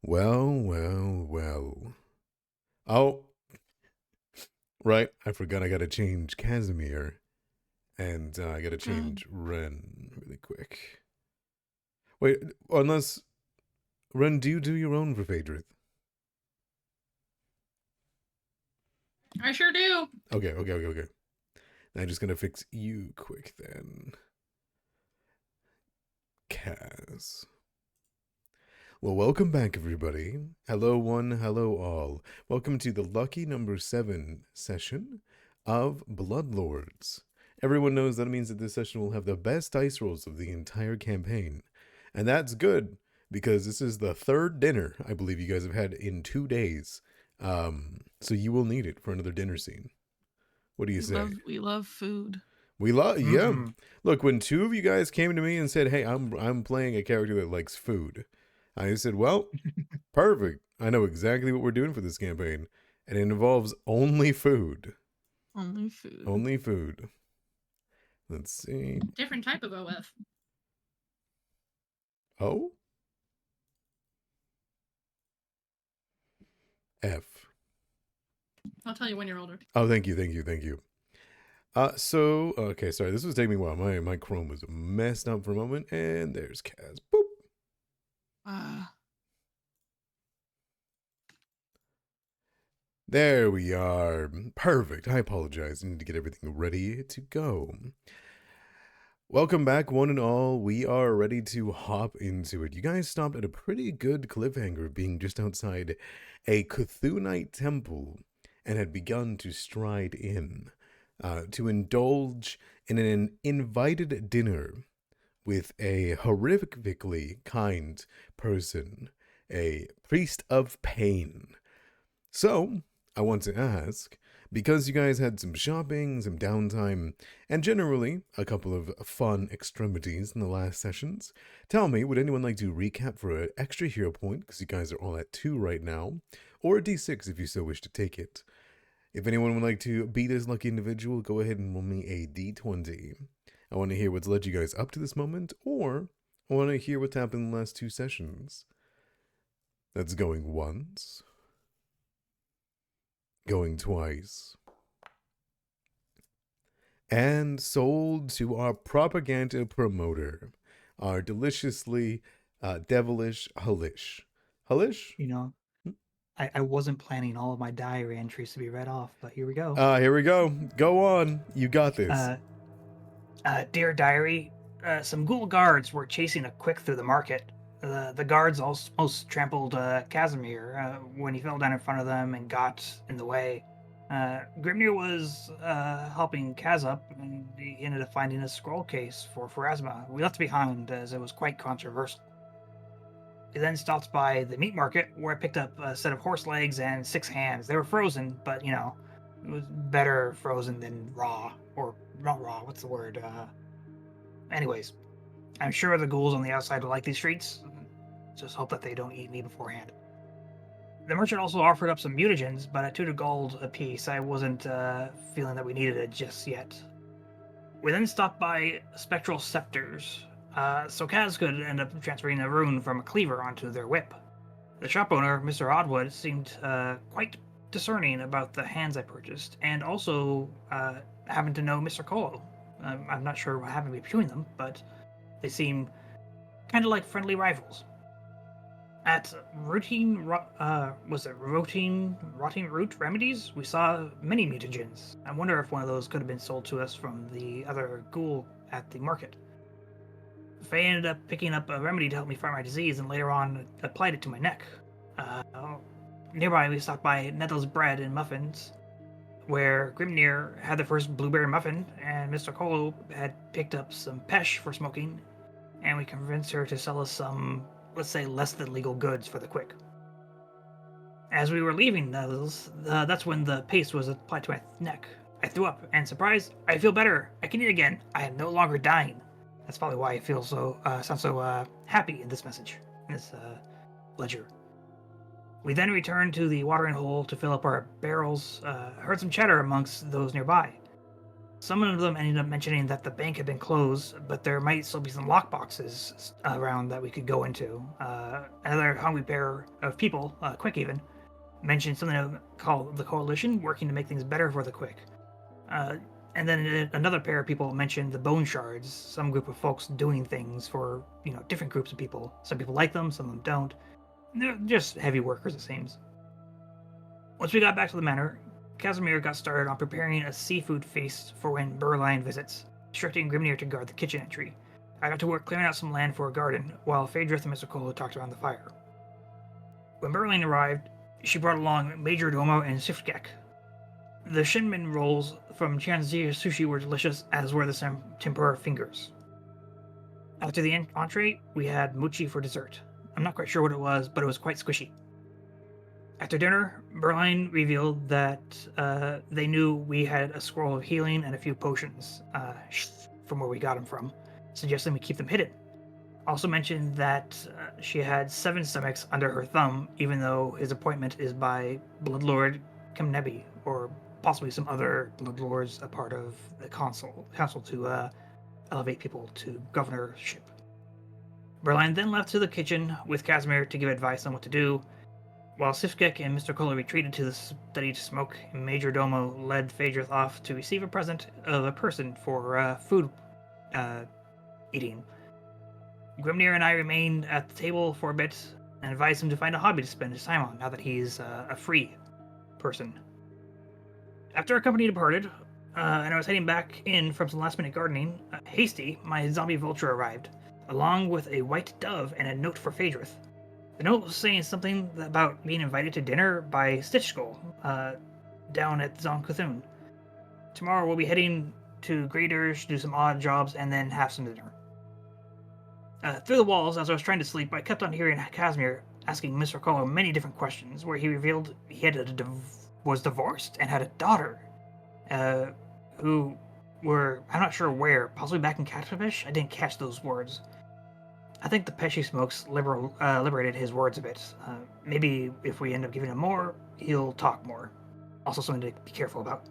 Well, well, well. Oh, right. I forgot I gotta change Casimir. And I gotta God. change Ren really quick. Wait, unless... Ren, do you do your own for Phaedrith? I sure do. Okay. I'm just gonna fix you quick then. Kaz. Well, welcome back, everybody. Hello, one, hello, all. Welcome to the lucky number 7 session of Bloodlords. Everyone knows that means that this session will have the best dice rolls of the entire campaign. And that's good, because this is the third dinner I believe you guys have had in 2 days. So you will need it for another dinner scene. What do you say? We love food. We love, yeah. Mm-hmm. Look, when two of you guys came to me and said, "Hey, I'm playing a character that likes food," I said, "Well, perfect. I know exactly what we're doing for this campaign, and it involves only food. Only food. Only food." Let's see. Different type of OF. O F. I'll tell you when you're older. Oh, thank you. Okay, sorry, this was taking me a while. My Chrome was messed up for a moment, and there's Kaz. Boop. There we are. Perfect. I apologize. I need to get everything ready to go. Welcome back, one and all. We are ready to hop into it. You guys stopped at a pretty good cliffhanger, being just outside a Cthulhuite temple, and had begun to stride in to indulge in an invited dinner with a horrifically kind person, a priest of pain. So, I want to ask, because you guys had some shopping, some downtime, and generally a couple of fun extremities in the last sessions, tell me, would anyone like to recap for an extra hero point, because you guys are all at 2 right now, or a d6 if you so wish to take it? If anyone would like to be this lucky individual, go ahead and roll me a d20. I want to hear what's led you guys up to this moment, or I want to hear what's happened in the last 2 sessions. That's going once. Going twice. And sold to our propaganda promoter, our deliciously devilish Halish. Halish? You know, I wasn't planning all of my diary entries to be read off, but here we go. Here we go. Go on. You got this. Dear diary, some ghoul guards were chasing a quick through the market. The guards almost trampled Casimir when he fell down in front of them and got in the way. Grimnir was helping Kaz up, and he ended up finding a scroll case for Pharasma. We left behind as it was quite controversial. He then stopped by the meat market where I picked up a set of horse legs and 6 hands. They were frozen, but it was better frozen than raw. Or not raw, what's the word? Anyways, I'm sure the ghouls on the outside will like these treats. Just hope that they don't eat me beforehand. The merchant also offered up some mutagens, but at 2 gold a piece, I wasn't feeling that we needed it just yet. We then stopped by Spectral Scepters, so Kaz could end up transferring a rune from a cleaver onto their whip. The shop owner, Mr. Oddwood, seemed quite discerning about the hands I purchased, and also happened to know Mr. Colo. I'm not sure what happened between them, but they seem kind of like friendly rivals. At Rotting Root Remedies, we saw many mutagens. I wonder if one of those could have been sold to us from the other ghoul at the market. Faye ended up picking up a remedy to help me fight my disease, and later on applied it to my neck. Nearby, we stopped by Nettle's Bread and Muffins, where Grimnir had the first blueberry muffin, and Mr. Colo had picked up some pesh for smoking, and we convinced her to sell us some, let's say, less than legal goods for the quick. As we were leaving Nettle's, that's when the paste was applied to my neck. I threw up, and surprise, I feel better. I can eat again. I am no longer dying. That's probably why I feel sound so happy in this message, in this ledger. We then returned to the watering hole to fill up our barrels. Heard some chatter amongst those nearby. Some of them ended up mentioning that the bank had been closed, but there might still be some lockboxes around that we could go into. Another hungry pair of people, Quick even, mentioned something called the Coalition, working to make things better for the Quick. And then another pair of people mentioned the Bone Shards, some group of folks doing things for, different groups of people. Some people like them, some of them don't. They're just heavy workers, it seems. Once we got back to the manor, Casimir got started on preparing a seafood feast for when Berline visits, instructing Grimnir to guard the kitchen entry. I got to work clearing out some land for a garden, while Phaedrith and Mr. Cole talked around the fire. When Berline arrived, she brought along Major Domo and Sifgek. The shinmin rolls from Chanzia sushi were delicious, as were the tempura fingers. After the entree, we had mochi for dessert. I'm not quite sure what it was, but it was quite squishy. After dinner, Berline revealed that they knew we had a scroll of healing and a few potions from where we got them from, suggesting we keep them hidden. Also mentioned that she had 7 stomachs under her thumb, even though his appointment is by Bloodlord Kemnebi, or possibly some other Bloodlords a part of the council to elevate people to governorship. Berline then left to the kitchen with Casimir to give advice on what to do. While Sifgek and Mr. Kohler retreated to the study to smoke, Major Domo led Phaedrith off to receive a present of a person for food eating. Grimnir and I remained at the table for a bit and advised him to find a hobby to spend his time on now that he's a free person. After our company departed, and I was heading back in from some last-minute gardening, Hasty, my zombie vulture, arrived, along with a white dove and a note for Phaedrith. The note was saying something about being invited to dinner by Stitchskull down at Zon Cthulhu. Tomorrow we'll be heading to Graydirge, do some odd jobs, and then have some dinner. Through the walls, as I was trying to sleep, I kept on hearing Casimir asking Mr. Colo many different questions, where he revealed he had was divorced and had a daughter, who were, I'm not sure where, possibly back in Catfish? I didn't catch those words. I think the Pesci smokes liberated his words a bit. Maybe if we end up giving him more, he'll talk more. Also something to be careful about.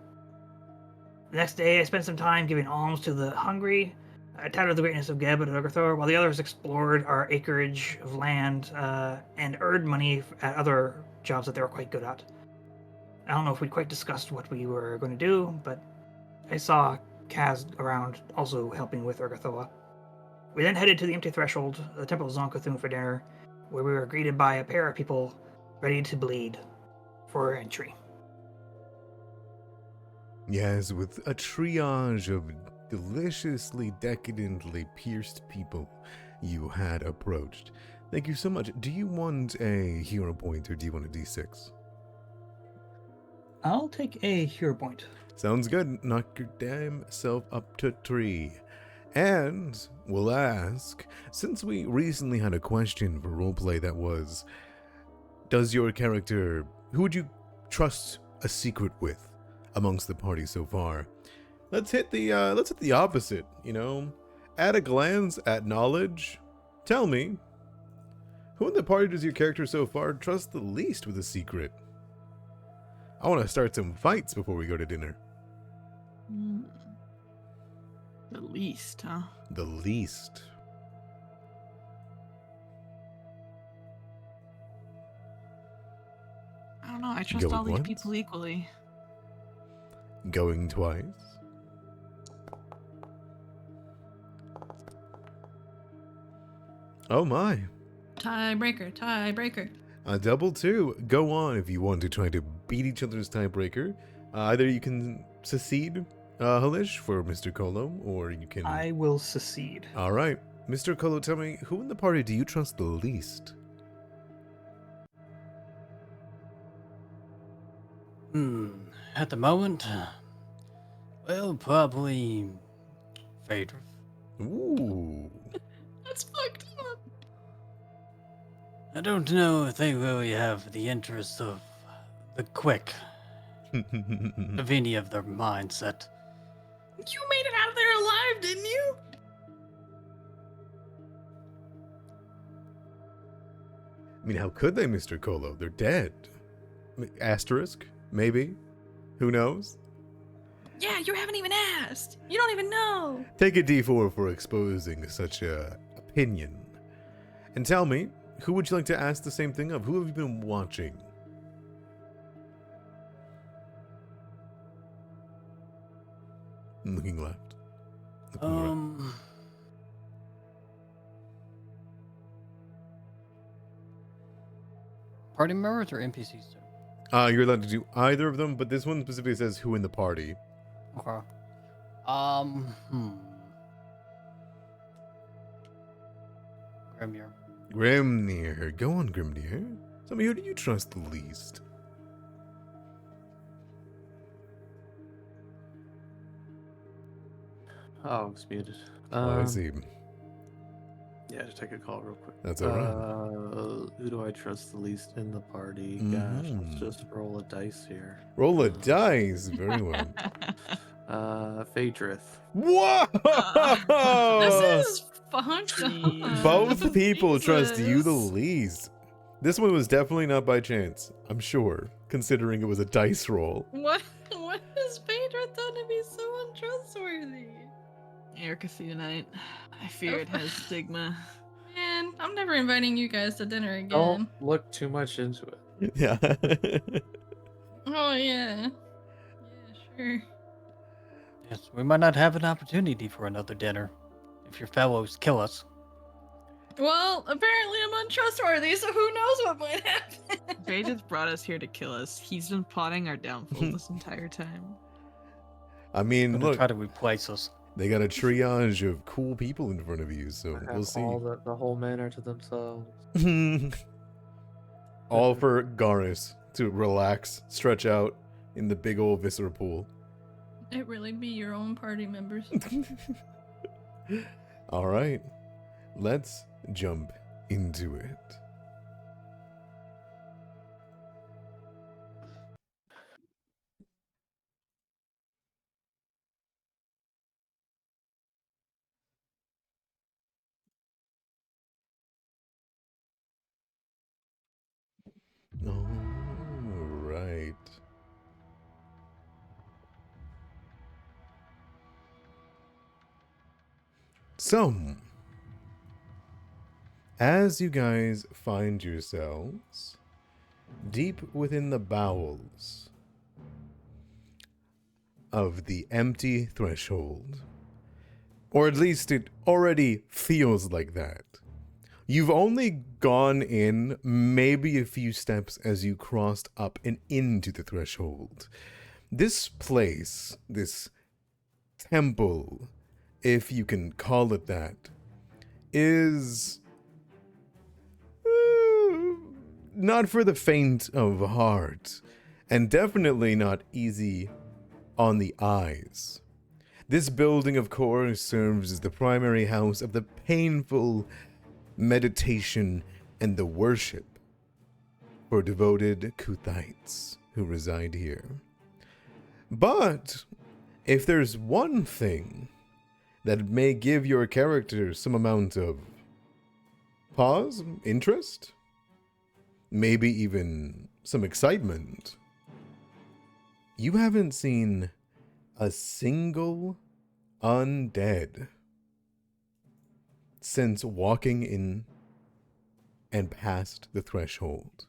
The next day, I spent some time giving alms to the hungry. I touted the greatness of Geb and Urgathor, while the others explored our acreage of land and earned money at other jobs that they were quite good at. I don't know if we quite discussed what we were going to do, but I saw Kaz around also helping with Urgathoa. We then headed to the Empty Threshold, the Temple of Zon Cthulhu, for dinner, where we were greeted by a pair of people ready to bleed for entry. Yes, with a triage of deliciously, decadently pierced people you had approached. Thank you so much. Do you want a hero point or do you want a d6? I'll take a hero point. Sounds good. Knock your damn self up to 3. And we'll ask, since we recently had a question for roleplay that was, does your character, who would you trust a secret with amongst the party so far? Let's hit the opposite, At a glance, at knowledge, tell me, who in the party does your character so far trust the least with a secret? I want to start some fights before we go to dinner. The least, huh? The least. I don't know. I trust all these people equally. Going twice. Oh my. Tiebreaker. A double 2. Go on if you want to try to beat each other's tiebreaker. Either you can secede, Halish, for Mr. Colo, or you can... I will secede. Alright. Mr. Colo, tell me, who in the party do you trust the least? At the moment, well, probably Phaedrith. Ooh. That's fucked up. I don't know if they really have the interests of the quick of any of their mindset. You made it out of there alive, didn't you? I mean, how could they, Mr. Colo? They're dead. Asterisk? Maybe? Who knows? Yeah, you haven't even asked. You don't even know. Take a D4 for exposing such a opinion. And tell me, who would you like to ask the same thing of? Who have you been watching? I'm looking left. Looking right. Party members or NPCs too? You're allowed to do either of them, but this one specifically says who in the party. Okay. Grimnir. Grimnir. Go on, Grimnir. Tell me, who do you trust the least? Oh, it's muted. I see. Yeah, just take a call real quick. That's all right. Who do I trust the least in the party? Gosh, let's just roll a dice here. Roll a dice. Very well. Phaedrith. Whoa! This is funky. Both people trust you the Jesus. least. This one was definitely not by chance, I'm sure, considering it was a dice roll. What has Phaedra done to be so untrustworthy? Ericathenite. I fear it has stigma. Man, I'm never inviting you guys to dinner again. Don't look too much into it. Yeah. Oh yeah. Yeah, sure. Yes, we might not have an opportunity for another dinner if your fellows kill us. Well, apparently I'm untrustworthy, so who knows what might happen. Jay just brought us here to kill us. He's been plotting our downfall this entire time. I mean, Gonna look, try to replace us. they got a triage of cool people in front of you, so Have we'll see. all the whole manor to themselves. All for Garis to relax, stretch out in the big old viscera pool. It really be your own party members. All right, let's jump into it. All right. So, as you guys find yourselves deep within the bowels of the empty threshold, or at least it already feels like that, you've only gone in maybe a few steps as you crossed up and into the threshold. This place, this temple, if you can call it that, is not for the faint of heart, and definitely not easy on the eyes. This building, of course, serves as the primary house of the painful meditation and the worship for devoted Kuthites who reside here. But if there's one thing that may give your character some amount of pause, interest, maybe even some excitement, you haven't seen a single undead since walking in and past the threshold.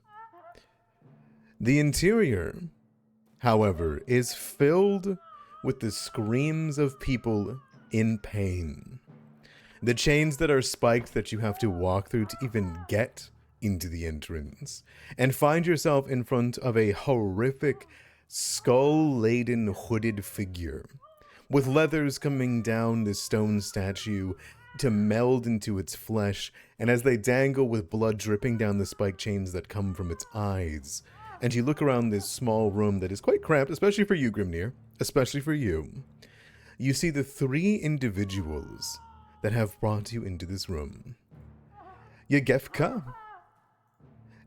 The interior, however, is filled with the screams of people in pain. The chains that are spiked that you have to walk through to even get into the entrance, and find yourself in front of a horrific, skull-laden, hooded figure, with leathers coming down the stone statue to meld into its flesh, and as they dangle with blood dripping down the spike chains that come from its eyes. And you look around this small room that is quite cramped, especially for you, Grimnir, especially for you. You see the three individuals that have brought you into this room. Yegefka,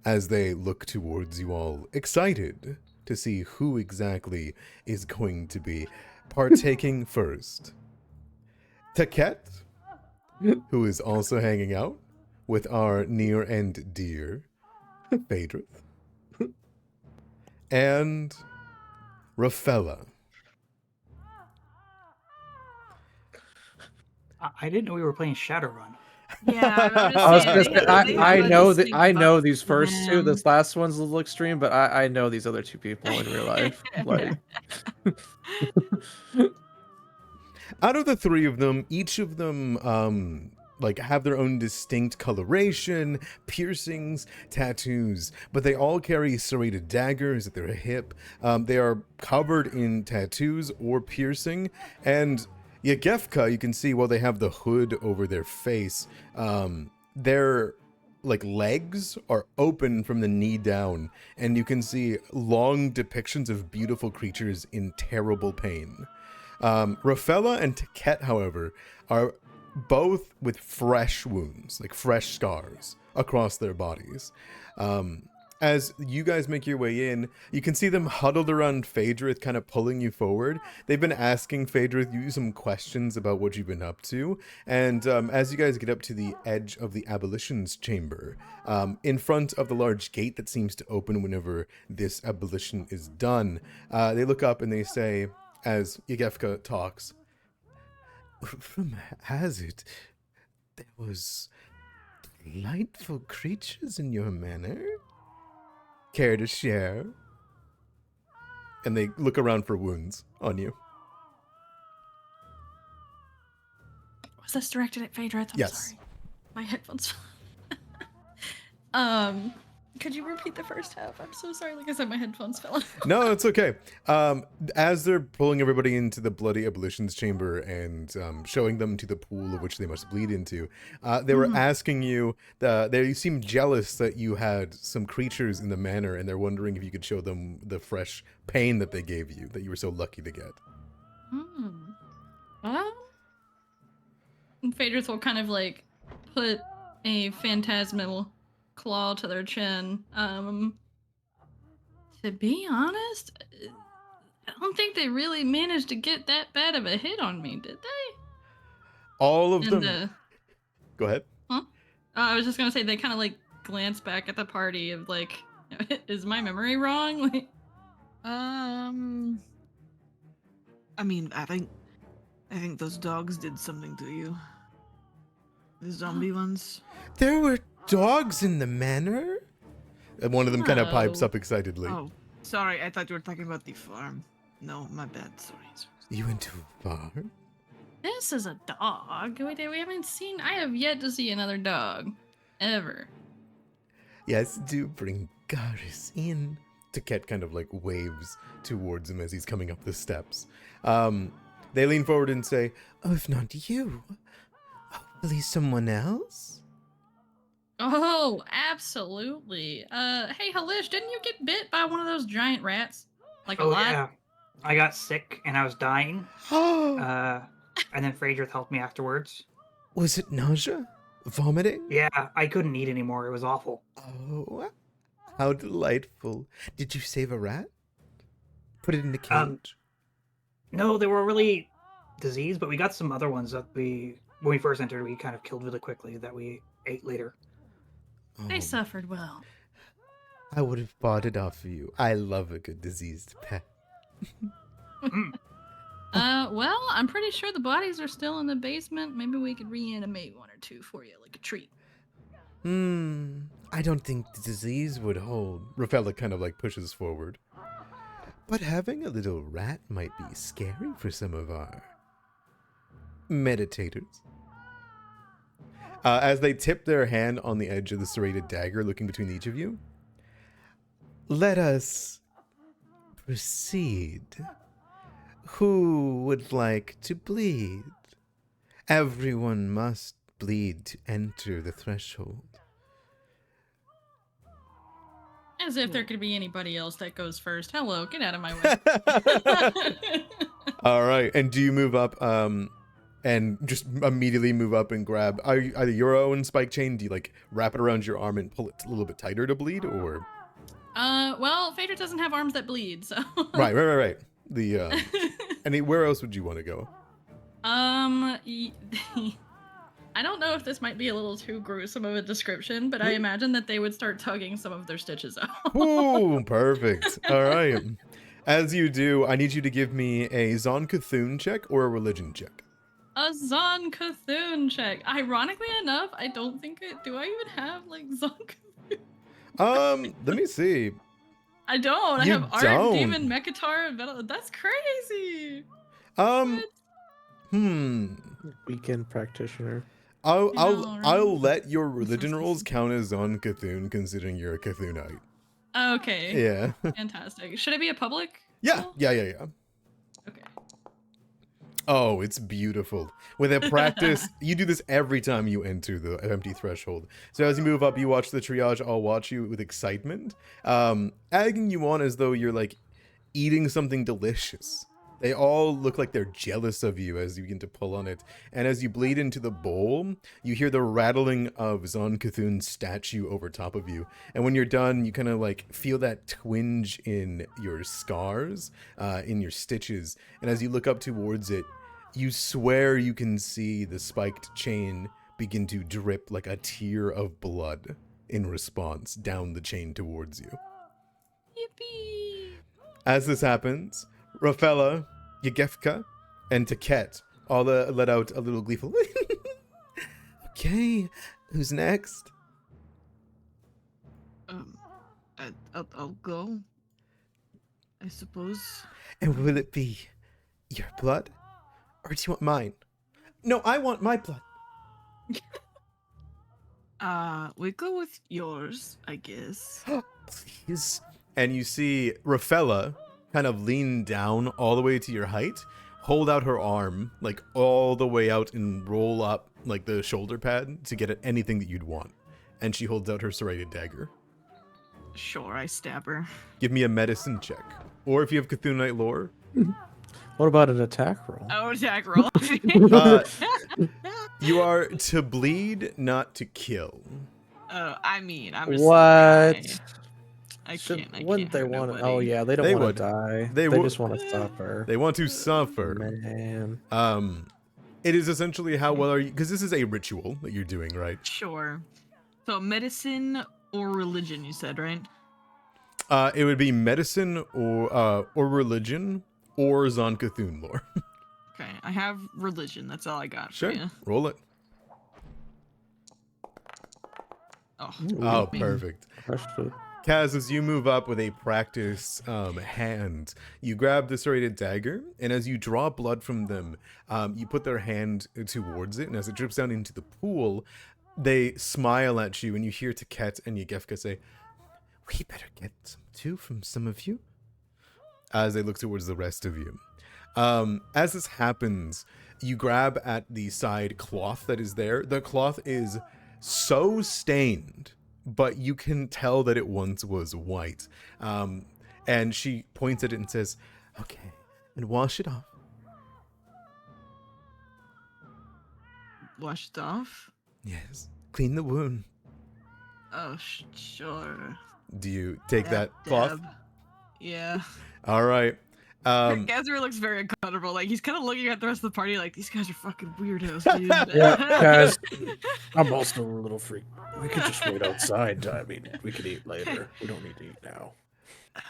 as they look towards you all, excited to see who exactly is going to be partaking first. Taket, who is also hanging out with our near and dear Phaedrith. And Raphella. I didn't know we were playing Shadowrun. Yeah, I was gonna saying, say, they I have a know that distinct I know vibe these to first two. them. This last one's a little extreme, but I know these other two people in real life. Like, Out of the three of them, each of them like have their own distinct coloration, piercings, tattoos, but they all carry serrated daggers at their hip. They are covered in tattoos or piercing, and Yagefka, you can see while they have the hood over their face, their like legs are open from the knee down, and you can see long depictions of beautiful creatures in terrible pain. Rafaela and Taket, however, are both with fresh wounds, like fresh scars across their bodies. As you guys make your way in, you can see them huddled around Phaedrith, kind of pulling you forward. They've been asking Phaedrith you some questions about what you've been up to, and as you guys get up to the edge of the abolitions chamber, in front of the large gate that seems to open whenever this abolition is done, they look up and they say, as Yagefka talks, "From Hazard, there was delightful creatures in your manor. Care to share?" And they look around for wounds on you. Was this directed at Phaedrith? I'm Yes. sorry. My headphones. Could you repeat the first half? I'm so sorry. Like I said, my headphones fell out. No, it's okay. As they're pulling everybody into the bloody abolitions chamber and showing them to the pool of which they must bleed into, they were asking you, they seem jealous that you had some creatures in the manor, and they're wondering if you could show them the fresh pain that they gave you, that you were so lucky to get. Well, Phaedrith will kind of like put a phantasmal claw to their chin. To be honest, I don't think they really managed to get that bad of a hit on me, did they? All of them. Go ahead. Huh? I was just gonna say they kind of like glance back at the party of like, is my memory wrong? Like, I mean, I think those dogs did something to you. The zombie ones. There were dogs in the manor? And one of them kind of pipes up excitedly. Oh, sorry. I thought you were talking about the farm. No, my bad. Sorry. You went to a farm? this is a dog. We haven't seen. I have yet to see another dog, ever. Yes, do bring Garis in. Taket kind of like waves towards him as he's coming up the steps. They lean forward and say, "Oh, if not you, hopefully someone else." Oh, absolutely. Hey, Halish, didn't you get bit by one of those giant rats? Like a lot? Yeah. I got sick and I was dying. And then Phaedrith helped me afterwards. Was it nausea? Vomiting? Yeah, I couldn't eat anymore. It was awful. Oh, how delightful. Did you save a rat? Put it in the cage? No, they were really diseased, but we got some other ones that when we first entered, we kind of killed really quickly that we ate later. They suffered well. I would have bought it off of you. I love a good diseased pet. Well, I'm pretty sure the bodies are still in the basement. Maybe we could reanimate one or two for you, like a treat. I don't think the disease would hold. Rafaela kind of like pushes forward. But having a little rat might be scary for some of our meditators. As they tip their hand on the edge of the serrated dagger, looking between each of you, let us proceed. Who would like to bleed? Everyone must bleed to enter the threshold. As if there could be anybody else that goes first. Hello, get out of my way. All right, and do you move up and just immediately move up and grab either your own spike chain? Do you like wrap it around your arm and pull it a little bit tighter to bleed, or? Well, Phaedra doesn't have arms that bleed, so. Right. Where else would you want to go? I don't know if this might be a little too gruesome of a description, but I imagine that they would start tugging some of their stitches out. Ooh, perfect. All right. As you do, I need you to give me a Zon Cthulhu check or a religion check. A Zon Cthulhu check. Ironically enough, I don't think do I even have like Zon Cthulhu? Let me see. I don't. I You have Art, don't. Demon, Mekatar, and Metal. That's crazy. What? Weekend practitioner. I'll let your religion rolls count as on Cthulhu, considering you're a Cthulhuite. Okay. Yeah. Fantastic. Should it be a public? Yeah. roll? Yeah. Okay. Oh, it's beautiful. With a practice, you do this every time you enter the empty threshold. So as you move up, you watch the triage all watch you with excitement, egging you on as though you're like eating something delicious. They all look like they're jealous of you as you begin to pull on it. And as you bleed into the bowl, you hear the rattling of Zon Cthulhu's statue over top of you. And when you're done, you kind of like feel that twinge in your scars, in your stitches. And as you look up towards it, you swear you can see the spiked chain begin to drip like a tear of blood in response down the chain towards you. Yippee! As this happens, Rafaela, Yegefka, and Taket all let out a little gleeful. Okay, who's next? I'll go. I suppose. And will it be your blood? Or do you want mine? No, I want my blood. We go with yours, I guess. Please. And you see Rafaela kind of lean down all the way to your height, hold out her arm, like all the way out and roll up like the shoulder pad to get at anything that you'd want. And she holds out her serrated dagger. Sure, I stab her. Give me a medicine check. Or if you have Cthulhu lore. What about an attack roll? Oh, attack roll. You are to bleed, not to kill. I mean, I'm just What? I can't. Wouldn't they hurt want to? nobody. Oh yeah, they They don't want would. to die. They They would. just want to suffer. They want to suffer. Man. It is essentially how well are you, because this is a ritual that you're doing, right? Sure. So medicine or religion, you said, right? It would be medicine or religion or Zon Cthulhu lore. Okay, I have religion. That's all I got. Sure, For you. roll it. Oh, perfect. Crushed it. Kaz, as you move up with a practice hand, you grab the serrated dagger, and as you draw blood from them, you put their hand towards it, and as it drips down into the pool, they smile at you, and you hear Taket and Yegefka say, "We better get some too from some of you," as they look towards the rest of you. As this happens, you grab at the side cloth that is there. The cloth is so stained, but you can tell that it once was white. And she points at it and says, "Okay, and wash it off." Wash it off? Yes, clean the wound. Oh, sure. Do you take that cloth? Dab. Yeah. All right. Gazzer looks very uncomfortable. Like he's kind of looking at the rest of the party, like these guys are fucking weirdos, dude. Yeah, guys. I'm also a little freak. We could just wait outside. I mean, we could eat later. We don't need to eat now.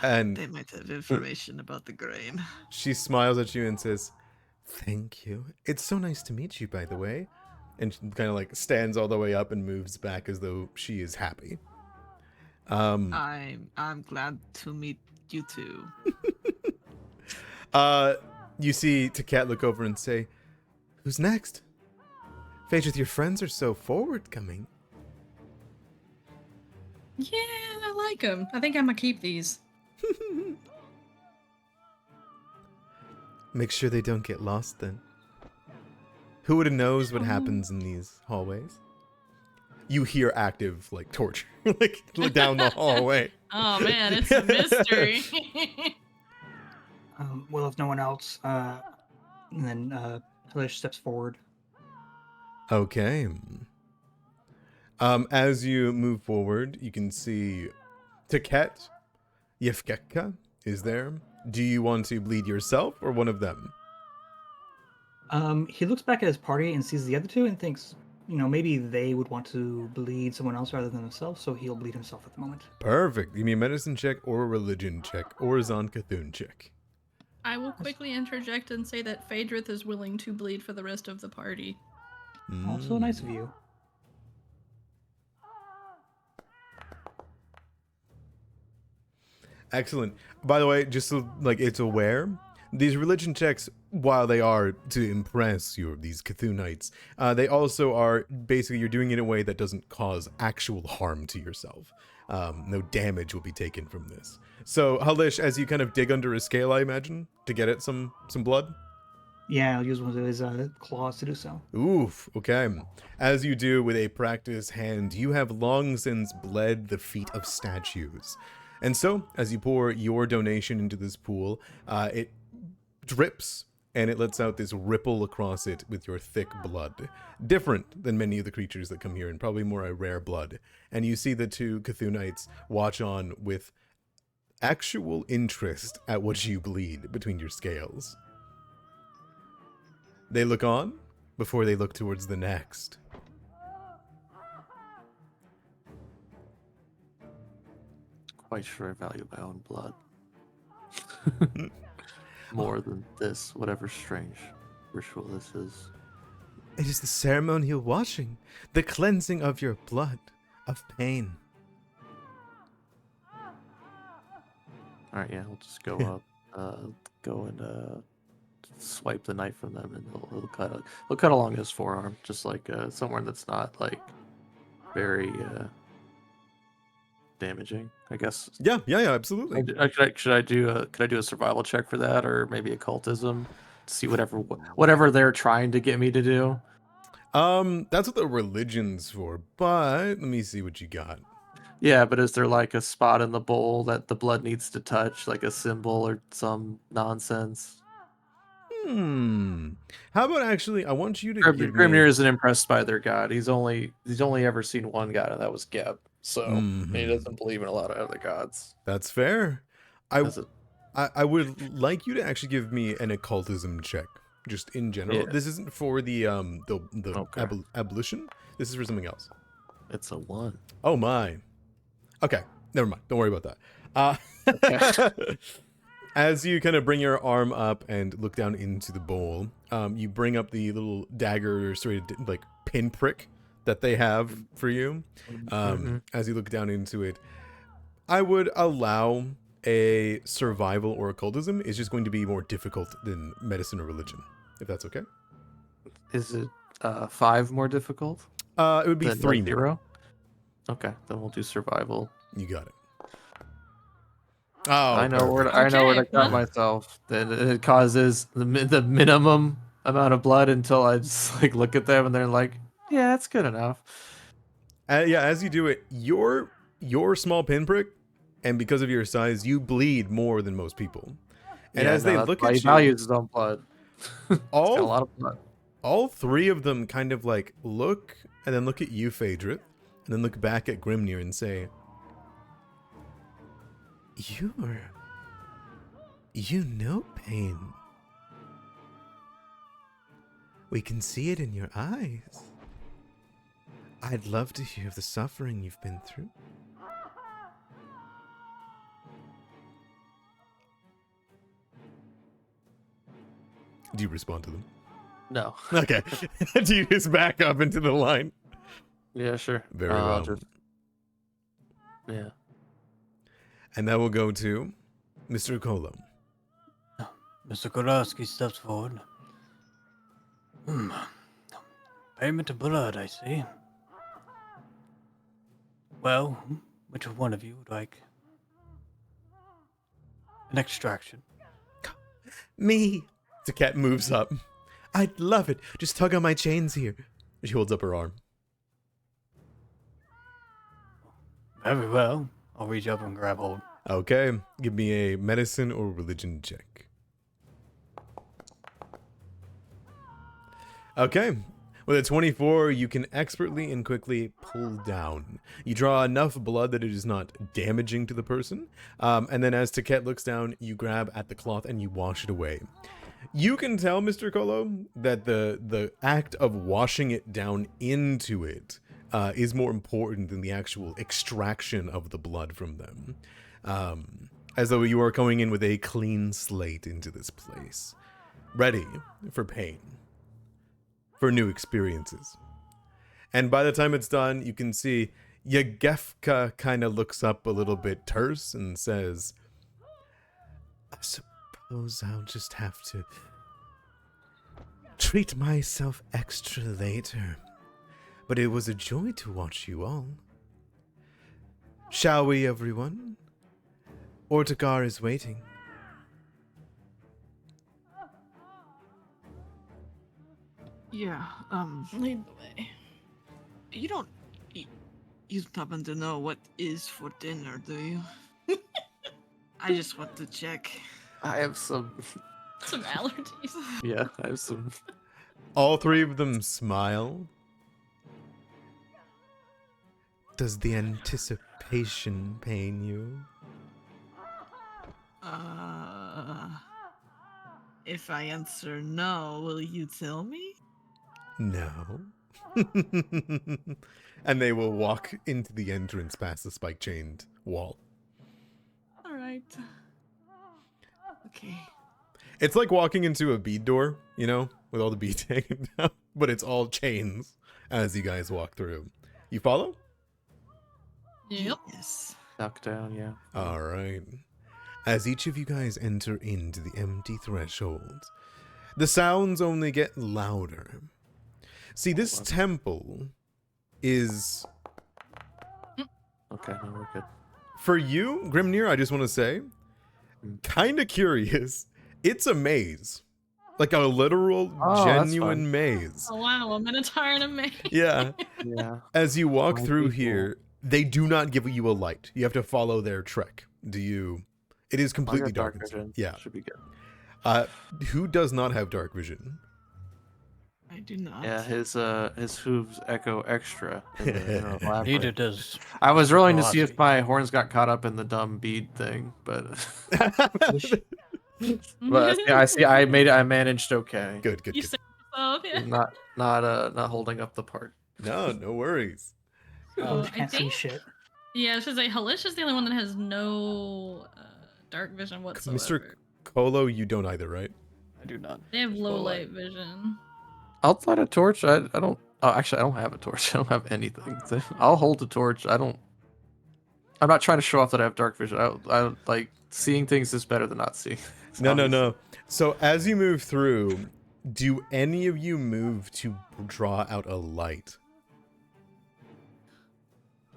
And They might have information about the grain. she smiles at you and says, "Thank you. It's so nice to meet you, by the way." And she kind of like stands all the way up and moves back as though she is happy. I'm glad to meet you too. You see Taket look over and say, "Who's next? Phaedra, your friends are so forward-coming." Yeah, I like them. I think I'm gonna keep these. Make sure they don't get lost then. Who would knows what happens in these hallways? You hear active, like, torture, like down the hallway. Oh man, it's a mystery. Well, if no one else, and then Hilish steps forward. Okay. As you move forward, you can see Taket, Yefkeka is there. Do you want to bleed yourself or one of them? He looks back at his party and sees the other two and thinks, maybe they would want to bleed someone else rather than himself, so he'll bleed himself at the moment. Perfect. Give me a medicine check or a religion check or a Zon Cthulhu check. I will quickly interject and say that Phaedrith is willing to bleed for the rest of the party. Also nice of you. Excellent. By the way, just so like it's aware, these religion checks, while they are to impress these Cthulhu they also are basically you're doing it in a way that doesn't cause actual harm to yourself. No damage will be taken from this. So, Halish, as you kind of dig under a scale, I imagine, to get at some blood. Yeah, I'll use one of his claws to do so. Oof, okay. As you do with a practiced hand, you have long since bled the feet of statues. And so, as you pour your donation into this pool, it drips, and it lets out this ripple across it with your thick blood. Different than many of the creatures that come here, and probably more a rare blood. And you see the two Cthulhu watch on with actual interest at what you bleed between your scales. They look on before they look towards the next. Quite sure I value my own blood. More than this, whatever strange ritual this is. It is the ceremonial washing, the cleansing of your blood, of pain. Alright, yeah, we'll just go up, go and swipe the knife from them, and he'll cut along his forearm, just like somewhere that's not like very damaging, I guess. Yeah, absolutely. Could I do a survival check for that, or maybe occultism? See whatever they're trying to get me to do. That's what the religion's for, but let me see what you got. Yeah, but is there like a spot in the bowl that the blood needs to touch, like a symbol or some nonsense? How about actually, I want you to give Grimnir me... isn't impressed by their god. He's only ever seen one god, and that was Geb. So he doesn't believe in a lot of other gods. That's fair. I would like you to actually give me an occultism check, just in general. Yeah. This isn't for the Okay. abolition. This is for something else. It's a 1. Oh my. Okay, never mind. Don't worry about that. Okay. As you kind of bring your arm up and look down into the bowl, you bring up the little dagger, sort of like pinprick that they have for you. As you look down into it, I would allow a survival or occultism is just going to be more difficult than medicine or religion, if that's okay. Is it 5 more difficult? It would be than 3 0? more. Okay, then we'll do survival. You got it. Oh, I know where perfect. to cut myself. Then it causes the minimum amount of blood until I just like look at them and they're like, yeah, that's good enough. Yeah, as you do it, your small pinprick, and because of your size, you bleed more than most people. And as they look at he you, values his own blood. He's got a lot of blood. all 3 of them kind of like look, and then look at you, Phaedrith, and then look back at Grimnir and say, You know pain. We can see it in your eyes. I'd love to hear of the suffering you've been through. Do you respond to them? No. Okay. Do you just back up into the line? Yeah, sure. Very well. Yeah. And that will go to Mr. Kolo. Mr. Kolaski steps forward. Payment of blood, I see. Well, which one of you would like an extraction? Me. The cat moves up. I'd love it. Just tug on my chains here. She holds up her arm. Very well. I'll reach up and grab hold. Okay. Give me a medicine or religion check. Okay. With a 24, you can expertly and quickly pull down. You draw enough blood that it is not damaging to the person. And then as Taket looks down, you grab at the cloth and you wash it away. You can tell, Mr. Kolo, that the act of washing it down into it is more important than the actual extraction of the blood from them. as though you are going in with a clean slate into this place, ready for pain, for new experiences. And by the time it's done, you can see Yagefka kind of looks up a little bit terse and says, I suppose I'll just have to treat myself extra later. But it was a joy to watch you all. Shall we, everyone? Ortagar is waiting. Yeah, Lead the way. you don't. You happen to know what is for dinner, do you? I just want to check. I have some. Some allergies. Yeah, I have some. All three of them smile. Does the anticipation pain you? If I answer no, will you tell me? No. And they will walk into the entrance past the spike-chained wall. All right. Okay. It's like walking into a bead door, you know, with all the beads hanging down, but it's all chains as you guys walk through. You follow? Yep. Yes. Knock down, yeah. All right. As each of you guys enter into the empty threshold, the sounds only get louder. See, this temple is... Okay, no, we're good. For you, Grimnir, I just want to say, kind of curious. It's a maze. Like a literal, Oh, that's genuine fun. maze. Oh wow, a minotaur and a maid. Yeah. Yeah. As you walk Might through be here, they do not give you a light. You have to follow their trek. Do you? It is I completely got dark dark. vision. Yeah. Should be good. Who does not have dark vision? I do not. Yeah, his hooves echo extra. In the labyrinth. Neither does. I was rolling to see if Velocity. my horns got caught up in the dumb bead thing, but but I see. I made it. I managed okay. Good, good, You good. said yourself, yeah. Not holding up the part. No, no worries. Oh, I can't see think- shit. Yeah, I should say Halish is the only one that has no dark vision whatsoever. Kolo, you don't either, right? I do not. They have low Low light vision. I'll light a torch. I don't. Oh, actually, I don't have a torch. I don't have anything. I'll hold the torch. I'm not trying to show off that I have dark vision. I like seeing things is better than not seeing. No. So as you move through, do any of you move to draw out a light?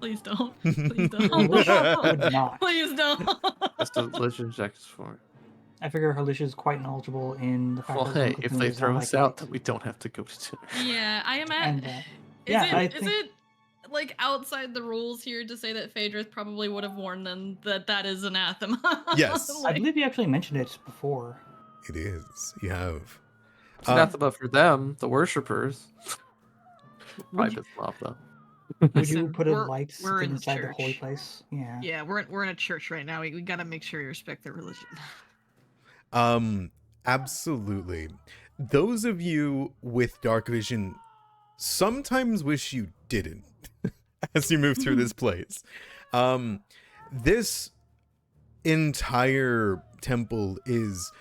Please don't. Please don't. Would not. Please don't. That's the legend checks for. I figure Halish is quite knowledgeable in the fact Well, that hey, Uncle if Tune they does not throw like us out, light. then we don't have to go to dinner. Yeah, I am at. And, Is yeah, I it think- like outside the rules here to say that Phaedrus probably would have warned them that that is anathema? Yes. I Like, believe you actually mentioned it before. It is. You have. It's anathema for them, the worshippers. Probably piss them off though. Would Listen, you put a we're- light we're in the inside the holy church. place? Yeah. Yeah, we're in a church right now. We gotta make sure you respect their religion. Absolutely. Those of you with dark vision sometimes wish you didn't as you move through this place. This entire temple is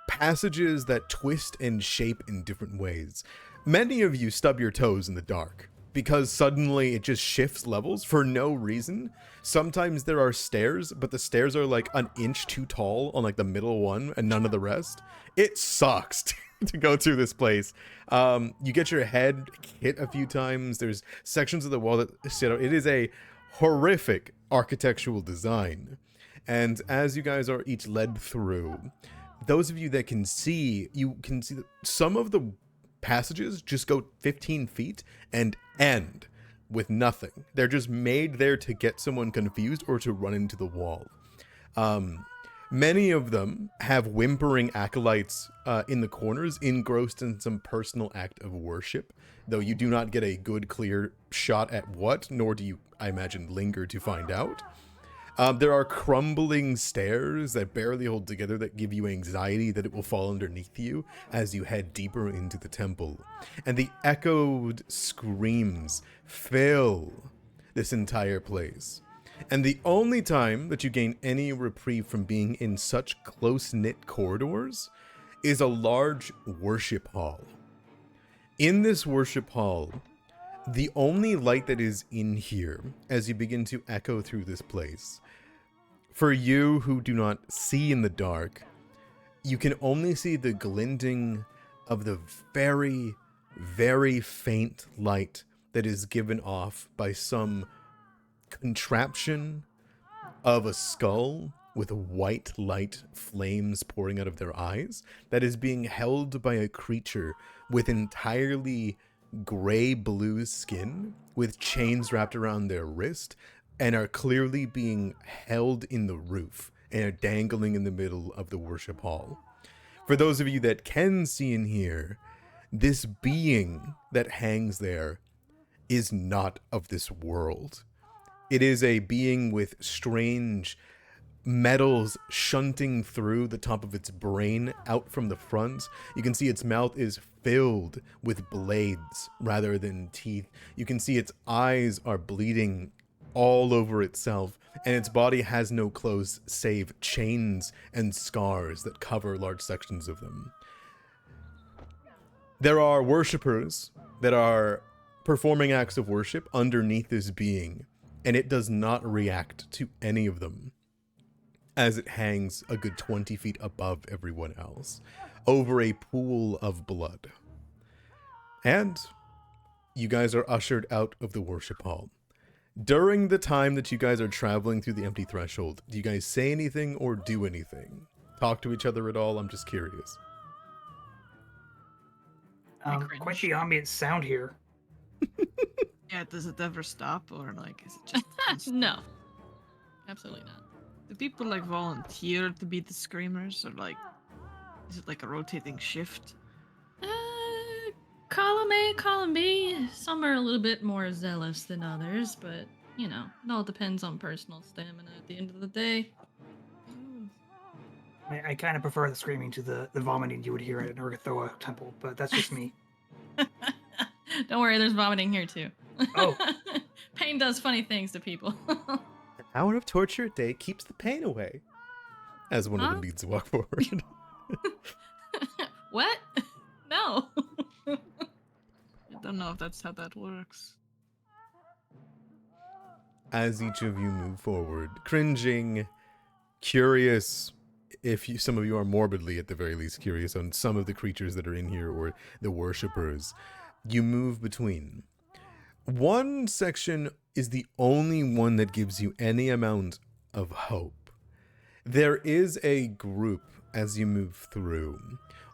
passages that twist and shape in different ways. Many of you stub your toes in the dark because suddenly it just shifts levels for no reason. Sometimes there are stairs, but the stairs are like an inch too tall on like the middle one and none of the rest. It sucks to go through this place. You get your head hit a few times. There's sections of the wall that sit out. It is a horrific architectural design. And as you guys are each led through, those of you that can see, you can see that some of the passages just go 15 feet and end with nothing. They're just made there to get someone confused or to run into the wall. Many of them have whimpering acolytes in the corners, engrossed in some personal act of worship, though you do not get a good, clear shot at what, nor do you, I imagine, linger to find out. There are crumbling stairs that barely hold together that give you anxiety that it will fall underneath you as you head deeper into the temple. And the echoed screams fill this entire place. And the only time that you gain any reprieve from being in such close-knit corridors is a large worship hall. In this worship hall, the only light that is in here, as you begin to echo through this place, for you who do not see in the dark, you can only see the glinting of the very, very faint light that is given off by some contraption of a skull with white light flames pouring out of their eyes that is being held by a creature with entirely gray-blue skin with chains wrapped around their wrist and are clearly being held in the roof and are dangling in the middle of the worship hall. For those of you that can see and hear, this being that hangs there is not of this world. It is a being with strange metals shunting through the top of its brain out from the front. You can see its mouth is filled with blades rather than teeth. You can see its eyes are bleeding all over itself, and its body has no clothes save chains and scars that cover large sections of them. There are worshippers that are performing acts of worship underneath this being, and it does not react to any of them, as it hangs a good 20 feet above everyone else, over a pool of blood. And you guys are ushered out of the worship hall. During the time that you guys are traveling through the empty threshold, do you guys say anything or do anything? Talk to each other at all? I'm just curious. Quite the ambient sound here. Yeah, does it ever stop, or like is it just No. Absolutely not. do people like volunteer to be the screamers, or like is it like a rotating shift? Column A, column B. Some are a little bit more zealous than others, but you know, it all depends on personal stamina at the end of the day. I kind of prefer the screaming to the vomiting you would hear at an Urgathoa temple, but that's just me. Don't worry, there's vomiting here too. Oh. Pain does funny things to people. An hour of torture a day keeps the pain away. As one of them needs to walk forward. What? No. I don't know if that's how that works. As each of you move forward, cringing, curious, some of you are morbidly at the very least curious on some of the creatures that are in here or the worshippers, you move between. One section is the only one that gives you any amount of hope. There is a group as you move through.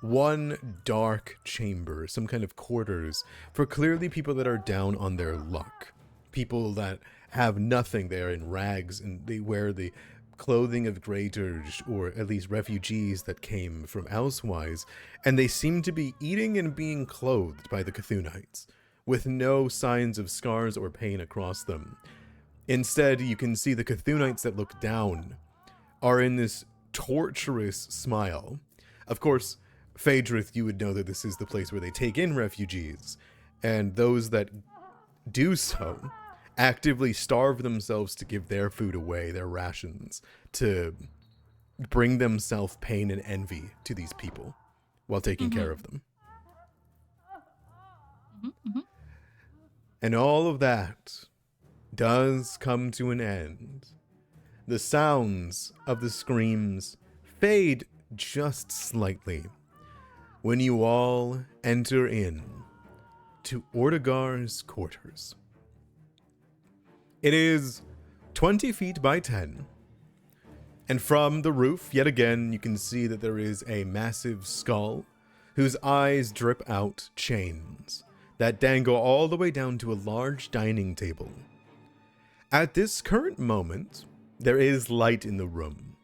One dark chamber, some kind of quarters, for clearly people that are down on their luck. People that have nothing. They are in rags and they wear the clothing of Graydirge, or at least refugees that came from elsewise, and they seem to be eating and being clothed by the Cthulhites, with no signs of scars or pain across them. Instead, you can see the Cthulhites that look down are in this torturous smile. Of course, Phaedrith, you would know that this is the place where they take in refugees, and those that do so actively starve themselves to give their food away, their rations, to bring themselves pain and envy to these people while taking care of them. And all of that does come to an end. The sounds of the screams fade just slightly when you all enter in to Ordegar's quarters. It is 20 feet by 10, and from the roof, yet again, you can see that there is a massive skull whose eyes drip out chains that dangle all the way down to a large dining table. At this current moment, there is light in the room.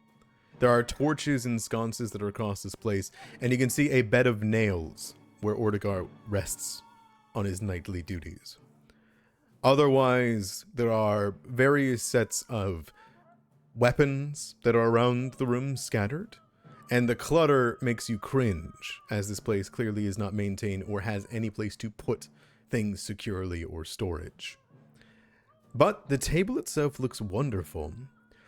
There are torches and sconces that are across this place, and you can see a bed of nails where Ordegar rests on his nightly duties. Otherwise, there are various sets of weapons that are around the room scattered, and the clutter makes you cringe, as this place clearly is not maintained or has any place to put things securely or storage. But the table itself looks wonderful.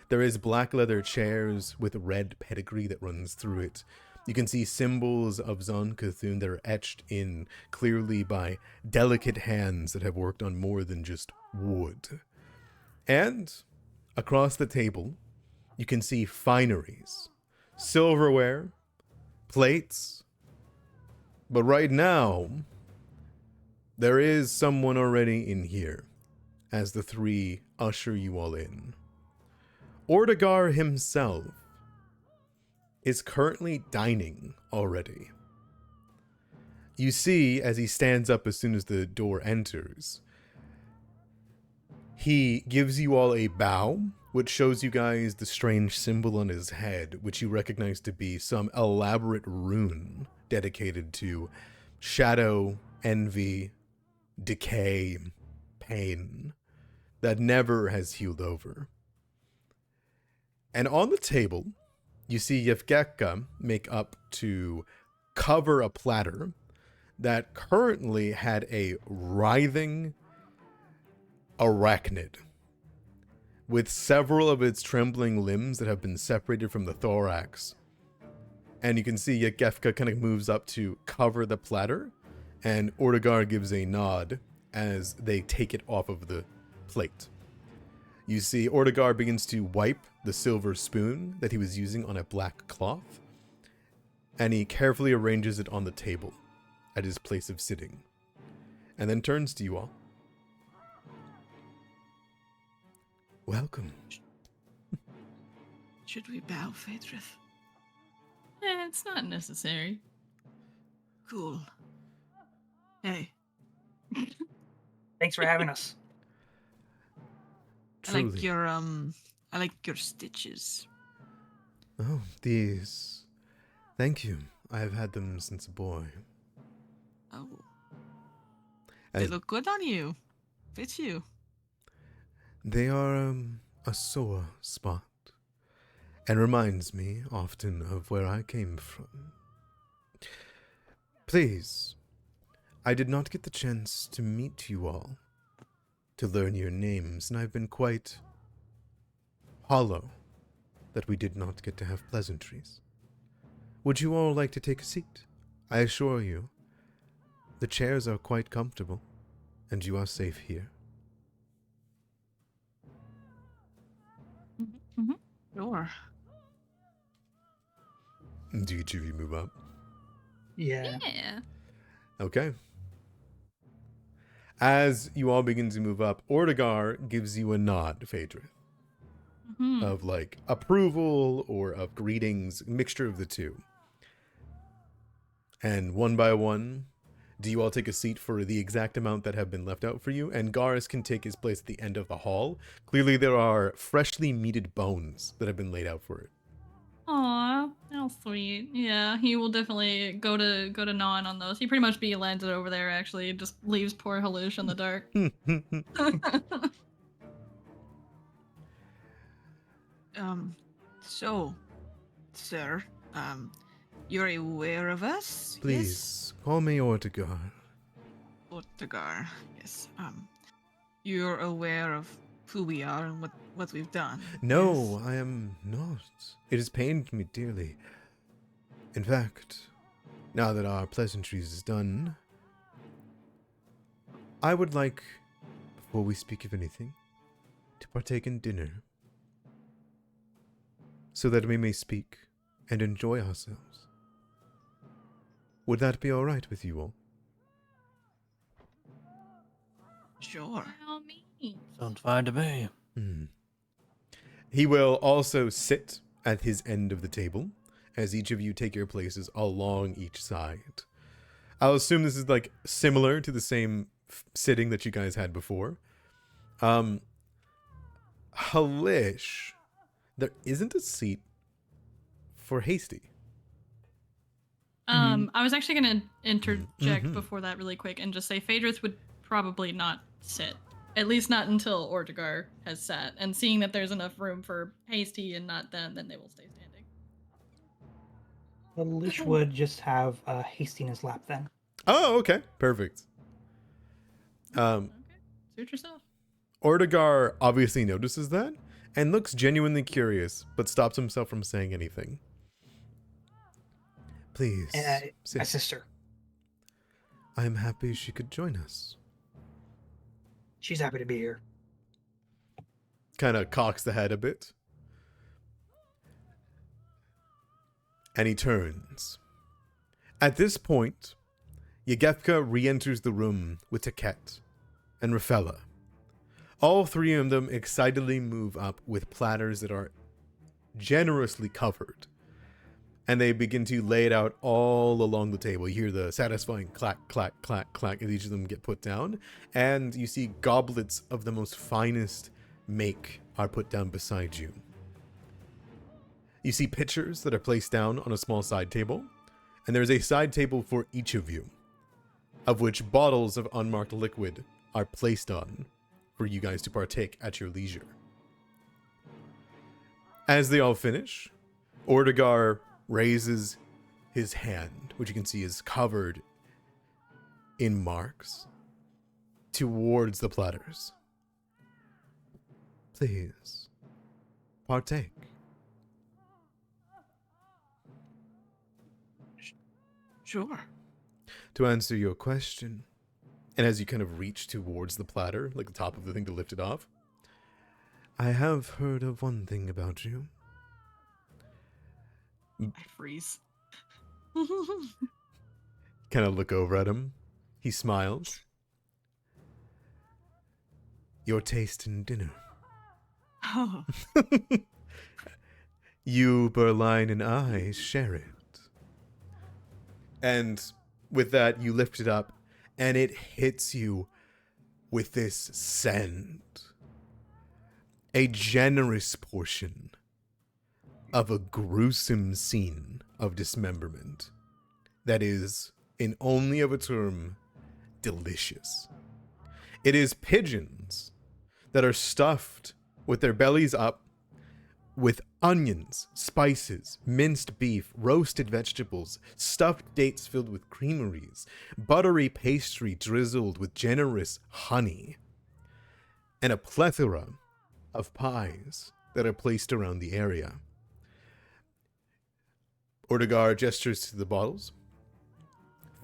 There is black leather chairs with red pedigree that runs through it. You can see symbols of Zon Cthulhu that are etched in clearly by delicate hands that have worked on more than just wood. And across the table, you can see fineries, silverware, plates. But right now, there is someone already in here as the three usher you all in. Ordegar himself is currently dining already. You see, as he stands up as soon as the door enters, he gives you all a bow, which shows you guys the strange symbol on his head, which you recognize to be some elaborate rune dedicated to shadow, envy, decay, pain that never has healed over. And on the table, you see Yevgeka make up to cover a platter that currently had a writhing arachnid with several of its trembling limbs that have been separated from the thorax. And you can see Yevgeka kind of moves up to cover the platter, and Ordegar gives a nod as they take it off of the plate. You see Ordegar begins to wipe the silver spoon that he was using on a black cloth, and he carefully arranges it on the table at his place of sitting, and then turns to you all. Welcome. Should we bow, Phaedrus? It's not necessary. Cool. Hey, Thanks for having us. Truly. I like your stitches. Oh, these. Thank you. I have had them since a boy. Oh, they As look good on you. Fits you. they are a sore spot, and reminds me often of where I came from. Please, I did not get the chance to meet you all, to learn your names, and I've been quite hollow that we did not get to have pleasantries. Would you all like to take a seat? I assure you, the chairs are quite comfortable, and you are safe here. Sure. Do each of you move up? Yeah. Yeah. Okay. As you all begin to move up, Ordegar gives you a nod, Phaedra, Mhm. of like approval or of greetings, mixture of the two. And one by one, do you all take a seat for the exact amount that have been left out for you? And Garrus can take his place at the end of the hall. Clearly there are freshly meated bones that have been laid out for it. Aw, how sweet. Yeah, he will definitely go to gnawing on those. He pretty much lands it over there. Actually, just leaves poor Halush in the dark. So, sir, you're aware of us? Please, call me Ordegar. Yes? Ortegar, yes. You're aware of who we are and what we've done? No, Yes? I am not. It has pained me dearly. In fact, now that our pleasantries is done, I would like, before we speak of anything, to partake in dinner, so that we may speak and enjoy ourselves. Would that be all right with you all? Sure. By all means. Sounds fine to me. He will also sit at his end of the table, as each of you take your places along each side. I'll assume this is like similar to the same sitting that you guys had before. Halish, there isn't a seat for Hasty. I was actually gonna interject Mhm. before that really quick and just say Phaedrus would probably not sit. At least not until Ortegar has sat. And seeing that there's enough room for Hasty and not them, then they will stay standing. The Lich would just have Hasty in his lap then. Oh, okay. Perfect. Okay. Suit yourself. Ordegar obviously notices that and looks genuinely curious, but stops himself from saying anything. Please, My sit. sister. I am happy she could join us. She's happy to be here. Kind of cocks the head a bit. And he turns. At this point, Yegefka re-enters the room with Taket and Rafella. All three of them excitedly move up with platters that are generously covered. And they begin to lay it out all along the table. You hear the satisfying clack, clack, clack, clack as each of them get put down. And you see goblets of the most finest make are put down beside you. You see pitchers that are placed down on a small side table. And there's a side table for each of you, of which bottles of unmarked liquid are placed on for you guys to partake at your leisure. As they all finish, Ordegar raises his hand, which you can see is covered in marks, towards the platters. Please, partake. Sure. To answer your question, and as you kind of reach towards the platter, like the top of the thing to lift it off, I have heard of one thing about you. I freeze. Kind of look over at him. He smiles. Your taste in dinner. Oh, You, Berline, and I share it. And with that, you lift it up, and it hits you with this scent. A generous portion of a gruesome scene of dismemberment that is, in only of a term, delicious. It is pigeons that are stuffed with their bellies up with onions, spices, minced beef, roasted vegetables, stuffed dates filled with creameries, buttery pastry drizzled with generous honey, and a plethora of pies that are placed around the area. Ordegar gestures to the bottles.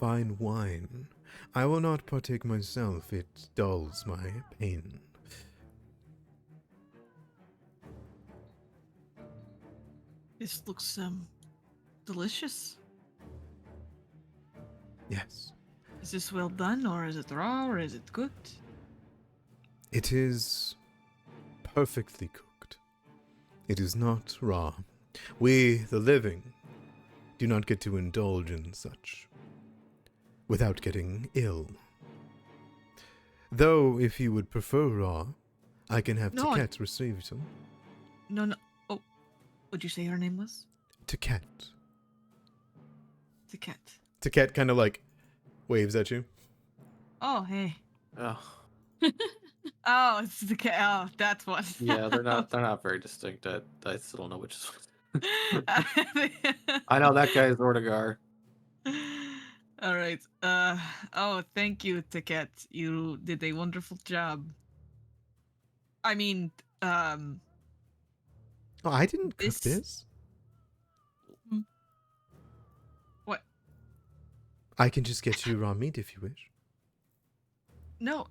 Fine wine. I will not partake myself, it dulls my pain. this looks delicious. Yes. Is this well done, or is it raw, or is it good? It is perfectly cooked. It is not raw. We, the living, do not get to indulge in such without getting ill. Though, if you would prefer raw, I can have No, Taket receive some. No. Oh, what'd you say her name was? Taket. Taket. Taket kind of like waves at you. Oh, hey. Oh, Oh, it's the cat. Oh, that's what. yeah, they're not very distinct. I still don't know which is which. I know that guy is Ordegar. All right. Oh, thank you, Taket. You did a wonderful job. I mean, Oh, I didn't cook This- this. What? I can just get you raw meat if you wish. No,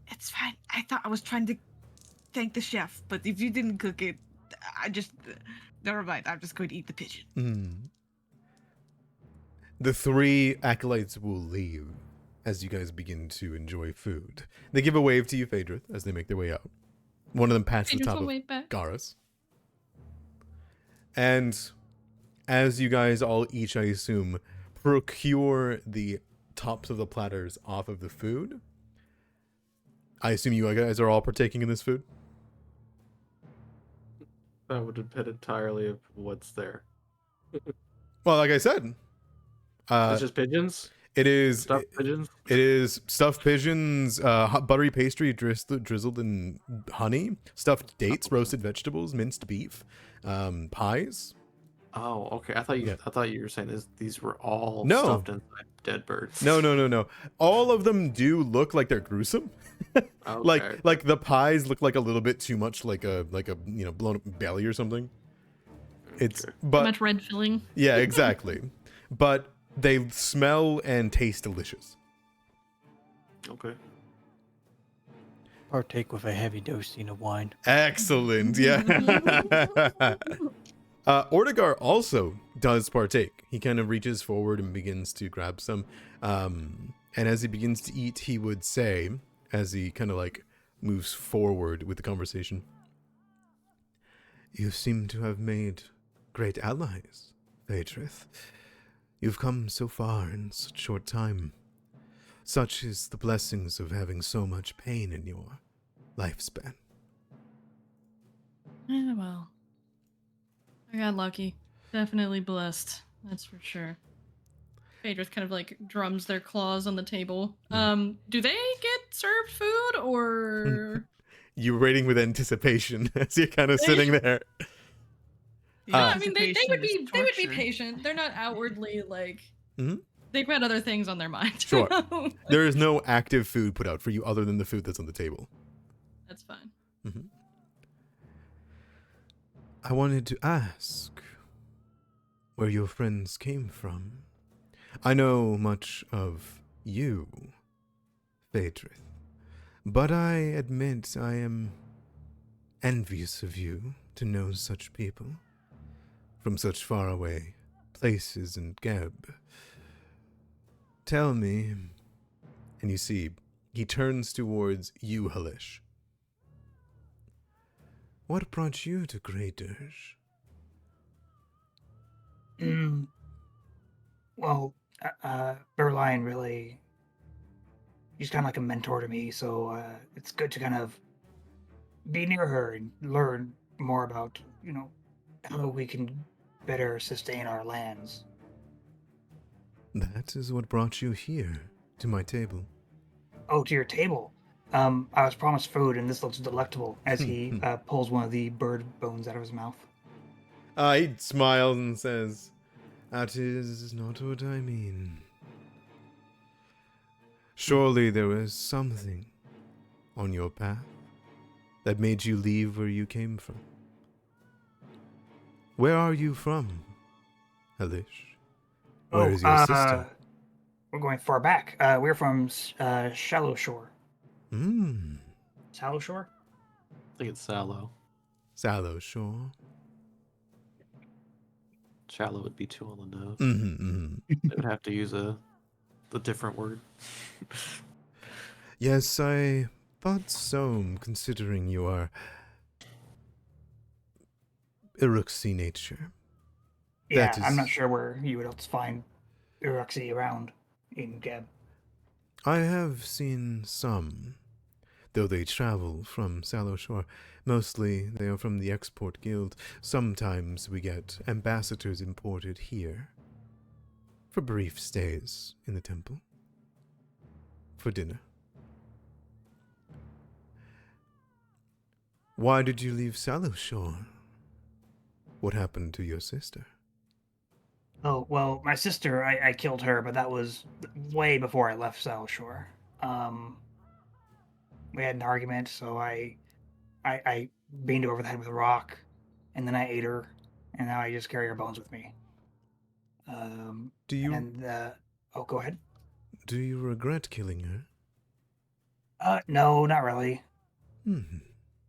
it's fine. I thought I was trying to thank the chef, but if you didn't cook it, I just never mind. I'm just going to eat the pigeon. The three acolytes will leave as you guys begin to enjoy food. They give a wave to you, Phaedrith, as they make their way out. One of them pats the Phaedrith top will of wave back. Garrus. And as you guys all each, I assume, procure the tops of the platters off of the food, I assume you guys are all partaking in this food? That would depend entirely of what's there. Well, like I said, It's just pigeons? it is Stuffed pigeons? It is stuffed pigeons, buttery pastry drizzled in honey, stuffed dates, roasted vegetables, minced beef, pies. Oh, okay. I thought you were saying these were all No. stuffed inside dead birds. No. All of them do look like they're gruesome. Okay. Like the pies look like a little bit too much like a blown up belly or something. It's Okay. but Too much red filling. yeah, exactly. But they smell and taste delicious. Okay. Partake with a heavy dosing of wine. Excellent. Yeah. Ortigar also does partake. He kind of reaches forward and begins to grab some. And as he begins to eat, he would say, as he kind of like moves forward with the conversation, "You seem to have made great allies, Phaedrith. You've come so far in such short time. Such is the blessings of having so much pain in your lifespan." Yeah, well, I got lucky. Definitely blessed. That's for sure. Phaedrith kind of like drums their claws on the table. Do they get served food or? You're waiting with anticipation as you're kind of sitting there. Yeah, I mean they would be torture. patient. They're not outwardly like Mhm. they've got other things on their mind. Sure. There is no active food put out for you other than the food that's on the table. That's fine. Mm-hmm. I wanted to ask where your friends came from. I know much of you, Phaedrith, but I admit I am envious of you to know such people from such faraway places in Geb. Tell me, and you see, he turns towards you, Halish. What brought you to Graydirge? Well, Berline really, she's kind of like a mentor to me, so it's good to kind of be near her and learn more about, how we can better sustain our lands. That is what brought you here, to my table. Oh, to your table. I was promised food, and this looks delectable as he pulls one of the bird bones out of his mouth. He smiles and says, "That is not what I mean. Surely there was something on your path that made you leave where you came from. Where are you from, Halish? Where is your sister?" We're going far back. We're from Shallow Shore. Shallow Shore? I think it's sallow. Sallow Shore. Shallow would be too on the nose. Mm-hmm. They would have to use the different word. Yes, I thought so, considering your Iruxi nature. Yeah, That I'm is- not sure where you would else find Uruxi around in Geb. I have seen some, though they travel from Sallow Shore. Mostly they are from the Export Guild. Sometimes we get ambassadors imported here for brief stays in the temple for dinner. Why did you leave Sallow Shore? What happened to your sister? Oh, well, my sister, I killed her, but that was way before I left Shallow Shore. We had an argument, so I beamed her over the head with a rock, and then I ate her, and now I just carry her bones with me. Do you Go ahead. do you regret killing her? No, not really. Hmm.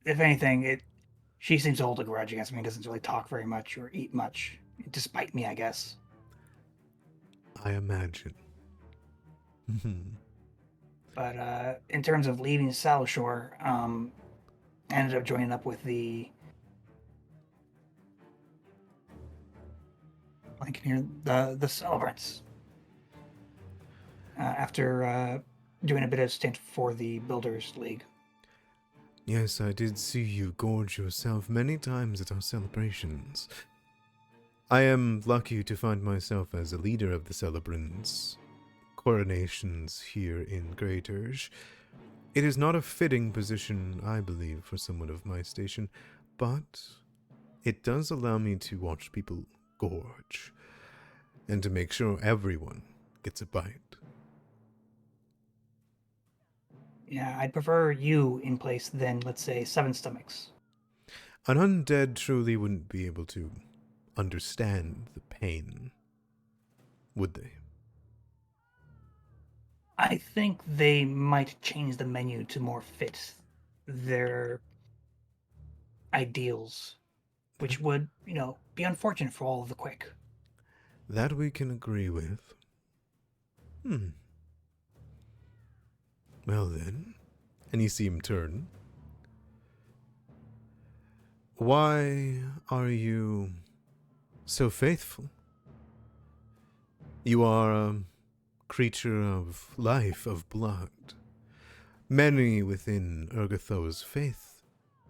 If anything, she seems to hold a grudge against me and doesn't really talk very much or eat much, despite me, I guess. I imagine. But in terms of leaving Sallow Shore, I ended up joining up with the Celebrants. After doing a bit of stint for the Builders League. Yes, I did see you gorge yourself many times at our celebrations. I am lucky to find myself as a leader of the celebrants' coronations here in Graydirge. It is not a fitting position, I believe, for someone of my station, but it does allow me to watch people gorge, and to make sure everyone gets a bite. Yeah, I'd prefer you in place than, let's say, Seven Stomachs. An undead truly wouldn't be able to understand the pain, would they? I think they might change the menu to more fit their ideals, which would, be unfortunate for all of the quick. That we can agree with. Well then, and you see him turn. Why are you so faithful? You are a creature of life, of blood. Many within Urgatho's faith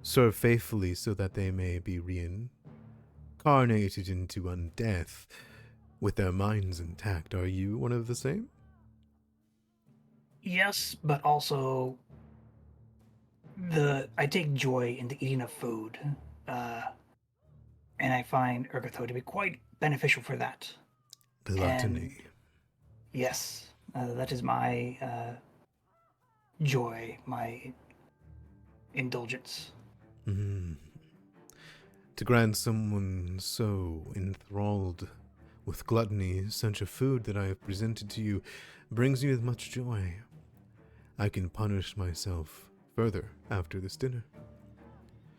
serve faithfully so that they may be reincarnated into undeath with their minds intact. Are you one of the same? Yes, but also I take joy in the eating of food, and I find Urgatho to be quite beneficial for that. Gluttony. And yes, that is my joy, my indulgence. To grant someone so enthralled with gluttony such a food that I have presented to you brings me with much joy. I can punish myself further after this dinner.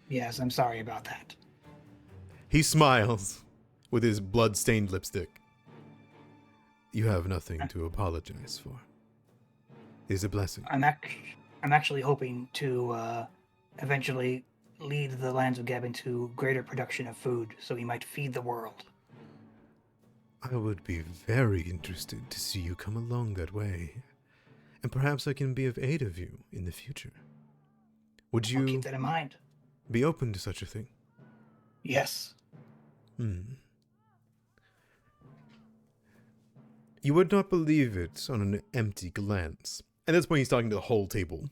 Yes, I'm sorry about that. He smiles with his blood-stained lipstick. You have nothing to apologize for. It is a blessing. I'm actually hoping to eventually lead the lands of Gabin to greater production of food, so he might feed the world. I would be very interested to see you come along that way, and perhaps I can be of aid of you in the future. Would I'll you keep that in mind. be open to such a thing? Yes. You would not believe it on an empty glance. At this point, he's talking to the whole table.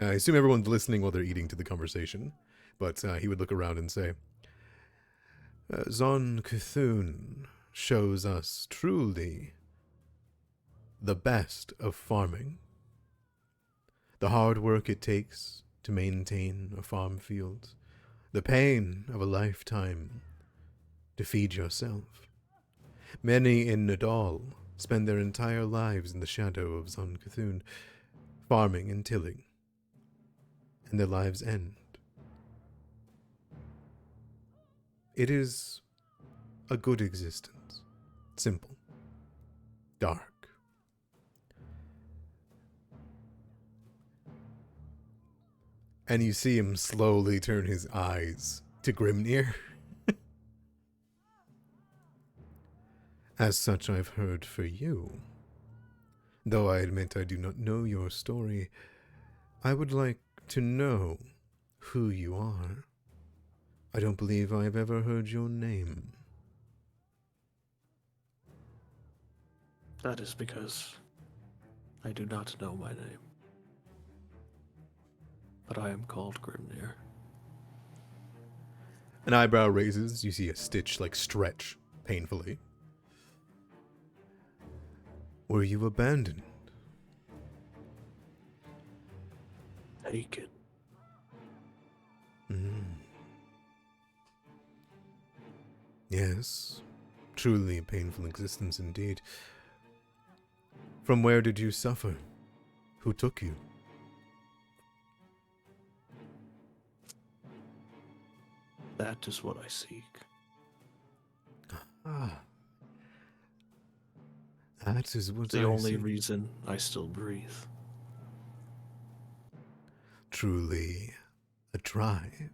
I assume everyone's listening while they're eating to the conversation, but he would look around and say, Zon Cthulhu shows us truly the best of farming. The hard work it takes to maintain a farm field, the pain of a lifetime to feed yourself. Many in Nadal spend their entire lives in the shadow of Zon Cthulhu, farming and tilling, and their lives end. It is a good existence. Simple. Dark. And you see him slowly turn his eyes to Grimnir. As such, I've heard for you. Though I admit I do not know your story, I would like to know who you are. I don't believe I've ever heard your name. That is because I do not know my name. But I am called Grimnir. An eyebrow raises, you see a stitch stretch painfully. Were you abandoned? Taken. Yes, truly a painful existence indeed. From where did you suffer? Who took you? That is what I seek. Ah. That is what The I only see. reason I still breathe. Truly a drive.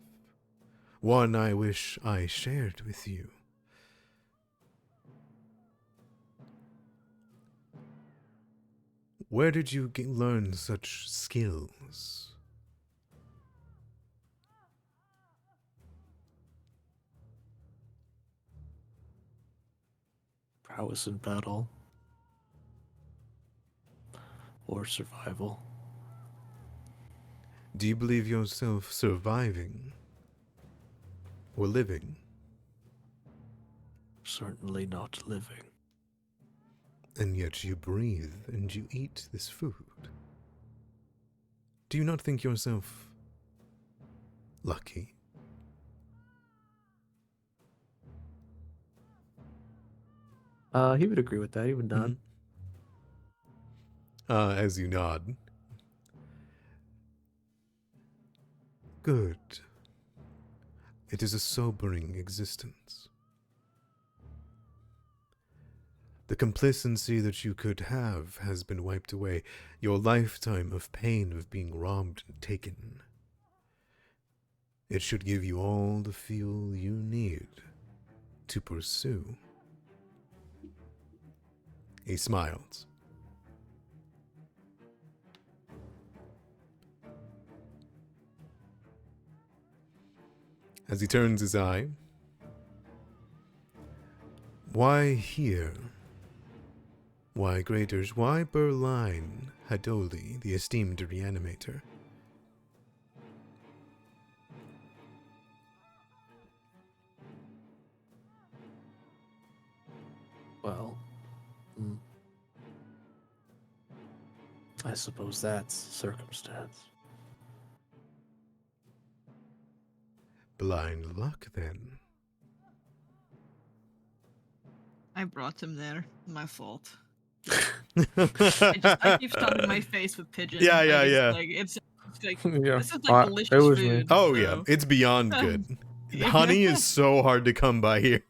One I wish I shared with you. Where did you learn such skills? Prowess in battle. Or survival. Do you believe yourself surviving or living? certainly not living. And yet you breathe and you eat this food. Do you not think yourself lucky? He would agree with that. He would nod. As you nod. Good. It is a sobering existence. The complacency that you could have has been wiped away. Your lifetime of pain of being robbed and taken. It should give you all the fuel you need to pursue. He smiles. As he turns his eye, why here? Why Graydirge? Why Berline Haldoli, the esteemed reanimator? Well, I suppose that's circumstance. Blind luck, then. I brought him there. My fault. I keep stuffing my face with pigeon. Yeah, Like, yeah, it's yeah. Like, it's like Yeah. this is like It delicious was me. food. Oh, so- yeah. It's beyond good. Yeah. Honey is so hard to come by here.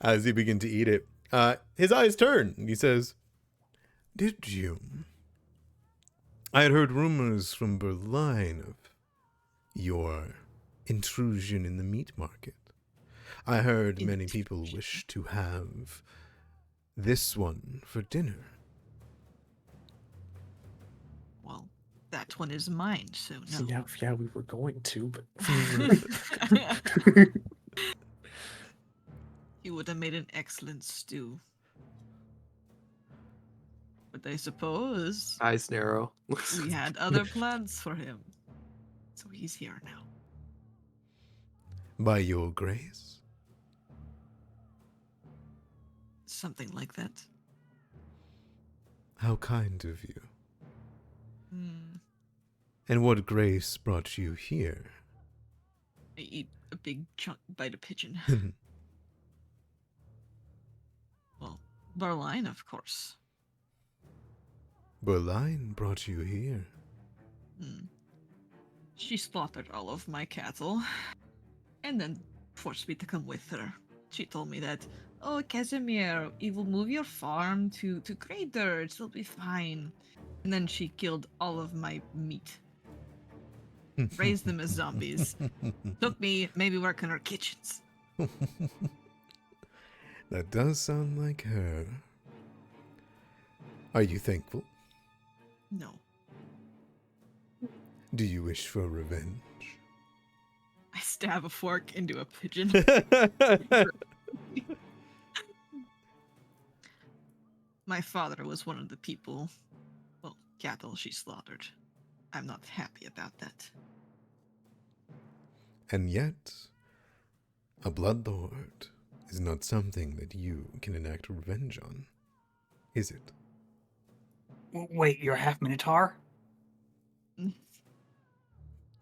As he begins to eat it. His eyes turn, and he says, Did you? I had heard rumors from Berline of your intrusion in the meat market. I heard many people wish to have this one for dinner. Well, that one is mine, so no. Yeah, we were going to, but He would have made an excellent stew. But I suppose eyes narrow. we had other plans for him. So he's here now. By your grace. Something like that. How kind of you. Hmm. And what grace brought you here? I eat a big chunk bite of pigeon. Well, Berline, of course. Berline brought you here. Hmm. She slaughtered all of my cattle, and then forced me to come with her. She told me that, oh, Casimir, you will move your farm to Graydirge, it'll be fine. And then she killed all of my meat. Raised them as zombies. Took me, maybe work in her kitchens. That does sound like her. Are you thankful? No. Do you wish for revenge? I stab a fork into a pigeon. My father was one of the people, well, cattle she slaughtered. I'm not happy about that. And yet, a bloodlord is not something that you can enact revenge on, is it? Wait, you're half Minotaur?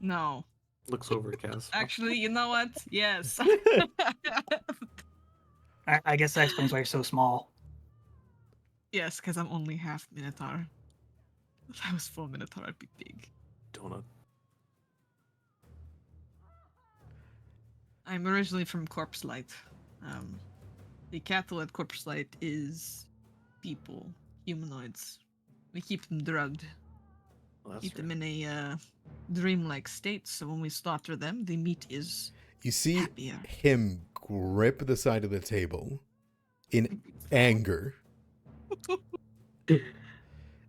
No. Looks over at Cass. Actually, you know what? Yes. I guess that explains why you're so small. Yes, because I'm only half Minotaur. If I was full Minotaur, I'd be big. Donut. I'm originally from Corpse Light. The cattle at Corpse Light is people, humanoids. We keep them drugged. Well, that's Keep right. them in a dreamlike state, so when we slaughter them, the meat is You see happier. him grip the side of the table in anger.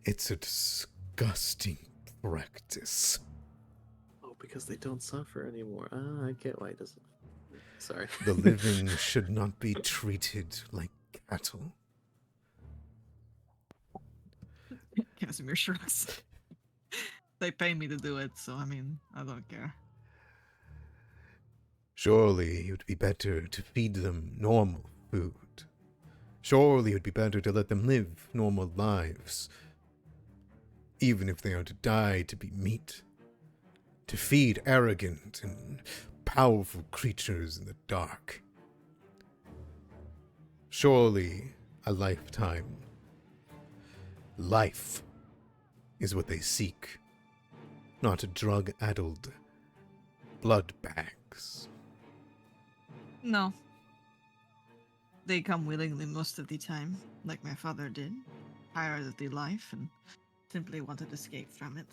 It's a disgusting practice. Oh, because they don't suffer anymore. I get why he doesn't. Sorry. The living should not be treated like cattle. Casimir shrugs. They pay me to do it, so I mean, I don't care. Surely it would be better to feed them normal food. Surely it would be better to let them live normal lives. Even if they are to die to be meat. To feed arrogant and powerful creatures in the dark. Surely a lifetime. Life is what they seek, not drug-addled blood bags. No. They come willingly most of the time, like my father did. Tired of the life and simply wanted to escape from it.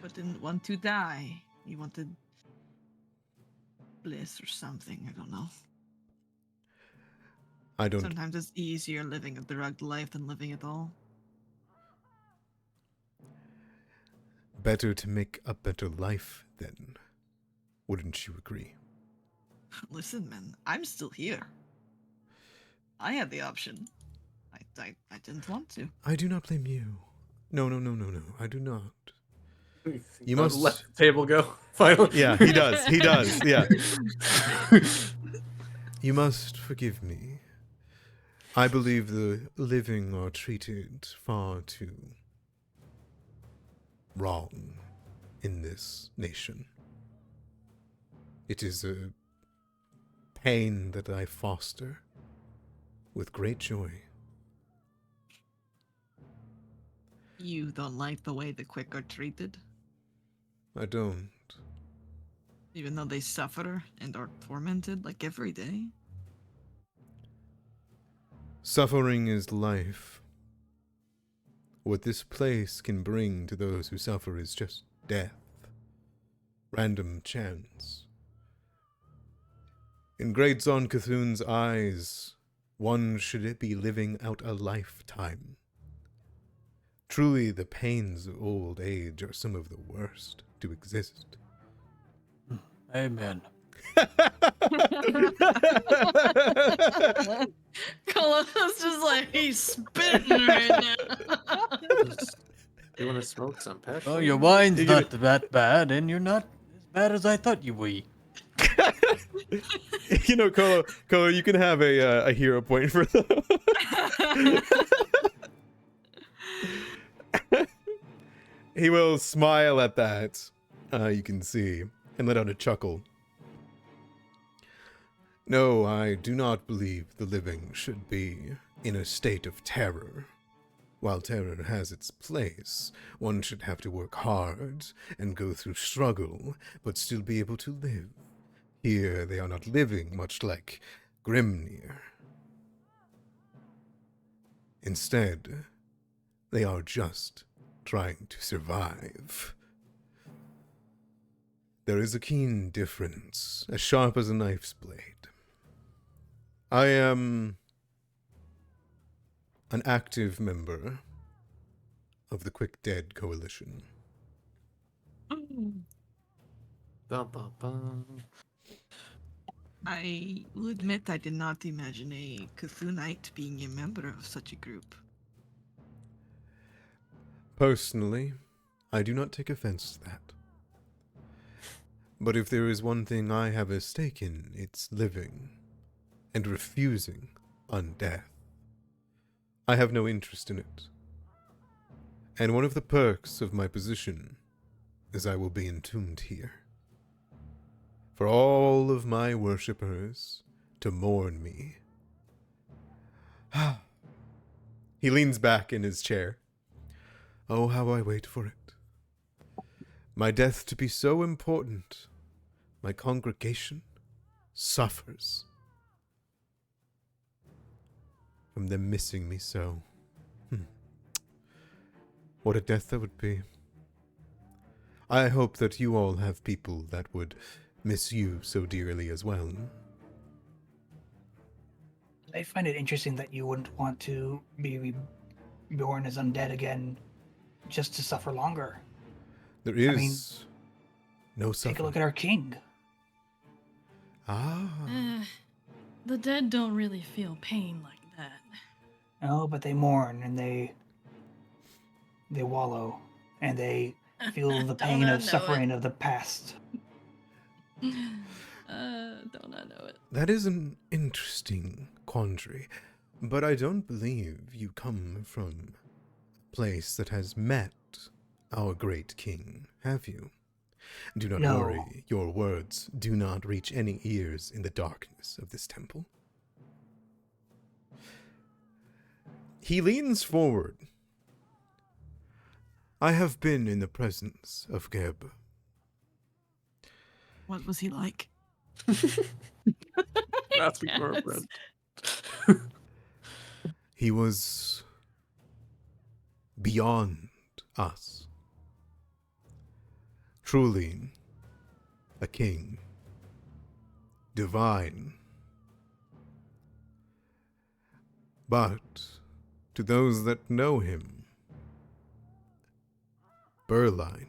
But didn't want to die. He wanted bliss or something, I don't know. I don't... Sometimes it's easier living a drugged life than living at all. Better to make a better life, then. Wouldn't you agree? Listen, man, I'm still here. I had the option. I didn't want to. I do not blame you. No, I do not. You I must... let the table go, finally. Yeah, he does, yeah. You must forgive me. I believe the living are treated far too wrong in this nation. It is a pain that I foster with great joy. You don't like the way the quick are treated? I don't. Even though they suffer and are tormented like every day? Suffering is life. What this place can bring to those who suffer is just death. Random chance. In Great Zon Cthulhu's eyes, one should be living out a lifetime. Truly, the pains of old age are some of the worst to exist. Amen. Colo's just like, he's spitting right now. You want to smoke some pesh? Oh, your wine's not that bad, and you're not as bad as I thought you were. You know, Colo, you can have a hero point for that. He will smile at that, you can see, and let out a chuckle. No, I do not believe the living should be in a state of terror. While terror has its place, one should have to work hard and go through struggle, but still be able to live. Here they are not living much like Grimnir. Instead, they are just trying to survive. There is a keen difference, as sharp as a knife's blade. I am an active member of the Quick Dead Coalition. Bum, bum, bum. I will admit I did not imagine a Cthulhunite being a member of such a group. Personally, I do not take offense to that. But if there is one thing I have a stake in, it's living and refusing undeath. I have no interest in it. And one of the perks of my position is I will be entombed here. For all of my worshippers to mourn me. He leans back in his chair. Oh, how I wait for it. My death to be so important, my congregation suffers from them missing me so. What a death that would be. I hope that you all have people that would miss you so dearly as well. I find it interesting that you wouldn't want to be reborn as undead again just to suffer longer. There is no suffering. Take a look at our king. The dead don't really feel pain like that. No, but they mourn and they wallow and they feel the pain Don't I of know suffering of the past. Don't I know it? That is an interesting quandary, but I don't believe you come from a place that has met our great king, have you? Do not No. worry, your words do not reach any ears in the darkness of this temple. He leans forward. I have been in the presence of Geb. What was he like? Asking for a Yes. friend. He was beyond us. Truly a king. Divine. But to those that know him, Berline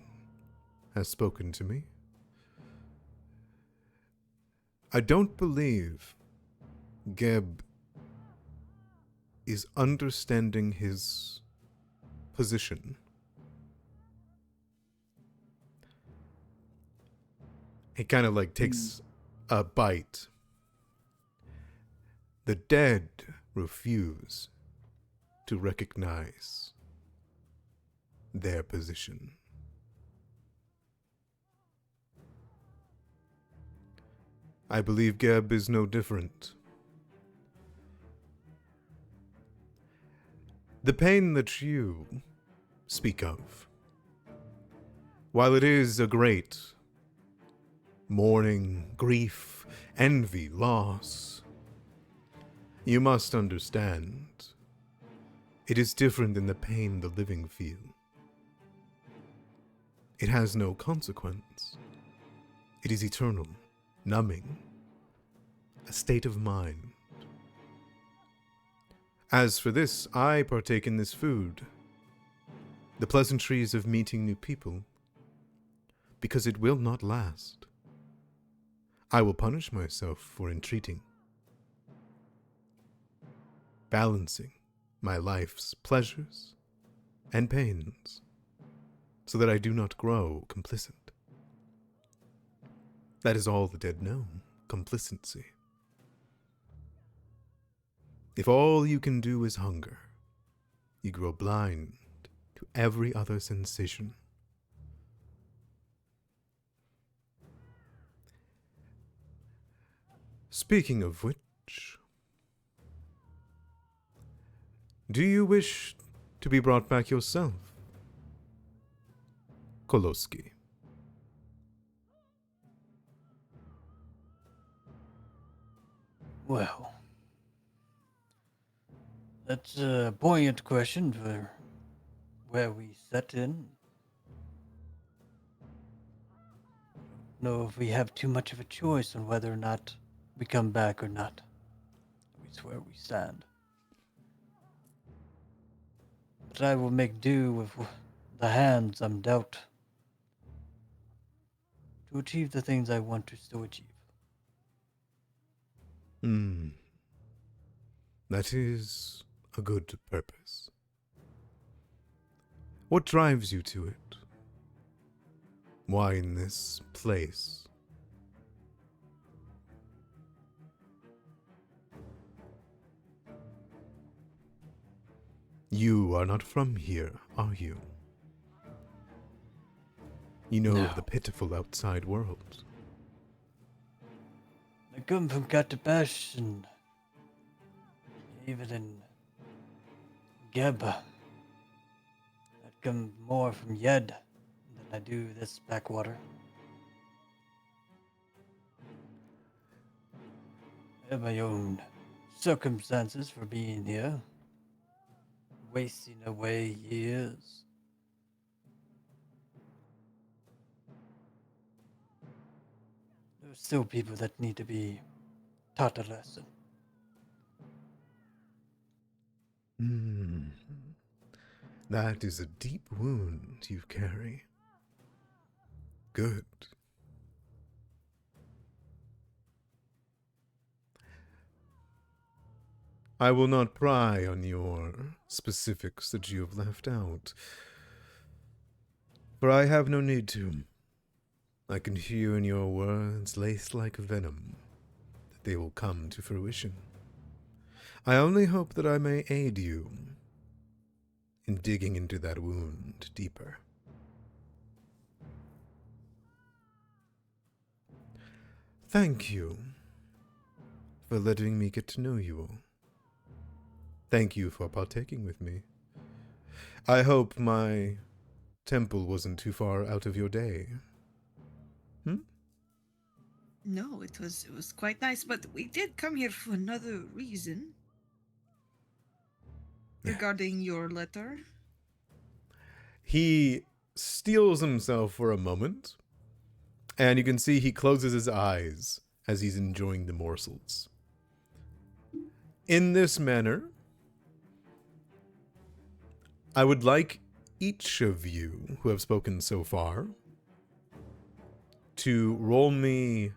has spoken to me. I don't believe Geb is understanding his position. He kind of like takes a bite. The dead refuse to recognize their position. I believe Geb is no different. The pain that you speak of, while it is a great mourning, grief, envy, loss, you must understand, it is different than the pain the living feel. It has no consequence. It is eternal, numbing, a state of mind. As for this, I partake in this food, the pleasantries of meeting new people, because it will not last. I will punish myself for entreating, balancing my life's pleasures and pains, so that I do not grow complicit. That is all the dead know, complacency. If all you can do is hunger, you grow blind to every other sensation. Speaking of which, do you wish to be brought back yourself, Koloski? Well, that's a poignant question for where we set in. Know if we have too much of a choice on whether or not we come back or not. It's where we stand. But I will make do with the hands I'm dealt to achieve the things I want to still achieve. That is a good purpose. What drives you to it? Why in this place? You are not from here, are you? You know of No. the pitiful outside world. I come from Katapesh and even in Geba. I come more from Yed than I do this backwater. I have my own circumstances for being here, wasting away years. There are still people that need to be taught a lesson. That is a deep wound you carry. Good. I will not pry on your specifics that you have left out, for I have no need to. I can hear in your words, laced like venom, that they will come to fruition. I only hope that I may aid you in digging into that wound deeper. Thank you for letting me get to know you all. Thank you for partaking with me. I hope my temple wasn't too far out of your day. No, it was quite nice, but we did come here for another reason. Regarding your letter. He steels himself for a moment, and you can see he closes his eyes as he's enjoying the morsels. In this manner, I would like each of you who have spoken so far to roll me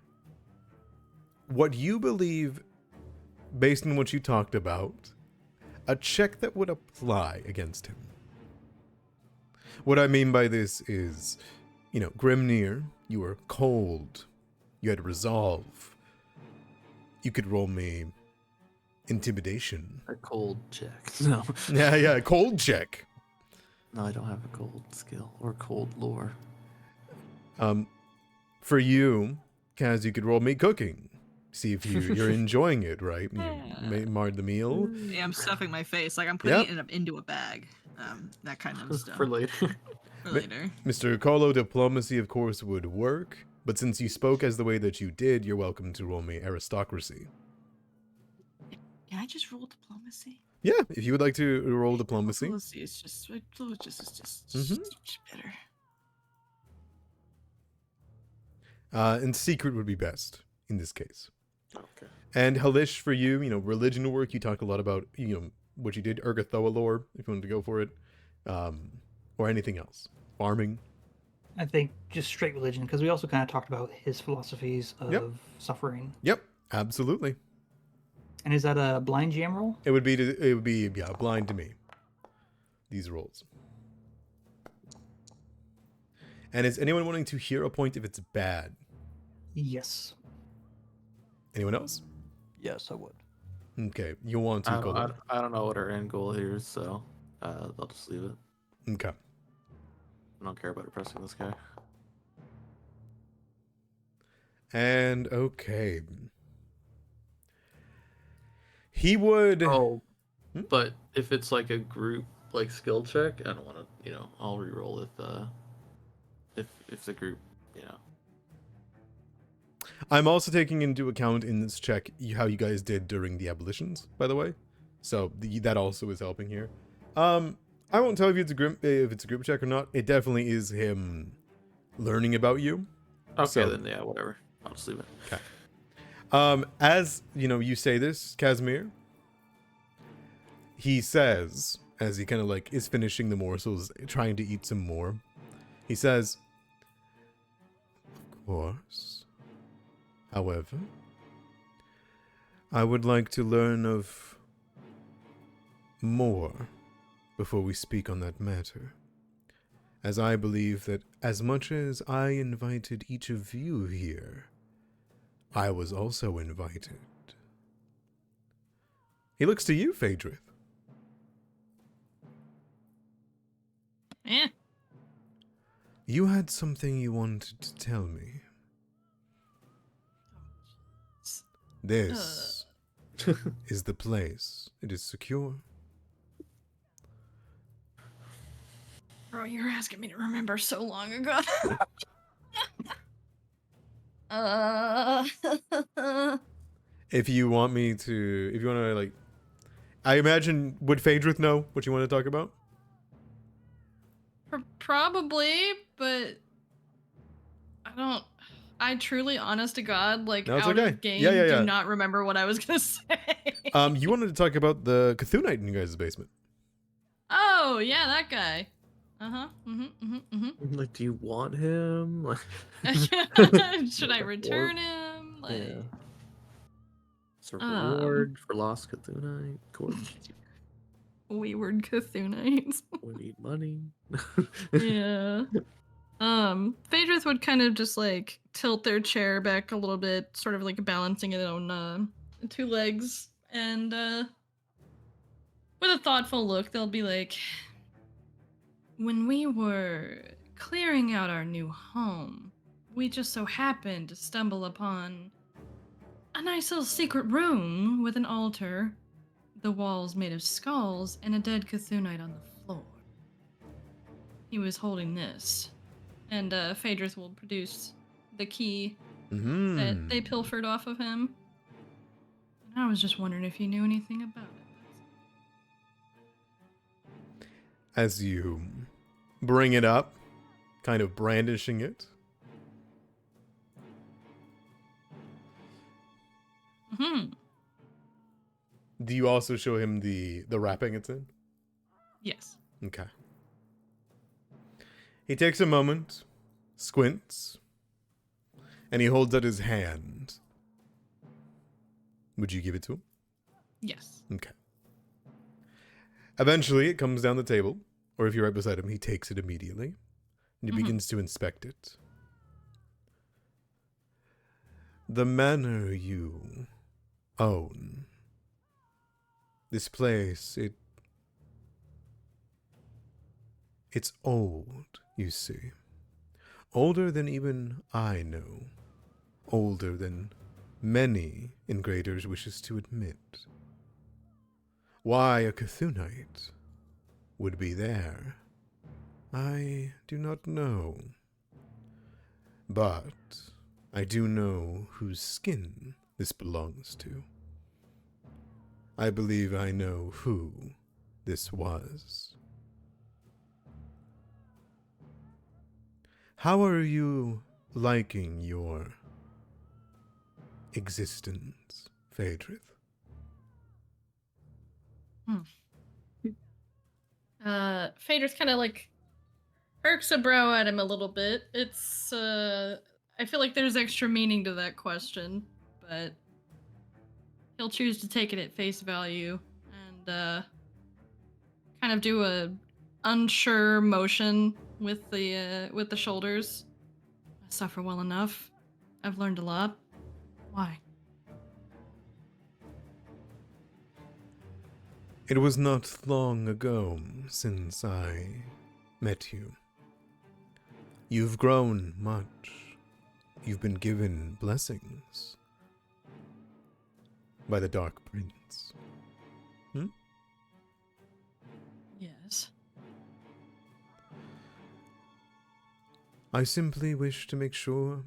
what you believe, based on what you talked about, a check that would apply against him. What I mean by this is, Grimnir, you were cold. You had resolve. You could roll me intimidation. A cold check. No. Yeah, cold check. No, I don't have a cold skill or cold lore. For you, Kaz, you could roll me cooking. See if you're enjoying it, right? You marred the meal. Yeah, I'm stuffing my face. Like, I'm putting it into a bag. That kind of stuff. For later. For later. Mr. Colo, diplomacy, of course, would work. But since you spoke as the way that you did, you're welcome to roll me aristocracy. Can I just roll diplomacy? Yeah, if you would like to roll diplomacy. Diplomacy is just better. And secret would be best in this case. Okay. And Halish, for you, religion work, you talk a lot about, what you did, Ergothoa lore, if you wanted to go for it, or anything else. Farming. I think just straight religion, because we also kind of talked about his philosophies of suffering. Yep, absolutely. And is that a blind GM roll? It would be blind to me. These rolls. And is anyone wanting to hear a point if it's bad? Yes. Anyone else? Yes, I would. Okay, you want to go. I don't know what our end goal here is, so I'll just leave it. Okay. I don't care about oppressing this guy. And okay. He would. Oh, but if it's like a group skill check, I don't want to. I'll reroll if the group. I'm also taking into account in this check how you guys did during the abolitions, by the way. So that also is helping here. I won't tell you if it's a group check or not. It definitely is him learning about you. Okay, then yeah, whatever. I'll just leave it. Okay. As you say this, Casimir, he says, as he kind of is finishing the morsels, trying to eat some more, he says, "Of course. However, I would like to learn of more before we speak on that matter, as I believe that as much as I invited each of you here, I was also invited." He looks to you, Phaedrith. Eh. You had something you wanted to tell me. This is the place. It is secure. Bro, you're asking me to remember so long ago. If you want to, I imagine, would Phaedrith know what you want to talk about? Probably, but I truly, honest to God, No, it's out okay. of game, Yeah. do not remember what I was gonna say. You wanted to talk about the Cthulhite in you guys' basement. Oh, yeah, that guy. Like, do you want him? Should I return him? Yeah. It's a reward for lost Cthulhite. Wayward Cthulhites. We need money. Yeah. Phaedrus would kind of just like tilt their chair back a little bit, sort of like balancing it on two legs, and with a thoughtful look, they'll be like, when we were clearing out our new home, we just so happened to stumble upon a nice little secret room with an altar, the walls made of skulls, and a dead Cthulhite on the floor. He was holding this, and Phaedrus will produce the key that they pilfered off of him. And I was just wondering if you knew anything about it. As you bring it up, kind of brandishing it. Do you also show him the wrapping it's in? Yes. Okay. He takes a moment, squints, and he holds out his hand. Would you give it to him? Yes. Okay. Eventually, it comes down the table, or if you're right beside him, he takes it immediately, and he begins to inspect it. The manor you own, this place, it's old, you see. Older than even I know. Older than many in Graydirge wishes to admit. Why a Cthulhite would be there, I do not know. But I do know whose skin this belongs to. I believe I know who this was. How are you liking your existence, Phaedrus? Phaedrus kind of like irks a brow at him a little bit. It's I feel like there's extra meaning to that question, but he'll choose to take it at face value and kind of do a unsure motion with the shoulders. I suffer well enough. I've learned a lot. Why? It was not long ago since I met you. You've grown much. You've been given blessings by the Dark Prince. Yes. I simply wish to make sure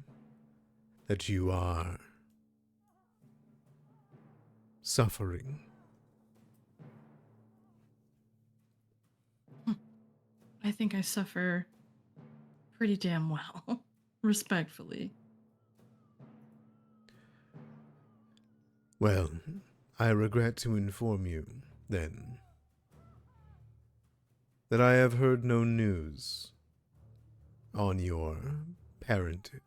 that you are suffering. I think I suffer pretty damn well, respectfully. Well, I regret to inform you, then, that I have heard no news on your parentage.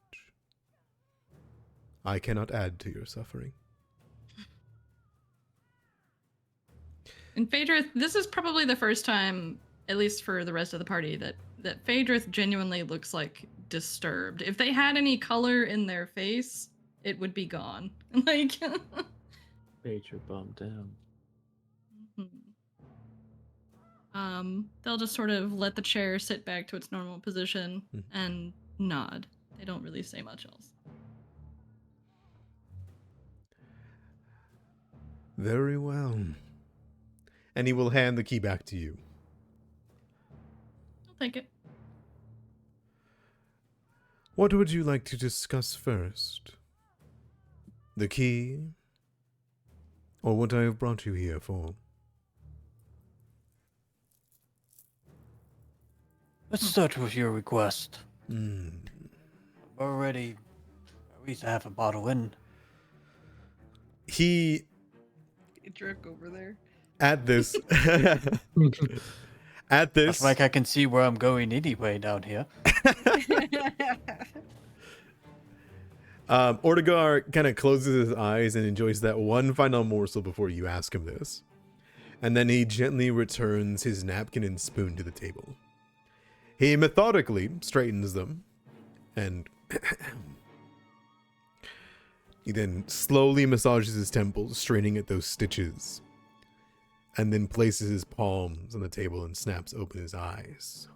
I cannot add to your suffering. And Phaedrus, this is probably the first time, at least for the rest of the party, that Phaedrus genuinely looks like disturbed. If they had any color in their face, it would be gone. Like, Major bummed down. they'll just sort of let the chair sit back to its normal position and nod. They don't really say much else. Very well. And he will hand the key back to you. I'll take it. What would you like to discuss first? The key? Or what I have brought you here for? Let's start with your request. Hmm. Already at least half a bottle in. He, A jerk over there. at this, at this, It's like I can see where I'm going anyway down here. Ortegar kind of closes his eyes and enjoys that one final morsel before you ask him this. And then he gently returns his napkin and spoon to the table. He methodically straightens them, and he then slowly massages his temples, straining at those stitches, and then places his palms on the table and snaps open his eyes.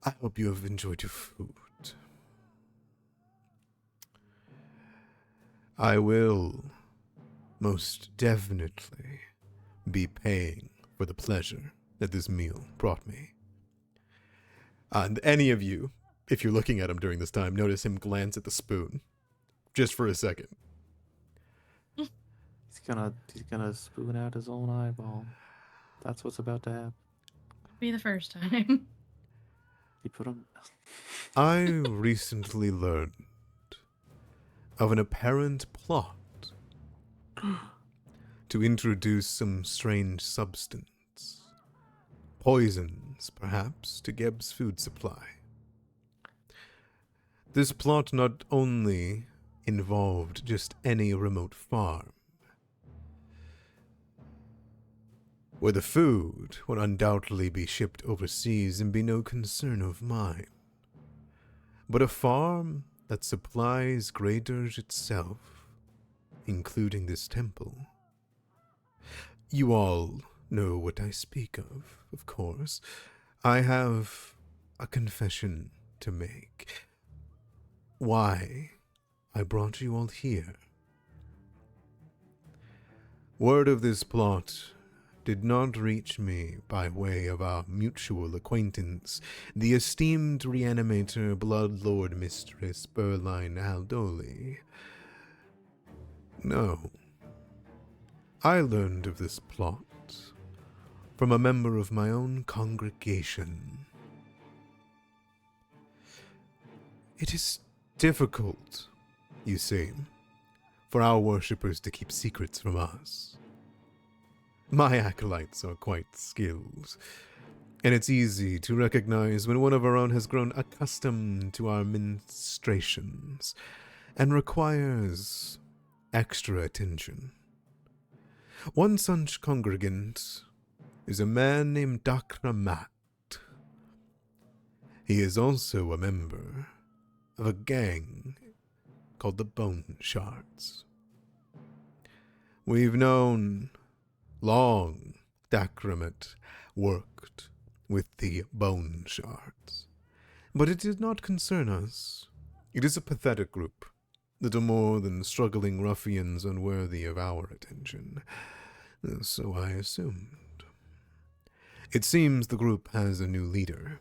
I hope you have enjoyed your food. I will most definitely be paying for the pleasure that this meal brought me. And any of you, if you're looking at him during this time, notice him glance at the spoon. Just for a second. He's gonna spoon out his own eyeball. That's what's about to happen. Be the first time. He put him. I recently learned of an apparent plot to introduce some strange substance. Poisons, perhaps, to Geb's food supply. This plot not only involved just any remote farm, where the food would undoubtedly be shipped overseas and be no concern of mine, but a farm that supplies Graydirge itself, including this temple. You all know what I speak of course. I have a confession to make. Why I brought you all here. Word of this plot did not reach me by way of our mutual acquaintance, the esteemed reanimator Bloodlord Mistress Berline Haldoli. No. I learned of this plot from a member of my own congregation. It is difficult, you see, for our worshippers to keep secrets from us. My acolytes are quite skilled, and it's easy to recognize when one of our own has grown accustomed to our ministrations and requires extra attention. One such congregant is a man named Dr. Matt. He is also a member of a gang called the Bone Shards. We've known long Dacramet worked with the Bone Shards, but it did not concern us. It is a pathetic group, little more than struggling ruffians unworthy of our attention. So I assumed. It seems the group has a new leader.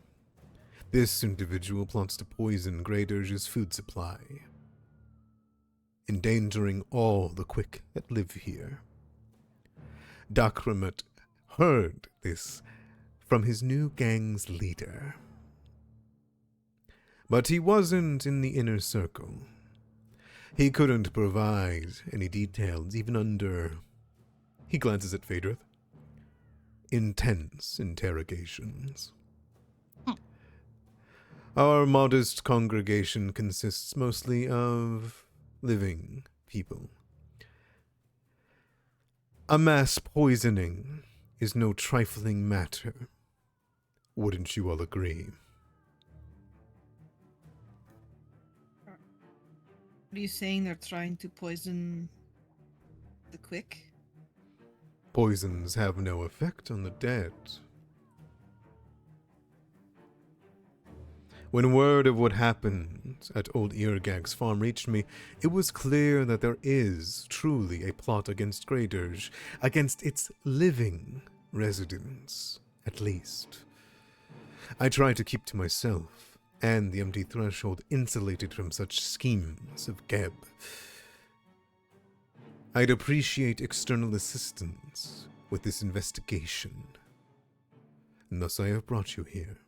This individual plots to poison Graydirge's food supply, endangering all the quick that live here. Dacramet heard this from his new gang's leader. But he wasn't in the inner circle. He couldn't provide any details, even under, he glances at Phaedrith, intense interrogations. Our modest congregation consists mostly of living people. A mass poisoning is no trifling matter. Wouldn't you all agree? Are you saying they're trying to poison the quick? Poisons have no effect on the dead. When word of what happened at Old Eargag's farm reached me, it was clear that there is truly a plot against Graydirge, against its living residents, at least. I try to keep to myself, and the empty threshold insulated from such schemes of Geb. I'd appreciate external assistance with this investigation, and thus I have brought you here.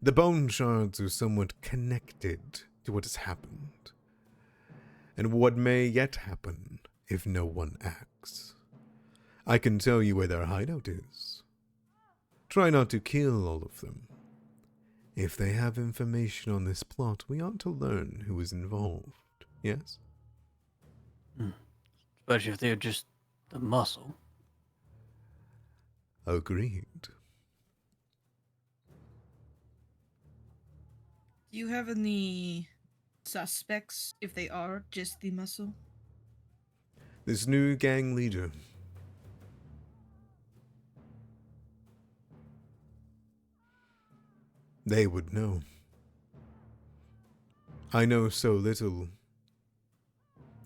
The Bone Shards are somewhat connected to what has happened, and what may yet happen if no one acts. I can tell you where their hideout is. Try not to kill all of them. If they have information on this plot, we ought to learn who is involved, yes? Especially if they're just the muscle. Agreed. Do you have any suspects if they are just the muscle? This new gang leader. They would know. I know so little.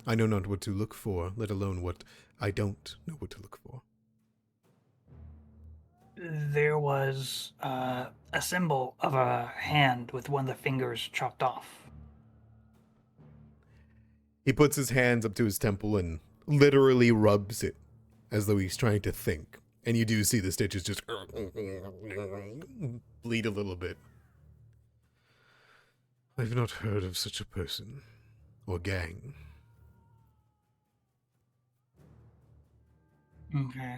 I know not what to look for, let alone what I don't know what to look for. There was a symbol of a hand with one of the fingers chopped off. He puts his hands up to his temple and literally rubs it as though he's trying to think. And you do see the stitches just bleed a little bit. I've not heard of such a person or gang. Okay.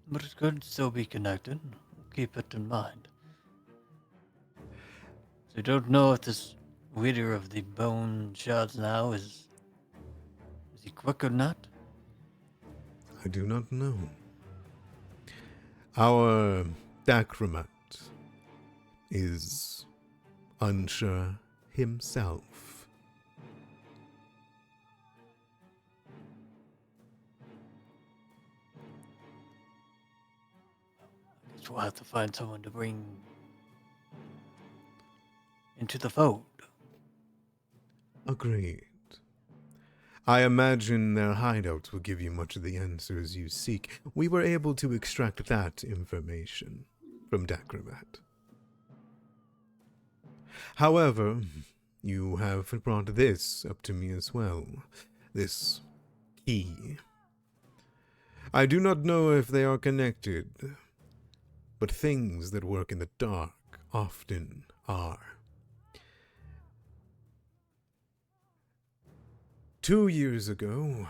But it could still be connected. Keep it in mind. So you don't know if this leader of the bone shards now is he quick or not? I do not know. Our Dacromat is unsure himself. Guess we'll have to find someone to bring into the fold. Agreed. I imagine their hideouts will give you much of the answers you seek. We were able to extract that information from Dacromat. However, you have brought this up to me as well. This key. I do not know if they are connected, but things that work in the dark often are. 2 years ago,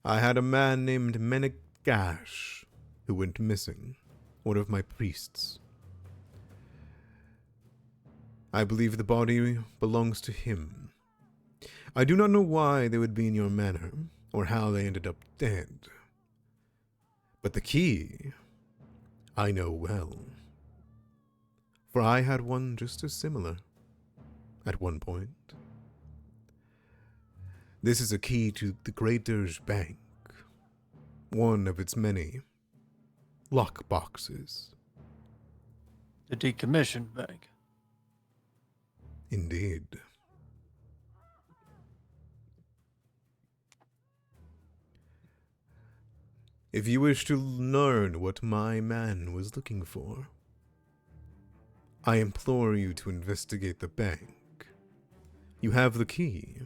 I had a man named Menagash who went missing, one of my priests. I believe the body belongs to him. I do not know why they would be in your manor, or how they ended up dead. But the key, I know well. For I had one just as similar, at one point. This is a key to the Graydirge Bank, one of its many lock boxes. The decommissioned bank. Indeed. If you wish to learn what my man was looking for, I implore you to investigate the bank. You have the key.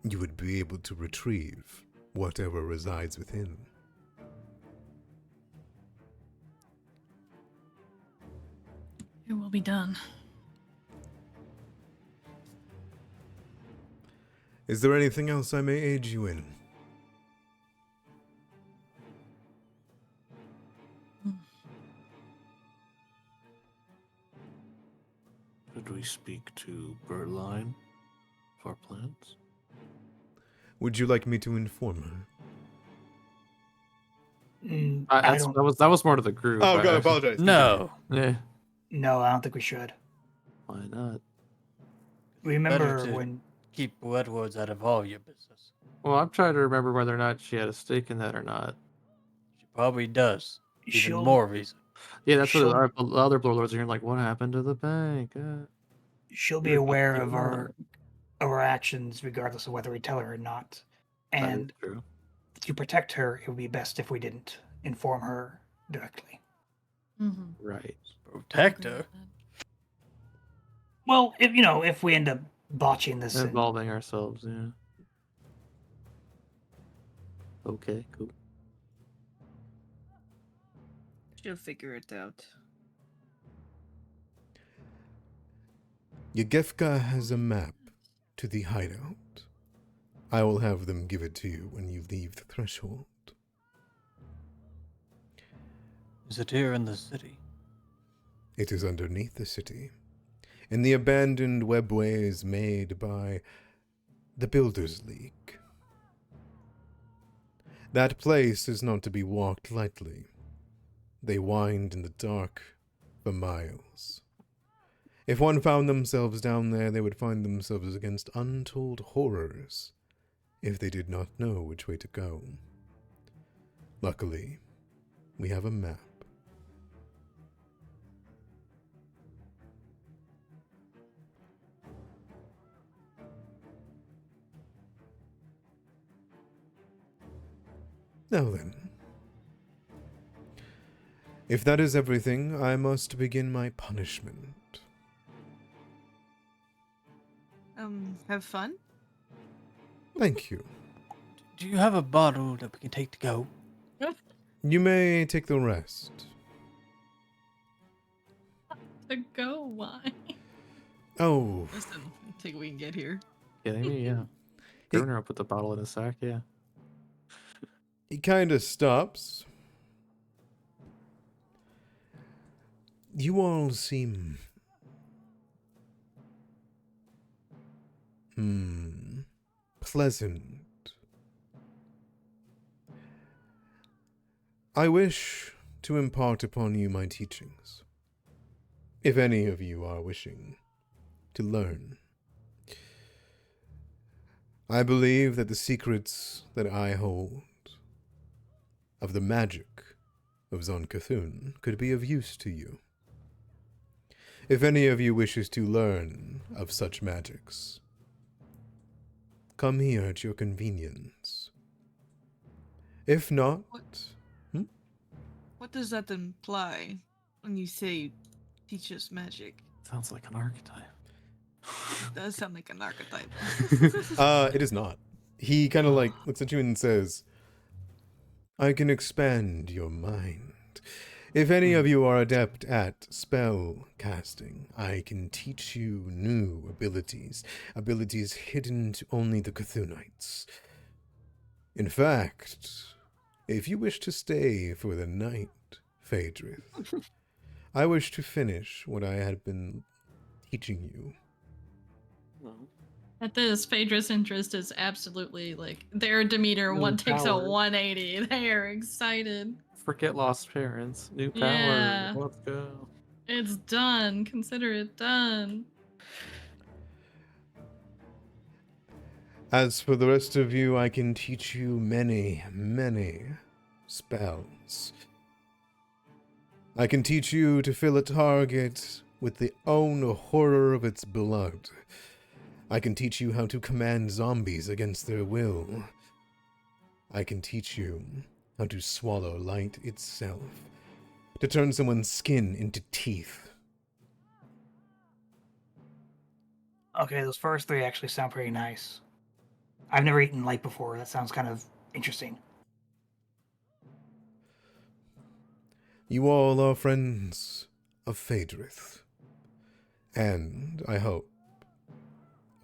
You would be able to retrieve whatever resides within. It will be done. Is there anything else I may aid you in? Could we speak to Berline for plans? Would you like me to inform her? I don't. That was more to the group. Oh, God, I apologize. No. Yeah. No, I don't think we should. Why not? Remember to- when? Keep Edwards out of all your business. Well, I'm trying to remember whether or not she had a stake in that or not. She probably does. Even She'll- more reason. Yeah, that's what She'll- the other lords are hearing. Like, what happened to the bank? She'll be aware of our actions, regardless of whether we tell her or not. That is And true. to protect her, it would be best if we didn't inform her directly. Mm-hmm. Right. Protect her. Well, if we end up botching this, and Involving ourselves, yeah. Okay, cool. She'll figure it out. Yagefka has a map to the hideout. I will have them give it to you when you leave the threshold. Is it here in the city? It is underneath the city, in the abandoned webways made by the Builders League. That place is not to be walked lightly. They wind in the dark for miles. If one found themselves down there, they would find themselves against untold horrors if they did not know which way to go. Luckily, we have a map. Now then, if that is everything, I must begin my punishment. Have fun? Thank you. Do you have a bottle that we can take to go? You may take the rest. To go, why? Oh, Listen, take what we can get here. Kidding me? Yeah. Bruner put the bottle in a sack. Yeah. he kind of stops. You all seem... pleasant. I wish to impart upon you my teachings. If any of you are wishing to learn. I believe that the secrets that I hold of the magic of Zon-Cthulhu could be of use to you. If any of you wishes to learn of such magics, come here at your convenience. If not... What does that imply when you say teach us magic? Sounds like an archetype. It does sound like an archetype. It is not. He kind of like looks at you and says, I can expand your mind. If any of you are adept at spell casting, I can teach you new abilities hidden to only the Cthulhites. In fact, if you wish to stay for the night, Phaedrith, I wish to finish what I had been teaching you. At this, Phaedra's interest is absolutely like their demeanor. New One takes a power. 180. They are excited. Forget lost parents. New power. Yeah. Let's go. It's done. Consider it done. As for the rest of you, I can teach you many, many spells. I can teach you to fill a target with the own horror of its blood. I can teach you how to command zombies against their will. I can teach you how to swallow light itself, to turn someone's skin into teeth. Okay, those first three actually sound pretty nice. I've never eaten light before. That sounds kind of interesting. You all are friends of Phaedrith, and, I hope,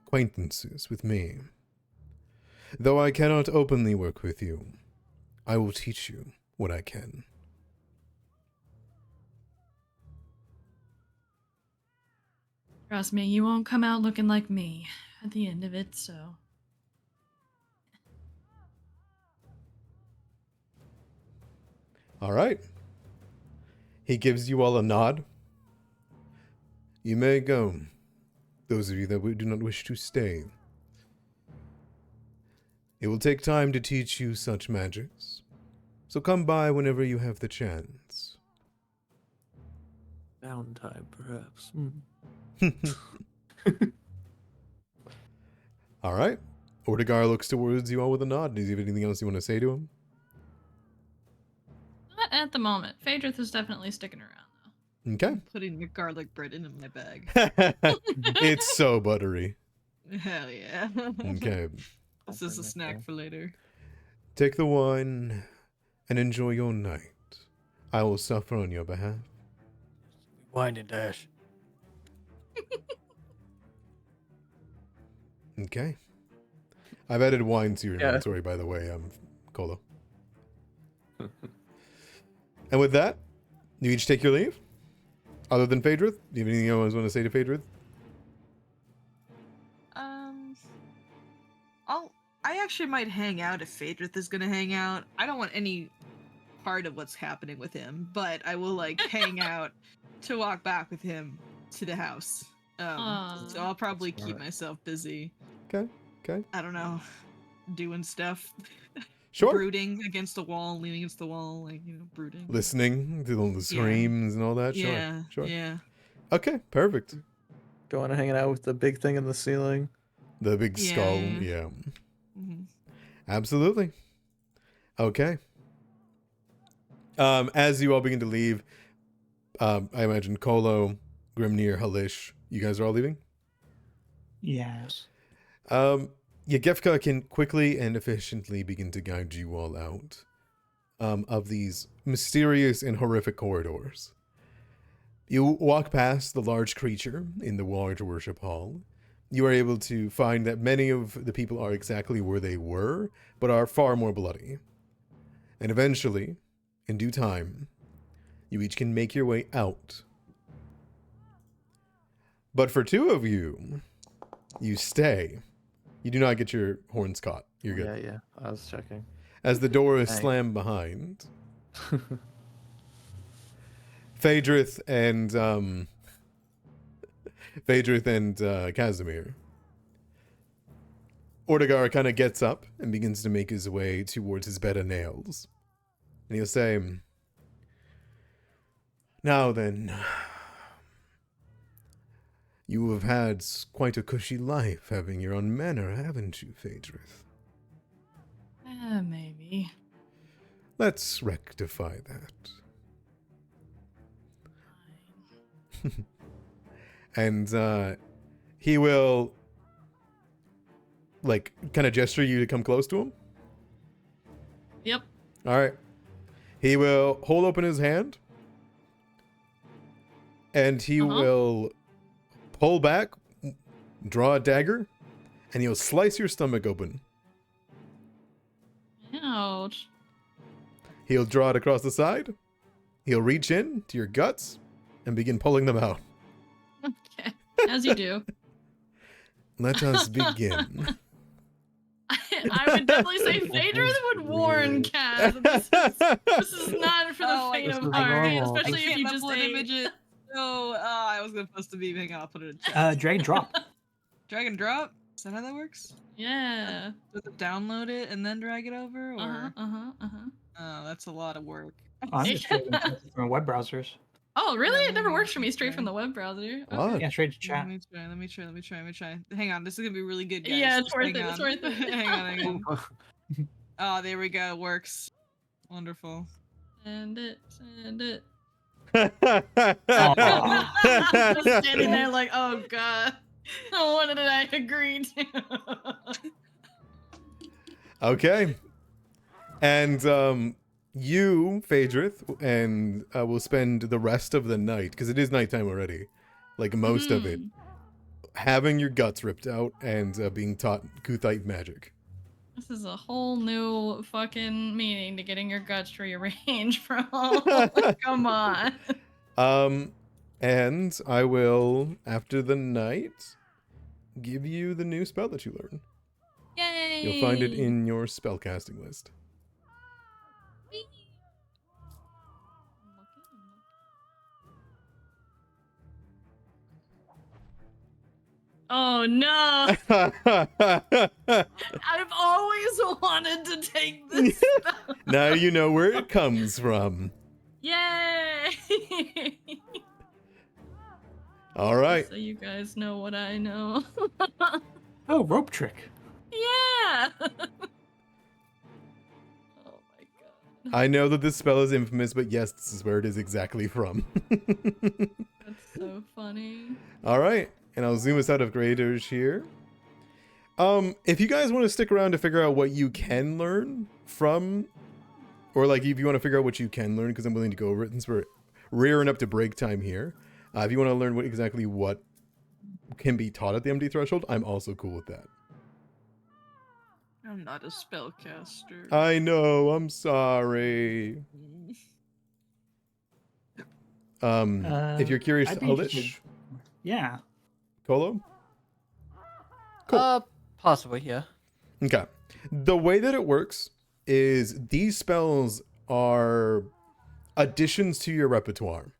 acquaintances with me. Though I cannot openly work with you, I will teach you what I can. Trust me, you won't come out looking like me at the end of it, so. All right. He gives you all a nod. You may go. Those of you that do not wish to stay. It will take time to teach you such magics, so come by whenever you have the chance. Downtime, perhaps. All right. Ordegar looks towards you all with a nod. Does he have anything else you want to say to him? Not at the moment. Phaedrith is definitely sticking around, though. Okay. Putting your garlic bread into my bag. It's so buttery. Hell yeah. Okay. This is a snack for later. Take the wine and enjoy your night. I will suffer on your behalf. Wind and dash. Okay. I've added wine to your Yeah. inventory, by the way, Colo. And with that, you each take your leave. Other than Phaedrith, do you have anything else you want to say to Phaedrith? I I actually might hang out if Phaedrith is gonna hang out. I don't want any part of what's happening with him, but I will like hang out to walk back with him to the house. So I'll probably That's keep smart. myself busy. Okay. Okay. I don't know, doing stuff. Sure. Brooding against the wall, leaning against the wall, like, you know, brooding. Listening to all the screams and all that. Sure. Yeah, Sure. yeah. Okay. Perfect. Going and hanging out with the big thing in the ceiling. The big Yeah, skull. yeah. Yeah. hmm Absolutely. Okay. As you all begin to leave, I imagine Kolo, Grimnir, Halish, you guys are all leaving? Yes. Yagefka can quickly and efficiently begin to guide you all out of these mysterious and horrific corridors. You walk past the large creature in the large worship hall. You are able to find that many of the people are exactly where they were, but are far more bloody. And eventually, in due time, you each can make your way out. But for two of you, you stay. You do not get your horns caught. You're good. Yeah. I was checking. As the door is Dang. slammed behind, Phaedrith and Casimir. Ordegar kind of gets up and begins to make his way towards his bed of nails. And he'll say, "Now then, you have had quite a cushy life having your own manor, haven't you, Phaedrith? Maybe. Let's rectify that." And he will, like, kind of gesture you to come close to him. Yep. All right. He will hold open his hand, and he will pull back, draw a dagger, and he'll slice your stomach open. Ouch. He'll draw it across the side. He'll reach in to your guts and begin pulling them out. Okay. As you do. Let us begin. I would definitely say Phaedrith would warn Kaz. This is not for the Oh, faint this of is heart, normal. especially if you just upload ate. images. No, I was supposed to be. Hang on, I'll put it in chat. Drag and drop. Drag and drop? Is that how that works? Yeah. Does it download it and then drag it over? Or Uh-huh. oh, that's a lot of work. I'm just dragging from web browsers. Oh, really? It never works for me straight from the web browser. What? Yeah, straight to chat. Let me try. Hang on, this is gonna be really good, guys. Yeah, it's Just worth hang it. It's on. worth it. hang on. Oh, there we go. It works. Wonderful. Send it. Aw. Just standing there like, oh god. What did I agree to? Okay. And you, Phaedrith, and will spend the rest of the night, because it is nighttime already, like most of it, having your guts ripped out and being taught Kuthite magic. This is a whole new fucking meaning to getting your guts rearranged, bro. Come on. And I will, after the night, give you the new spell that you learn. Yay! You'll find it in your spellcasting list. Oh no! I've always wanted to take this spell. Now you know where it comes from. Yay! All right. So you guys know what I know. Oh, rope trick. Yeah! Oh my god. I know that this spell is infamous, but yes, this is where it is exactly from. That's so funny. All right. And I'll zoom us out of Graydirge here. If you guys want to stick around to figure out what you can learn from, or like if you want to figure out what you can learn, because I'm willing to go over it since we're rearing up to break time here. If you want to learn exactly what can be taught at the MD threshold, I'm also cool with that. I'm not a spellcaster. I know, I'm sorry. If you're curious, I'd be Halish, interested. Yeah. Kolo? Cool. Possibly, yeah. Okay. The way that it works is these spells are additions to your repertoire.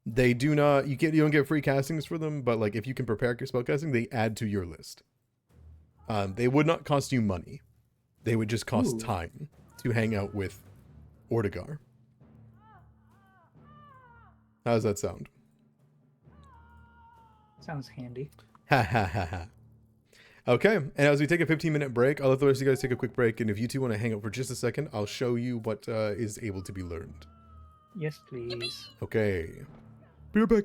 They do not, you don't get free castings for them, but like if you can prepare your spell casting, they add to your list. They would not cost you money. They would just cost time to hang out with Ortigar. How does that sound? Sounds handy. Ha ha ha ha. Okay, and as we take a 15-minute break, I'll let the rest of you guys take a quick break, and if you two want to hang out for just a second, I'll show you what is able to be learned. Yes, please. Okay. Be right back.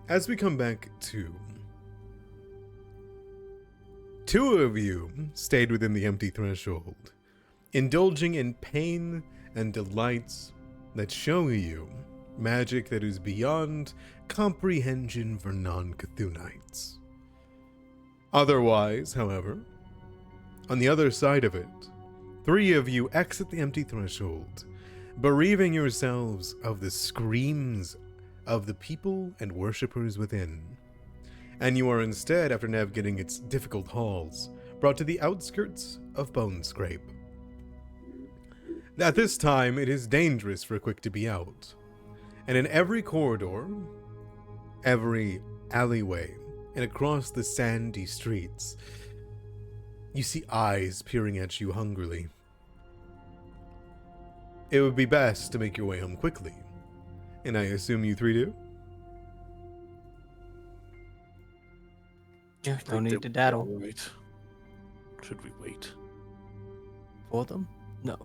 As we come back to... Two of you stayed within the empty threshold, indulging in pain and delights that show you magic that is beyond comprehension for non-Cthulhites. Otherwise, however, on the other side of it, three of you exit the empty threshold, bereaving yourselves of the screams of the people and worshippers within. And you are instead, after navigating its difficult halls, brought to the outskirts of Bonescrape. At this time, it is dangerous for Quick to be out, and in every corridor, every alleyway, and across the sandy streets, you see eyes peering at you hungrily. It would be best to make your way home quickly, and I assume you three do? Yeah, no need to daddle. Right. Should we wait? For them? No.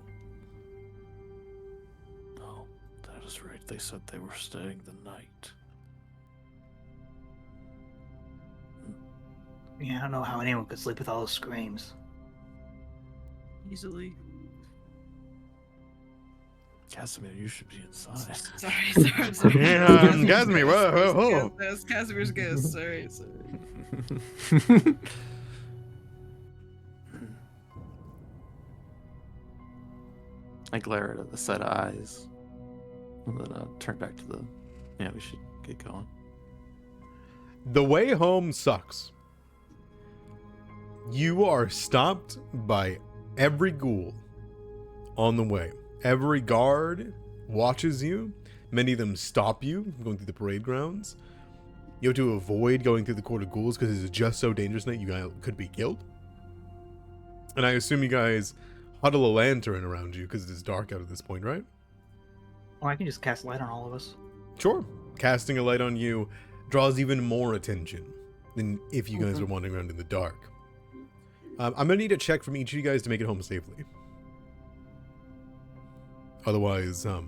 No, that is right. They said they were staying the night. Yeah, I don't know how anyone could sleep with all those screams. Easily. Casimir, you should be inside. Sorry. Yeah, Casimir, whoa. That's Casimir's guess. Sorry. I glare at the set of eyes, and then turn back to the. Yeah, we should get going. The way home sucks. You are stopped by every ghoul on the way. Every guard watches you. Many of them stop you going through the parade grounds. You have to avoid going through the court of ghouls because it's just so dangerous that you guys could be killed. And I assume you guys huddle a lantern around you because it is dark out at this point, right? Oh, I can just cast light on all of us. Sure. Casting a light on you draws even more attention than if you guys were wandering around in the dark. I'm going to need a check from each of you guys to make it home safely. Otherwise, no.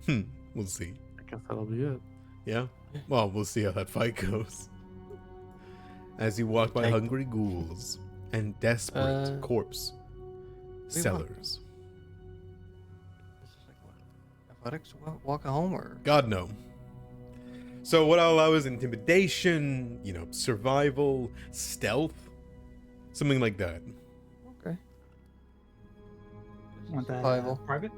We'll see. I guess that'll be it. Yeah? Well, we'll see how that fight goes. As you walk by hungry ghouls and desperate corpse sellers. Athletics walk home or? God, no. So what I'll allow is intimidation, survival, stealth, something like that. Okay. Want that Survival. private?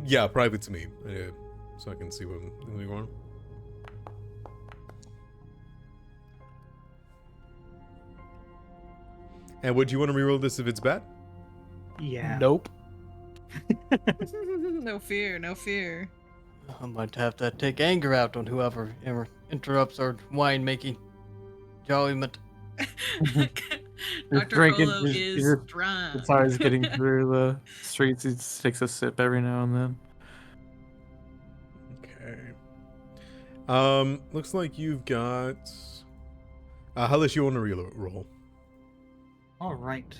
Yeah, private to me, so I can see what's going on. And would you want to reroll this if it's bad? Yeah. Nope. No fear. I might have to take anger out on whoever interrupts our wine making jolliment. Dr. drinking, Rolo he's is just- drunk. As far as getting through the streets, he just takes a sip every now and then. Okay. Looks like you've got... how does you want to roll? All right.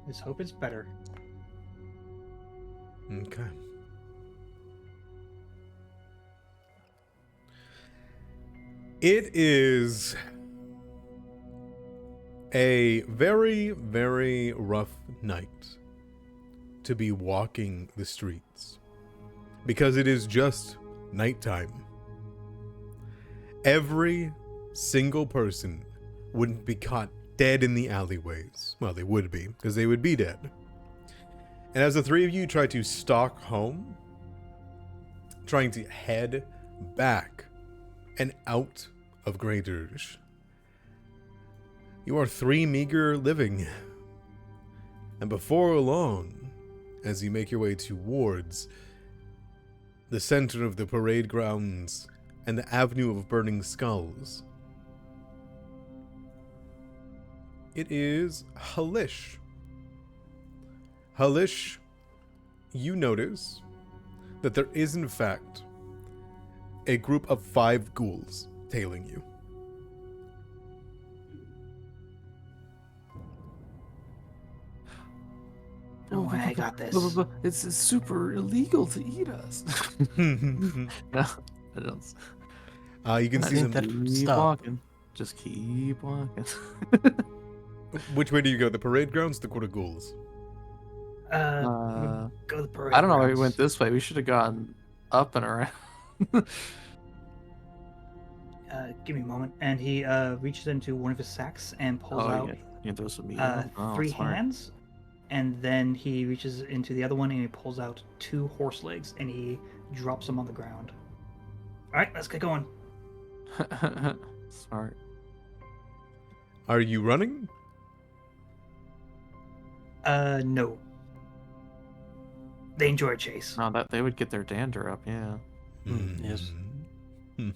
Let's hope it's better. Okay. It is a very, very rough night to be walking the streets because it is just nighttime. Every single person wouldn't be caught dead in the alleyways. Well, they would be, because they would be dead. And as the three of you try to stalk home, trying to head back and out of Graydirge, you are three meager living. And before long, as you make your way towards the center of the parade grounds and the avenue of burning skulls, it is Halish. Halish, you notice that there is in fact a group of 5 ghouls tailing you. Don't worry, I got this. It's super illegal to eat us. No, I don't. You can I see think them. that- Keep Stop. walking. Just keep walking. Which way do you go? The parade grounds, the Court of Ghouls? Go to the parade. I don't know why we grounds. went this way. We should have gone up and around. Give me a moment. And he reaches into one of his sacks and pulls Oh, out you can throw some meat. in uh, it? Oh, 3 smart. hands. And then he reaches into the other one and he pulls out 2 horse legs and he drops them on the ground. All right, let's get going. Smart. Are you running? No. They enjoy a chase. No, that they would get their dander up. Yeah. Yes. Mhm.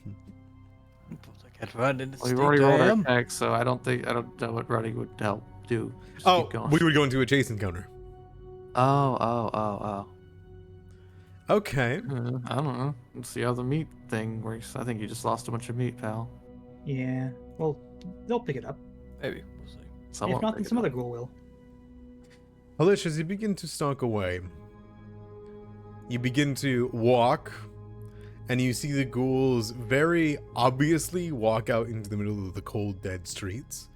I can't run in the Well, we've state already rolled I our am. check, so I don't know what running would help do. Just Oh, keep going. we would go into a chase encounter. Oh. Okay. I don't know. Let's see how the meat thing works. I think you just lost a bunch of meat, pal. Yeah. Well, they'll pick it up. Maybe. We'll see. Someone If not, pick then it some up. other ghoul will. Halish, as you begin to stalk away, you begin to walk, and you see the ghouls very obviously walk out into the middle of the cold, dead streets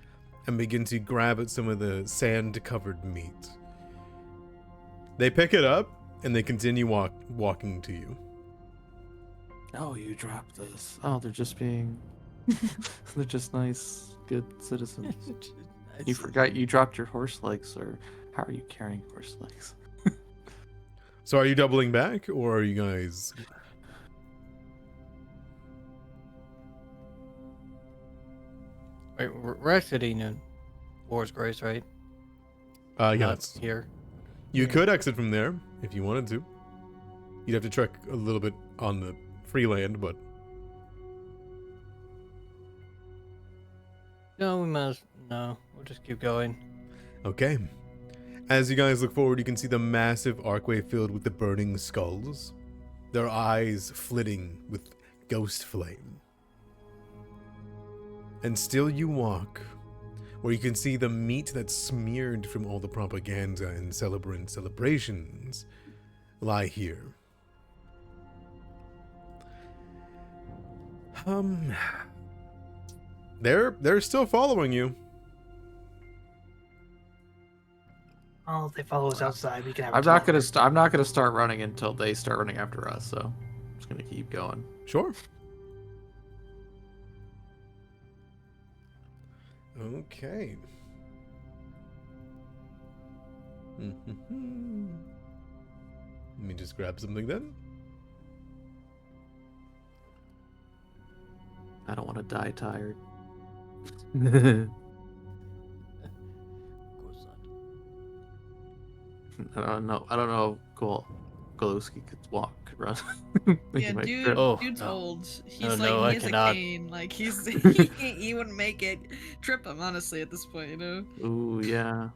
and begin to grab at some of the sand-covered meat. They pick it up, and they continue walking to you. Oh, you dropped this. Oh, they're just being. They're just nice, good citizens. You forgot you dropped your horse legs, or how are you carrying horse legs? So are you doubling back, or are you guys... Wait, we're exiting in War's Grace, right? yeah, Not it's- here. You Yeah. could exit from there if you wanted to. You'd have to trek a little bit on the free land, but No, we must. No, we'll just keep going. okay. As you guys look forward, you can see the massive archway filled with the burning skulls, their eyes flitting with ghost flame. And still you walk, where you can see the meat that's smeared from all the propaganda and celebrant celebrations lie here. They're still following you. Oh, if they follow us outside, we can have. I'm not gonna start running until they start running after us. So I'm just gonna keep going. Sure. Okay. Let me just grab something then. I don't want to die tired. Of course not. I don't know. Golowski could walk, could run. Yeah, Make dude, trip. Oh, dude's no. old. He's No, like, no, I he has cannot. a cane. Like, he wouldn't make it. Trip him, honestly, at this point, you know? Ooh, yeah.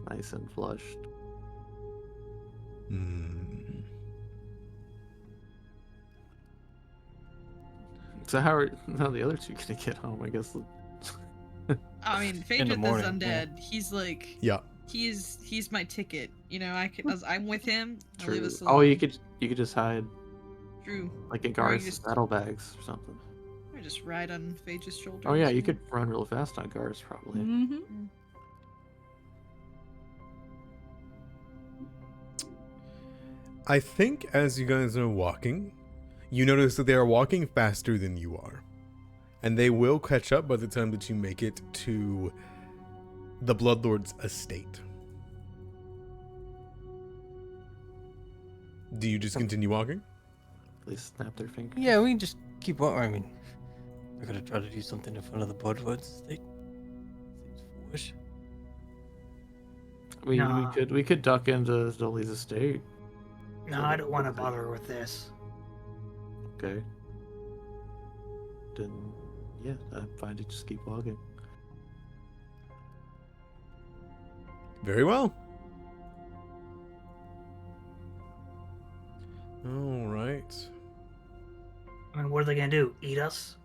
Nice and flushed. So how the other two gonna get home? I guess. I mean, In the Phaedrus is morning, yeah. undead. He's like, Yeah. he's my ticket. You know, I'm with him. I'll leave True. us Oh, alone. you could just hide True. like in Or you Garth's just- saddlebags or something. Or just ride on Phaedrus' shoulder. Oh yeah, you could run real fast on Garth's probably. Mm-hmm. I think as you guys are walking, you notice that they are walking faster than you are. and they will catch up by the time that you make it to the Bloodlord's estate. Do you just continue walking? Please snap their fingers. Yeah, we can just keep on. I mean, they're gonna try to do something in front of the Bloodwoods. Seems foolish. I mean, Nah. we could duck into Dolly's estate. No, I don't want to bother her with this. Okay. Then, yeah, I'm fine to just keep walking. Very well. All right. I mean, what are they gonna do? Eat us?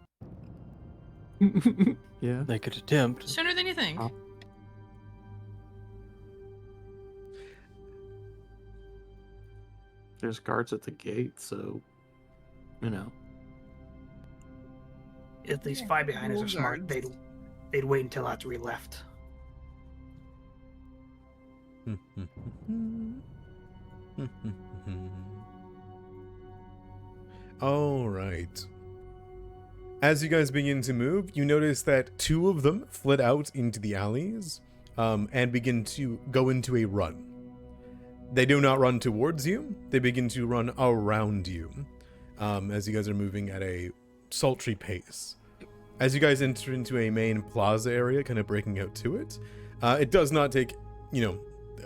Yeah. They could attempt. Sooner than you think. Oh. There's guards at the gate, so, you know. If these five behind us are smart, Guards. they'd wait until after we left. All right. As you guys begin to move, you notice that two of them fled out into the alleys and begin to go into a run. They do not run towards you. They begin to run around you as you guys are moving at a sultry pace. As you guys enter into a main plaza area, kind of breaking out to it, it does not take,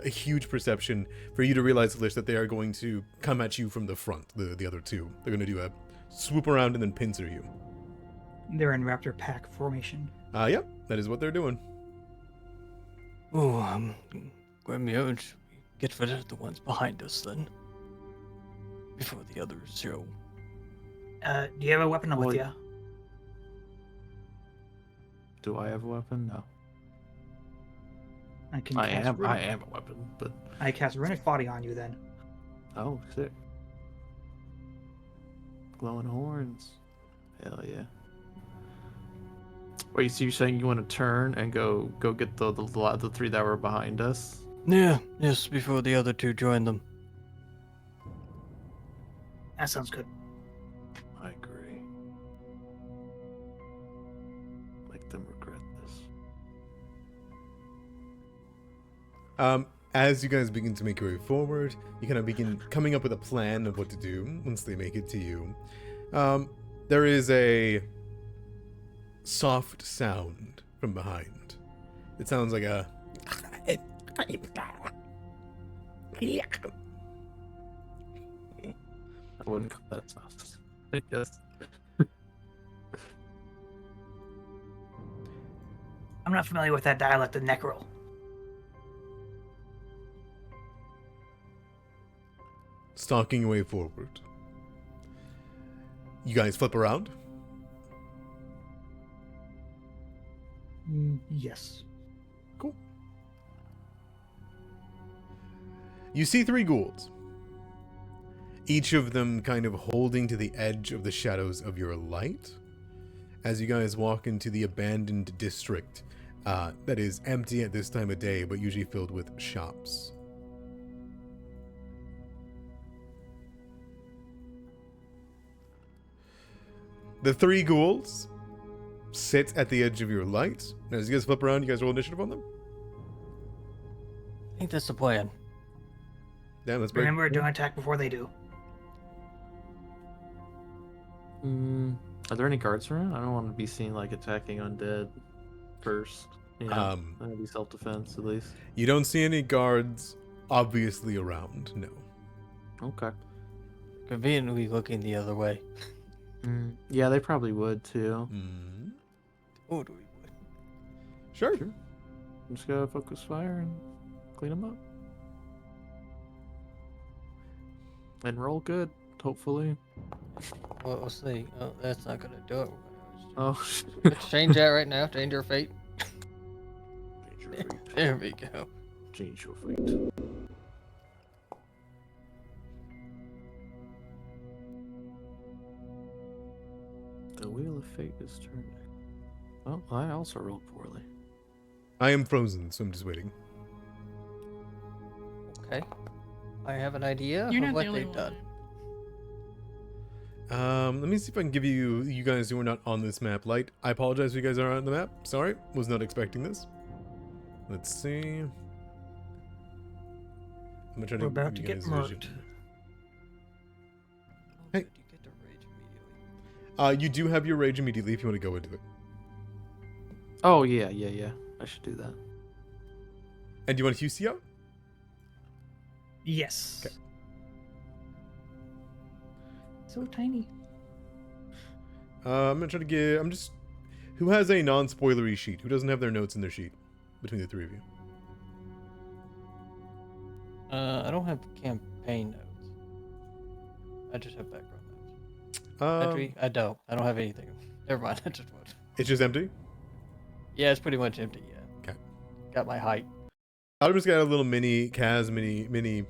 a huge perception for you to realize, Lish, that they are going to come at you from the front, the other two. They're going to do a swoop around and then pincer you. They're in raptor pack formation. Yep, that is what they're doing. Oh, grab me out. Get rid of the ones behind us then. Before the others show. Do you have a weapon with Well, you? Do I have a weapon? No. I can. I cast am runic- a weapon, but I cast runic body on you then. oh, sick. Glowing horns. Hell yeah. Wait, so you're saying you want to turn and go get the three that were behind us? Yeah, yes, before the other two join them. That sounds good. I agree. Make them regret this. As you guys begin to make your way forward, you kind of begin coming up with a plan of what to do once they make it to you. There is a soft sound from behind. It sounds like a... I wouldn't call that soft. Yes. I'm not familiar with that dialect of Necrol. stalking your way forward. You guys flip around. Yes. Cool. You see 3 ghouls. Each of them kind of holding to the edge of the shadows of your light as you guys walk into the abandoned district that is empty at this time of day, but usually filled with shops. The 3 ghouls sit at the edge of your light. Now, as you guys flip around, you guys roll initiative on them? I think that's the plan. Damn, let's break. Remember, don't attack before they do. Are there any guards around? I don't want to be seen like attacking undead first. You know, that'd be self-defense at least. You don't see any guards obviously around, no. Okay. Conveniently looking the other way. Yeah, they probably would too. Oh, do we would. Sure. I'm just gonna focus fire and clean them up. And roll good, hopefully. Well, we'll see. Oh, that's not gonna do it. Oh, Let's change that right now. Change your fate. change your fate. There we go. Change your fate. The wheel of fate is turning. Oh, I also rolled poorly. I am frozen, so I'm just waiting. Okay. I have an idea You're of not what the only they've one. done. Let me see if I can give you guys who are not on this map light. I apologize if you guys are on the map. Sorry, was not expecting this. Let's see. I'm gonna try We're about give to you get guys murked. vision. Oh, Hey. good, you get to rage immediately. You do have your rage immediately if you want to go into it. Oh yeah. I should do that. And do you want to QC out? Yes. Okay. So tiny. I'm gonna try to get. I'm just. Who has a non-spoilery sheet? Who doesn't have their notes in their sheet? Between the three of you. I don't have campaign notes. I just have background notes. Entry? I don't have anything. Never mind. I just wrote. It's just empty. Yeah, it's pretty much empty. Yeah. Okay. Got my height. I just got a little mini Kaz mini.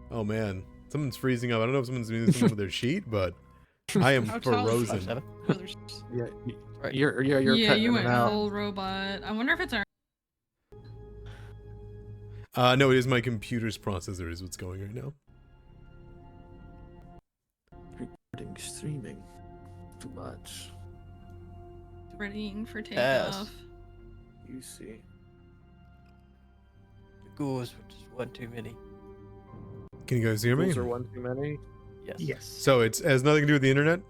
Oh man, someone's freezing up. I don't know if someone's doing something with their sheet, but I am How tall is frozen. 5'7". Others. Yeah. Right. You're Yeah, cutting you in went and out. full robot. I wonder if it's our. No, it is my computer's processor is what's going right now. Recording, streaming, too much. Readying for takeoff. Yes. You see. The ghouls were just one too many. Can you guys hear me? Rules are one too many. Yes. Yes. So it has nothing to do with the internet.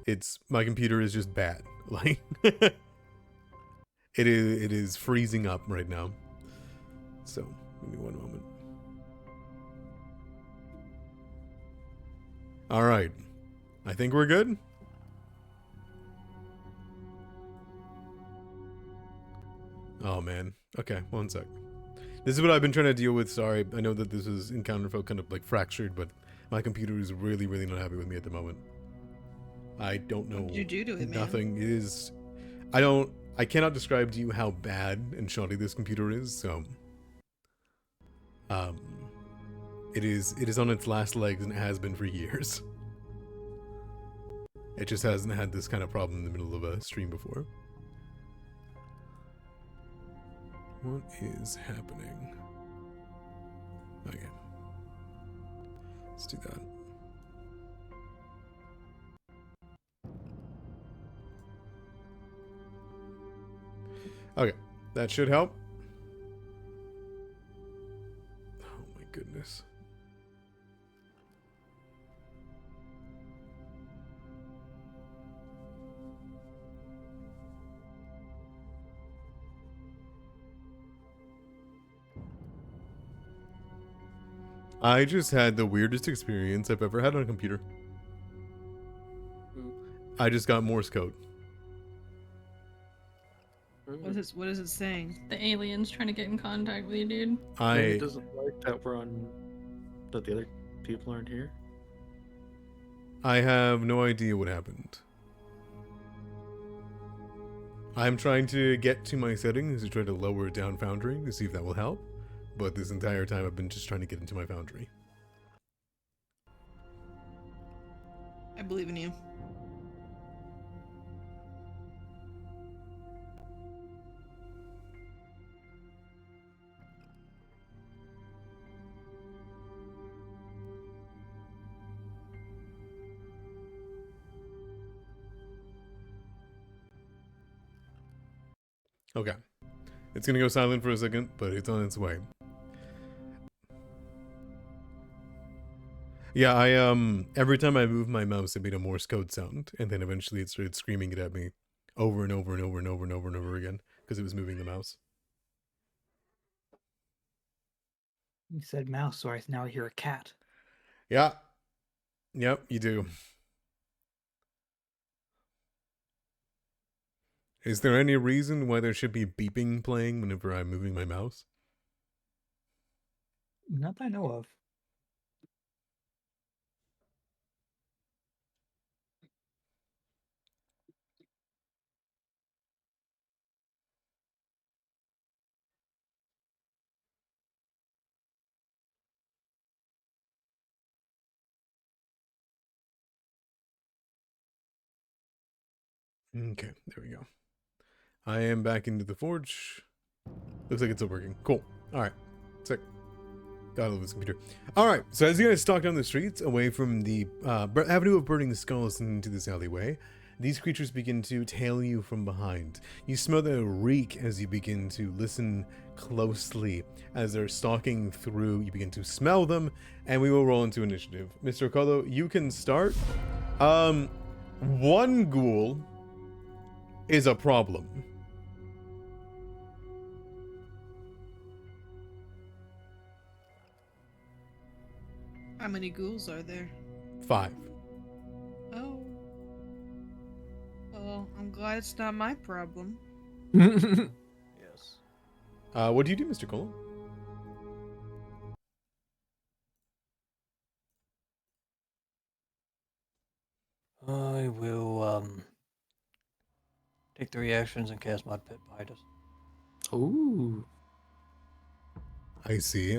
It's my computer is just bad. Like it is freezing up right now. So give me one moment. All right, I think we're good. Oh man. Okay, one sec. This is what I've been trying to deal with. Sorry, I know that this is encounter felt kind of like fractured, but my computer is really not happy with me at the moment. I don't know. What did you do to it, man? Nothing. It is. I cannot describe to you how bad and shoddy this computer is. So, it is on its last legs and it has been for years. It just hasn't had this kind of problem in the middle of a stream before. What is happening? Okay. Let's do that. Okay, that should help. Oh my goodness. I just had the weirdest experience I've ever had on a computer. I just got Morse code. What is it saying? The aliens trying to get in contact with you, dude. Maybe it doesn't like that that the other people aren't here. I have no idea what happened. I'm trying to get to my settings to try to lower down Foundry to see if that will help. But this entire time I've been just trying to get into my Foundry. I believe in you. Okay. It's gonna go silent for a second, but it's on its way. Yeah, every time I moved my mouse it made a Morse code sound, and then eventually it started screaming it at me over and over and over and over and over and over again, because it was moving the mouse. You said mouse, so I now hear a cat. Yeah. Yep, you do. Is there any reason why there should be beeping playing whenever I'm moving my mouse? Not that I know of. Okay, there we go. I am back into the forge. Looks like it's still working. Cool. Alright. Sick. God love his computer. All right, so as you guys stalk down the streets away from the avenue of burning skulls into this alleyway, these creatures begin to tail you from behind. You smell the reek as you begin to listen closely. As they're stalking through, you begin to smell them, and we will roll into initiative. Mr. Colo, you can start. One ghoul is a problem. How many ghouls are there? 5. Oh. Well, I'm glad it's not my problem. Yes. What do you do, Mr. Colo? I will take 3 actions and cast Mud Pit behind us. Ooh. I see.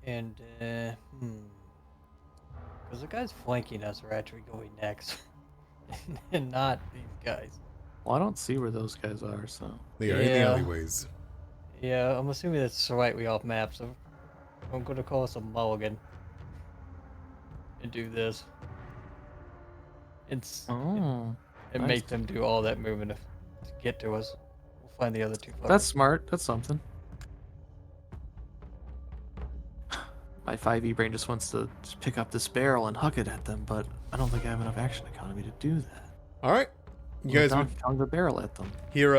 And because the guys flanking us are actually going next, and not these guys. Well, I don't see where those guys are, so. They are in the Yeah. alleyways. Yeah, I'm assuming that's slightly off map, so I'm going to call us a mulligan and do this. It's Oh. and nice. make them do all that movement to get to us. We'll find the other 2 fuckers. That's smart. That's something. My 5e brain just wants to just pick up this barrel and huck it at them, but I don't think I have enough action economy to do that. All right. You Well, guys Donkey would Kong the barrel at them. hear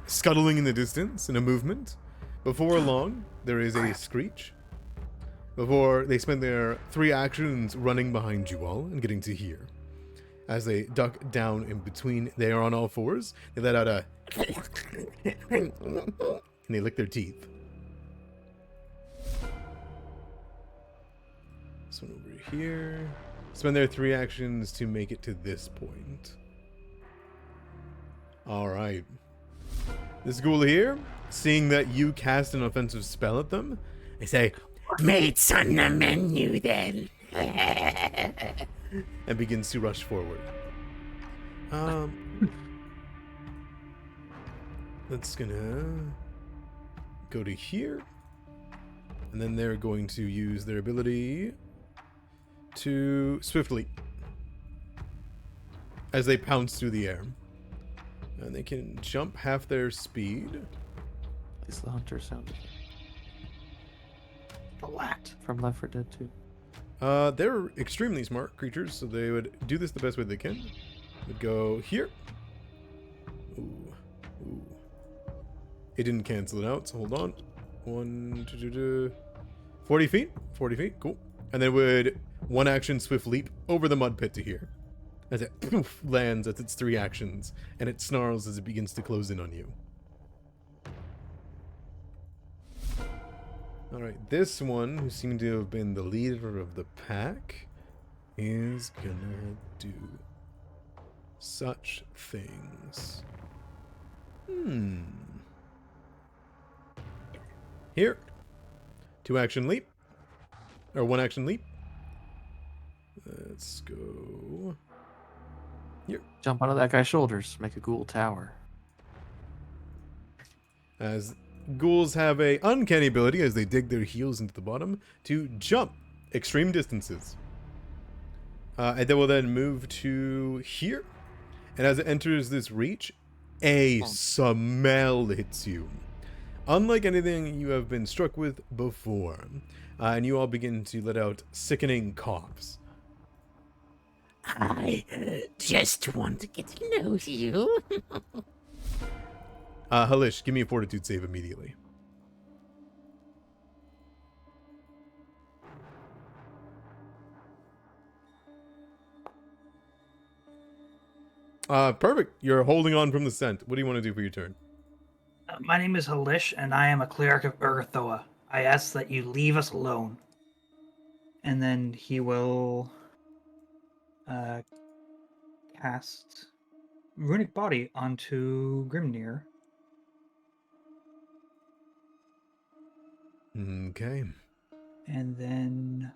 scuttling in the distance in a movement. Before long, there is a screech. Before they spend their 3 actions running behind you all and getting to here. As they duck down in between, they are on all fours. They let out a and they lick their teeth. This one over here. Spend their 3 actions to make it to this point. Alright. This ghoul here, seeing that you cast an offensive spell at them, they say, "Mates on the menu then." And begins to rush forward. That's gonna go to here. And then they're going to use their ability to swift leap as they pounce through the air. And they can jump half their speed. It's the hunter sound Flat. from Left 4 Dead 2. They're extremely smart creatures, so they would do this the best way they can. Would go here. Ooh. It didn't cancel it out, so hold on. 40 feet. 40 feet, cool. And then would 1 action swift leap over the mud pit to here. As it poof, lands as its 3 actions, and it snarls as it begins to close in on you. Alright, this one, who seemed to have been the leader of the pack, is gonna do such things. Here. 2 action leap. Or 1 action leap. Let's go here. Jump onto that guy's shoulders, make a ghoul tower. As ghouls have a uncanny ability as they dig their heels into the bottom to jump extreme distances. And they will then move to here. And as it enters this reach, a smell hits you. Unlike anything you have been struck with before. And you all begin to let out sickening coughs. I just want to get to know you. Halish, give me a fortitude save immediately. Perfect. You're holding on from the scent. What do you want to do for your turn? My name is Halish, and I am a cleric of Urgathoa. I ask that you leave us alone. And then he will cast Runic Body onto Grimnir. Okay. And then...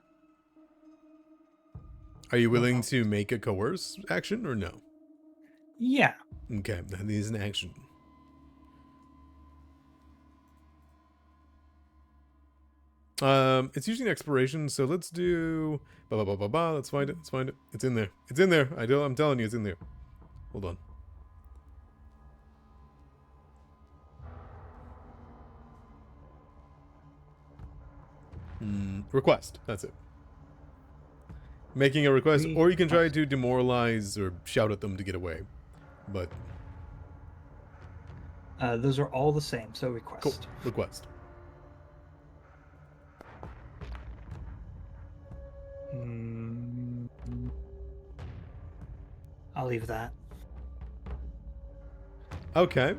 Are you willing to make a coerce action or no? Yeah. Okay, that is an action. It's usually an expiration, so let's do let's find it. Let's find it. It's in there. It's in there. I'm telling you, it's in there. Hold on. Request. That's it. Making a request, or you can try to demoralize or shout at them to get away. But those are all the same, so request. cool. Request. I'll leave that. Okay.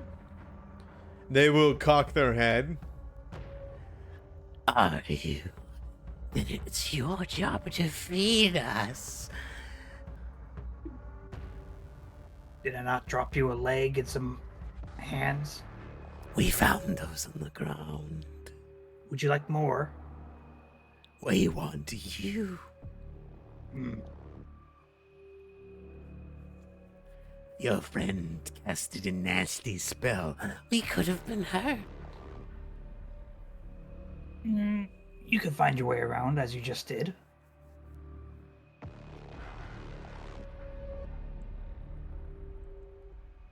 They will cock their head. Are you? Then it's your job to feed us. Did I not drop you a leg and some hands? We found those on the ground. Would you like more? We want you. Your friend casted a nasty spell. We could have been hurt. You can find your way around, as you just did.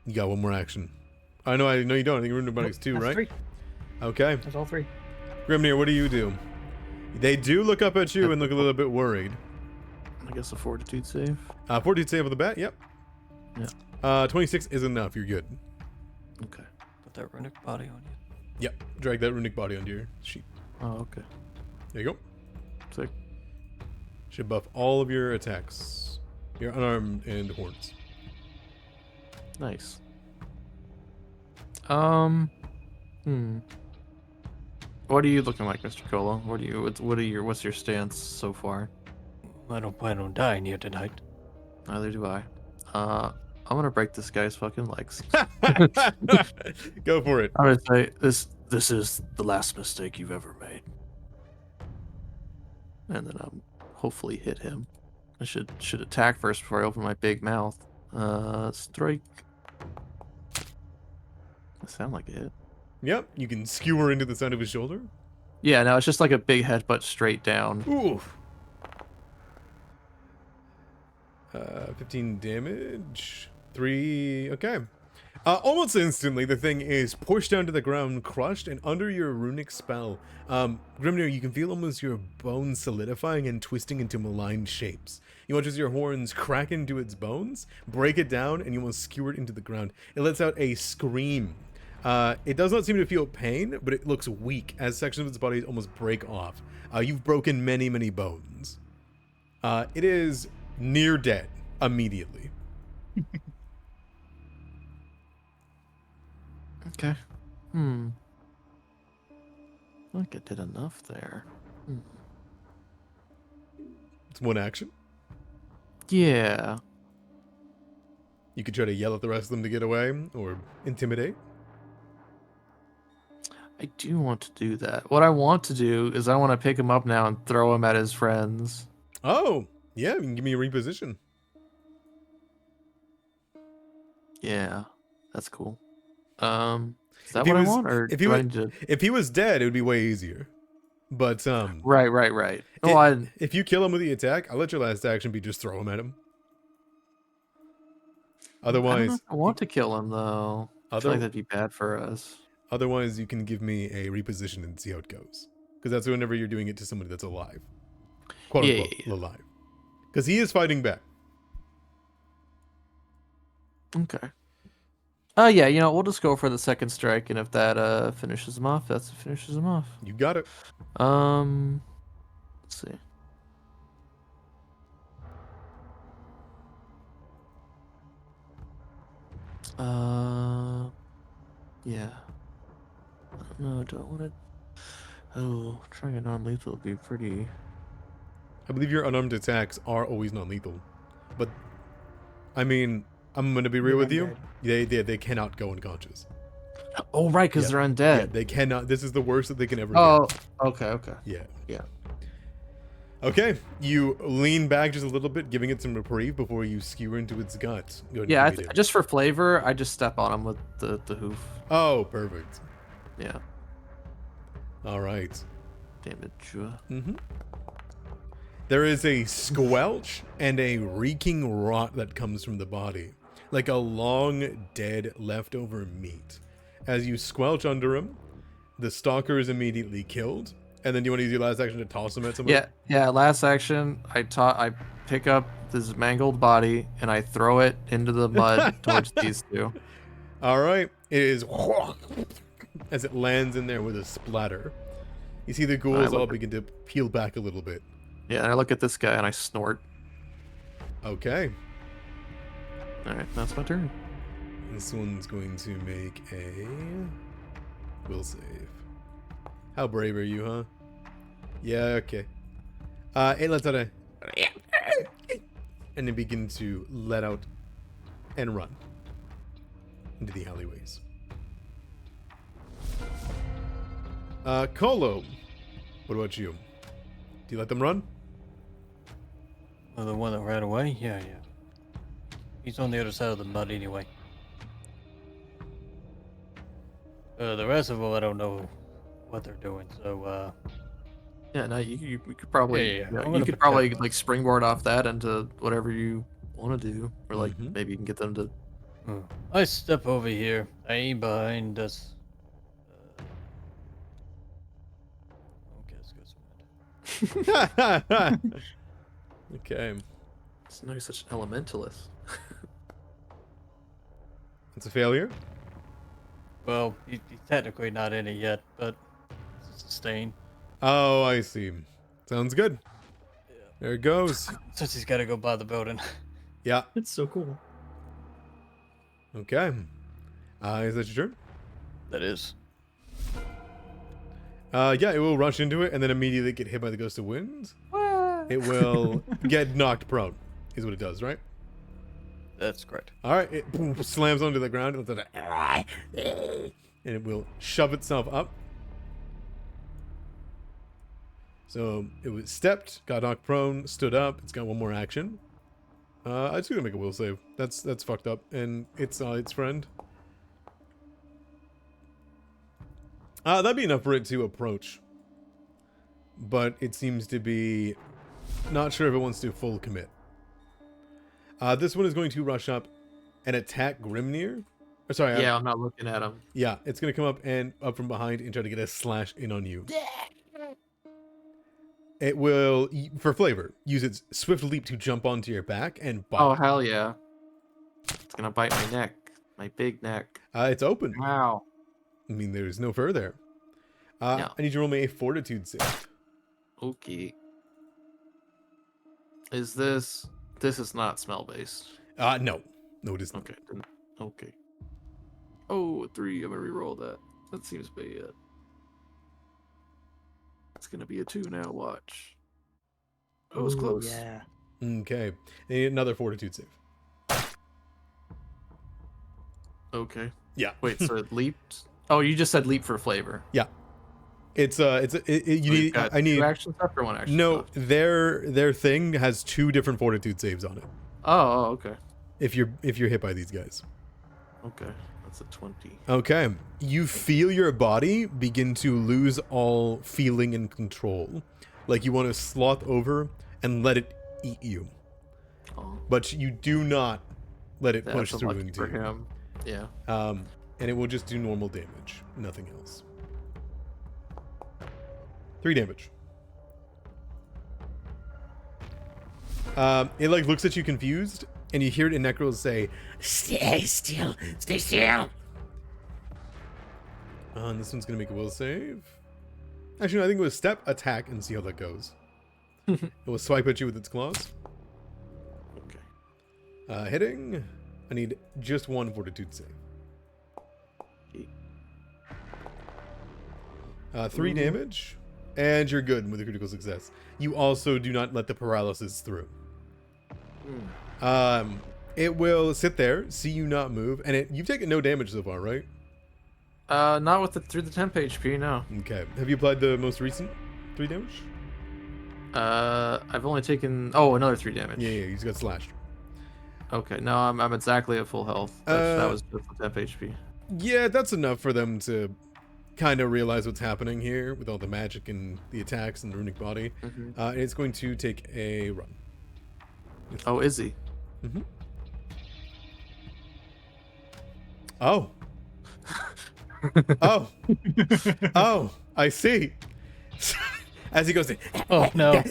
You got one more action. I know you don't. I think Rune Robotics 2, That's right? 3. Okay. That's all 3. Grimnir, what do you do? They do look up at you and look a little bit worried. I guess a fortitude save. Fortitude save with the bat, yep. Yeah. 26 is enough, you're good. Okay. Put that runic body on you. Yep, drag that runic body onto your sheet. Oh, okay. There you go. Sick. Should buff all of your attacks. Your unarmed and horns. Nice. What are you looking like, Mr. Colo? What's your stance so far? I don't plan on dying here tonight. Neither do I. I'm gonna break this guy's fucking legs. Go for it. I'm gonna say this is the last mistake you've ever made. And then I'm hopefully hit him. I should attack first before I open my big mouth. Strike. That sound like a hit. Yep, you can skewer into the side of his shoulder. Yeah, no, it's just like a big headbutt straight down. Oof. 15 damage. 3. Okay. Almost instantly, the thing is pushed down to the ground, crushed, and under your runic spell, Grimnir, you can feel almost your bones solidifying and twisting into malign shapes. You watch as your horns crack into its bones, break it down, and you almost skewer it into the ground. It lets out a scream. It does not seem to feel pain, but it looks weak as sections of its body almost break off. You've broken many, many bones. It is near dead immediately. Okay. I think I did enough there. It's one action. Yeah. You could try to yell at the rest of them to get away, or intimidate. I do want to do that. What I want to do is I want to pick him up now and throw him at his friends. Oh, yeah, you can give me a reposition. Yeah, that's cool. Is that If what he I was- want, or if do he I was- need to... If he was dead, it would be way easier. But Right. No, if you kill him with the attack, I'll let your last action be just throw him at him. I don't know Otherwise, if I want to kill him though. I feel like that'd be bad for us. Otherwise, you can give me a reposition and see how it goes. Because that's whenever you're doing it to somebody that's alive. Quote unquote, alive. Because he is fighting back. Okay. Yeah, you know, we'll just go for the second strike, and if that finishes him off, that's finishes him off. You got it. Let's see. Yeah. I don't know, do I want to... Oh, trying a non-lethal would be pretty... I believe your unarmed attacks are always non-lethal. But, I mean, I'm going to be real with you. They cannot go unconscious. Oh, right, because they're undead. Yeah, they cannot. This is the worst that they can ever do. Oh, okay. Yeah. Yeah. Okay, you lean back just a little bit, giving it some reprieve before you skewer into its guts. Go ahead and Yeah, give me just for flavor, I just step on him with the hoof. Oh, perfect. Yeah. All right. damage. There is a squelch and a reeking rot that comes from the body, like a long, dead, leftover meat. As you squelch under him, the stalker is immediately killed. And then you want to use your last action to toss him at somebody? Yeah. Last action, I pick up this mangled body and I throw it into the mud towards these two. All right. It is as it lands in there with a splatter. You see the ghouls all begin to peel back a little bit. Yeah, and I look at this guy and I snort. Okay. All right, that's my turn. This one's going to make a will save. How brave are you, huh? Yeah, okay. It lets out a and then begin to let out and run into the alleyways. Colo, what about you? Do you let them run? Oh, the one that ran away? Yeah. He's on the other side of the mud anyway. The rest of them, I don't know what they're doing, so, Yeah, no, you could probably, Yeah. you know, I'm you gonna could protect probably them. like springboard off that into whatever you want to do, or like Mhm. maybe you can get them to. I step over here. I aim behind us. Okay, let's go some Okay. It's no such an elementalist. It's a failure. Well, he's technically not in it yet, but it's a stain. Oh, I see. Sounds good. There it goes. Since he's got to go by the building. Yeah. It's so cool. Okay. Is that your turn? That is. Yeah, it will rush into it and then immediately get hit by the gust of wind. It will get knocked prone, is what it does, right? That's correct. All right, it slams onto the ground and it will shove itself up. So it was stepped, got knocked prone, stood up. It's got one more action. I'm just gonna make a will save. That's fucked up, and it's its friend. That'd be enough for it to approach, but it seems to be not sure if it wants to full commit. This one is going to rush up and attack Grimnir. Or sorry, Yeah, I'm not looking at him. yeah, it's gonna come up and up from behind and try to get a slash in on you. It will, for flavor, use its swift leap to jump onto your back and bite. Oh hell yeah! It's gonna bite my neck, my big neck. It's open. Wow. I mean, there's no further. No. I need you to roll me a fortitude save. Okay. Is this? This is not smell based. No, it isn't. Okay. Okay. Oh, 3. I'm gonna re-roll that. That seems bad. It's gonna be a 2 now. Watch. Oh, it's close. Yeah. Okay, I need another fortitude save. Okay. Yeah. Wait. So it leaped. Oh, you just said leap for flavor. It's you So you've need. got I need. 2 actions left or 1 action No, left? their thing has 2 different fortitude saves on it. Oh, okay. If you're hit by these guys. Okay. That's a 20. Okay, you feel your body begin to lose all feeling and control, like you want to sloth over and let it eat you, Oh, but you do not let it push that's through unlucky into for you. him. Yeah. And it will just do normal damage, nothing else. 3 damage. It like looks at you confused, and you hear it in Necrol say, Stay still. Stay still. and this one's gonna make a will save. Actually, no, I think it was step, attack, and see how that goes. It will swipe at you with its claws. Okay. Hitting. I need just 1 fortitude save. 3 damage, and you're good with a critical success. You also do not let the paralysis through. It will sit there, see you not move, and you've taken no damage so far, right? Not with through the temp HP, no. Okay. Have you applied the most recent 3 damage? I've only taken another 3 damage. Yeah, you just got slashed. Okay, no, I'm exactly at full health. That was just the temp HP. Yeah, that's enough for them to kind of realize what's happening here with all the magic and the attacks and the runic body. And it's going to take a run. Oh, is he? Mm-hmm. Oh. Oh. Oh, I see. As he goes, Oh no!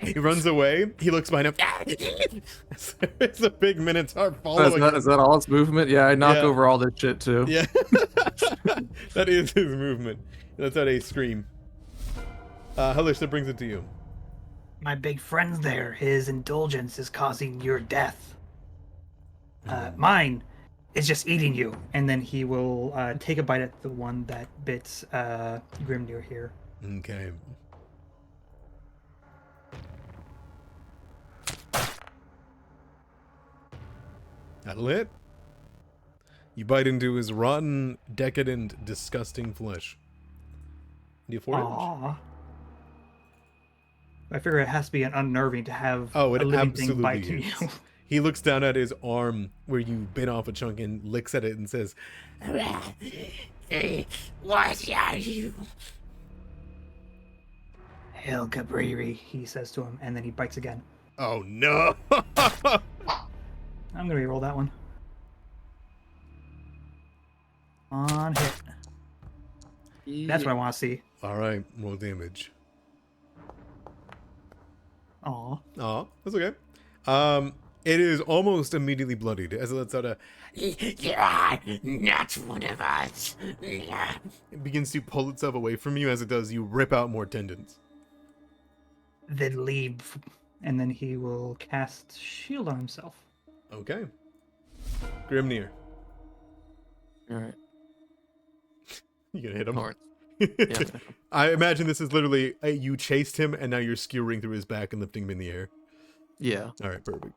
he runs away. He looks behind him. It's a big minotaur following. Is that all its movement? Yeah, I knock Yeah. over all this shit too. Yeah. That is his movement. That's how they scream. Hellish, that brings it to you. My big friend's there. His indulgence is causing your death. Mine is just eating you. And then he will take a bite at the one that bits Grimnir here. Okay. That'll hit. You bite into his rotten, decadent, disgusting flesh. Do you have 4 damage? Aww. I figure it has to be an unnerving to have Oh, it a living thing absolutely bite is. you. He looks down at his arm where you bit off a chunk and licks at it and says, What are you? Hail Gabriri, he says to him, and then he bites again. "Oh no!" I'm gonna reroll that one. On hit. That's what I want to see. All right, roll damage. Aw. Oh, that's okay. It is almost immediately bloodied as it lets out a. You are not one of us. It begins to pull itself away from you. As it does, you rip out more tendons. Then leave. And then he will cast Shield on himself. Okay. Grimnir, All right. you gonna hit him? Horns. Yeah. I imagine this is literally you chased him and now you're skewering through his back and lifting him in the air. Yeah. All right, perfect.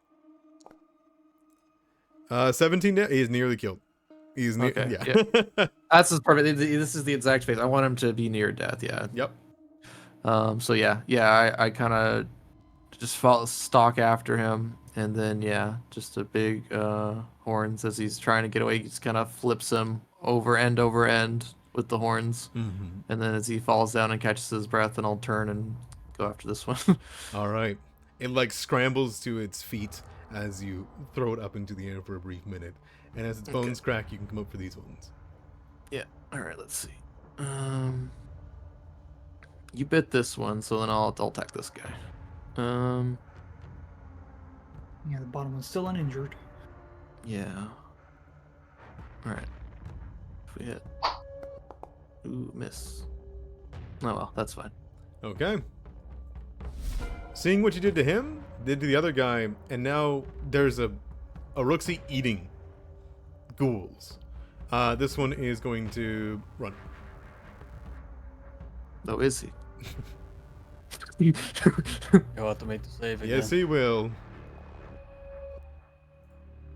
17. He's nearly killed. He's Okay, yeah. That's his perfect. This is the exact face. I want him to be near death. Yeah. Yep. So yeah. I kind of just stalk after him, and then just a big horns as he's trying to get away. He just kind of flips him over end with the horns, and then as he falls down and catches his breath, then I'll turn and go after this one. All right. It like scrambles to its feet as you throw it up into the air for a brief minute, and as its bones crack, you can come up for these ones. Yeah. All right. Let's see. You bit this one, so then I'll attack this guy. Yeah, the bottom one's still uninjured. Yeah. All right. If we hit. Ooh, miss. Oh well, that's fine. Okay. Seeing what you did to him, did to the other guy, and now there's a Rooksy eating ghouls. This one is going to run. Oh, is he? You'll have to make the save again. Yes, he will.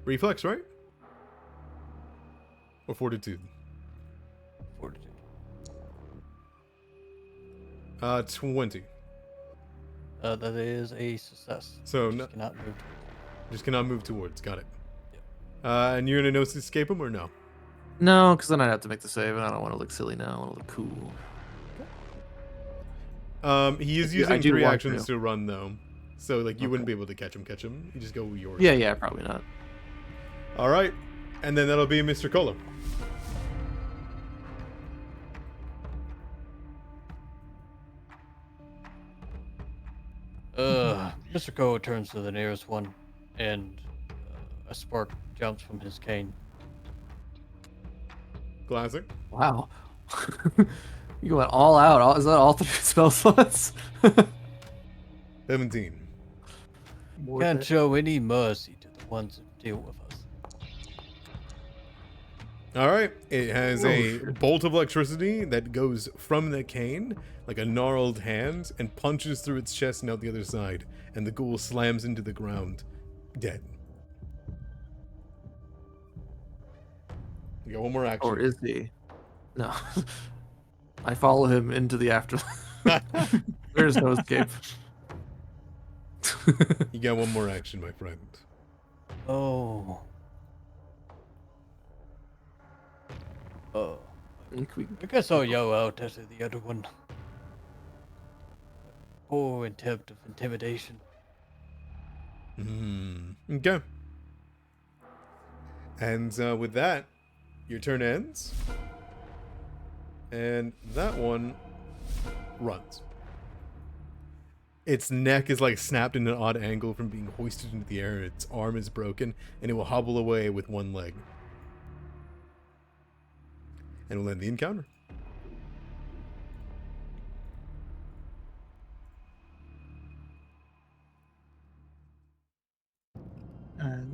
Reflex, right? Or fortitude? Fortitude. 20. That is a success. So Just no, cannot move. just cannot move towards. Got it. And you're gonna notice escape him or no? No, because then I'd have to make the save, and I don't want to look silly now. I want to look cool. He is Yeah, I using do 3 want actions to. to run though, so like you wouldn't Okay. be able to catch him. You just go yours. Yeah, probably not. All right, and then that'll be Mr. Kohler. Mr. Ko turns to the nearest one, and a spark jumps from his cane. Classic. Wow. You going all out. Is that all 3 spell slots? 17. Worth Can't it. show any mercy to the ones that deal with us. All right, it has a bolt of electricity that goes from the cane like a gnarled hand and punches through its chest and out the other side, and the ghoul slams into the ground, dead. You got one more action. Or is he? No. I follow him into the afterlife. There's no escape. You got one more action, my friend. Oh. Oh. I guess I'll yell out at the other one. Poor attempt of intimidation. Okay. And with that, your turn ends. And that one runs. Its neck is like snapped in an odd angle from being hoisted into the air. Its arm is broken, and it will hobble away with one leg. And we'll end the encounter.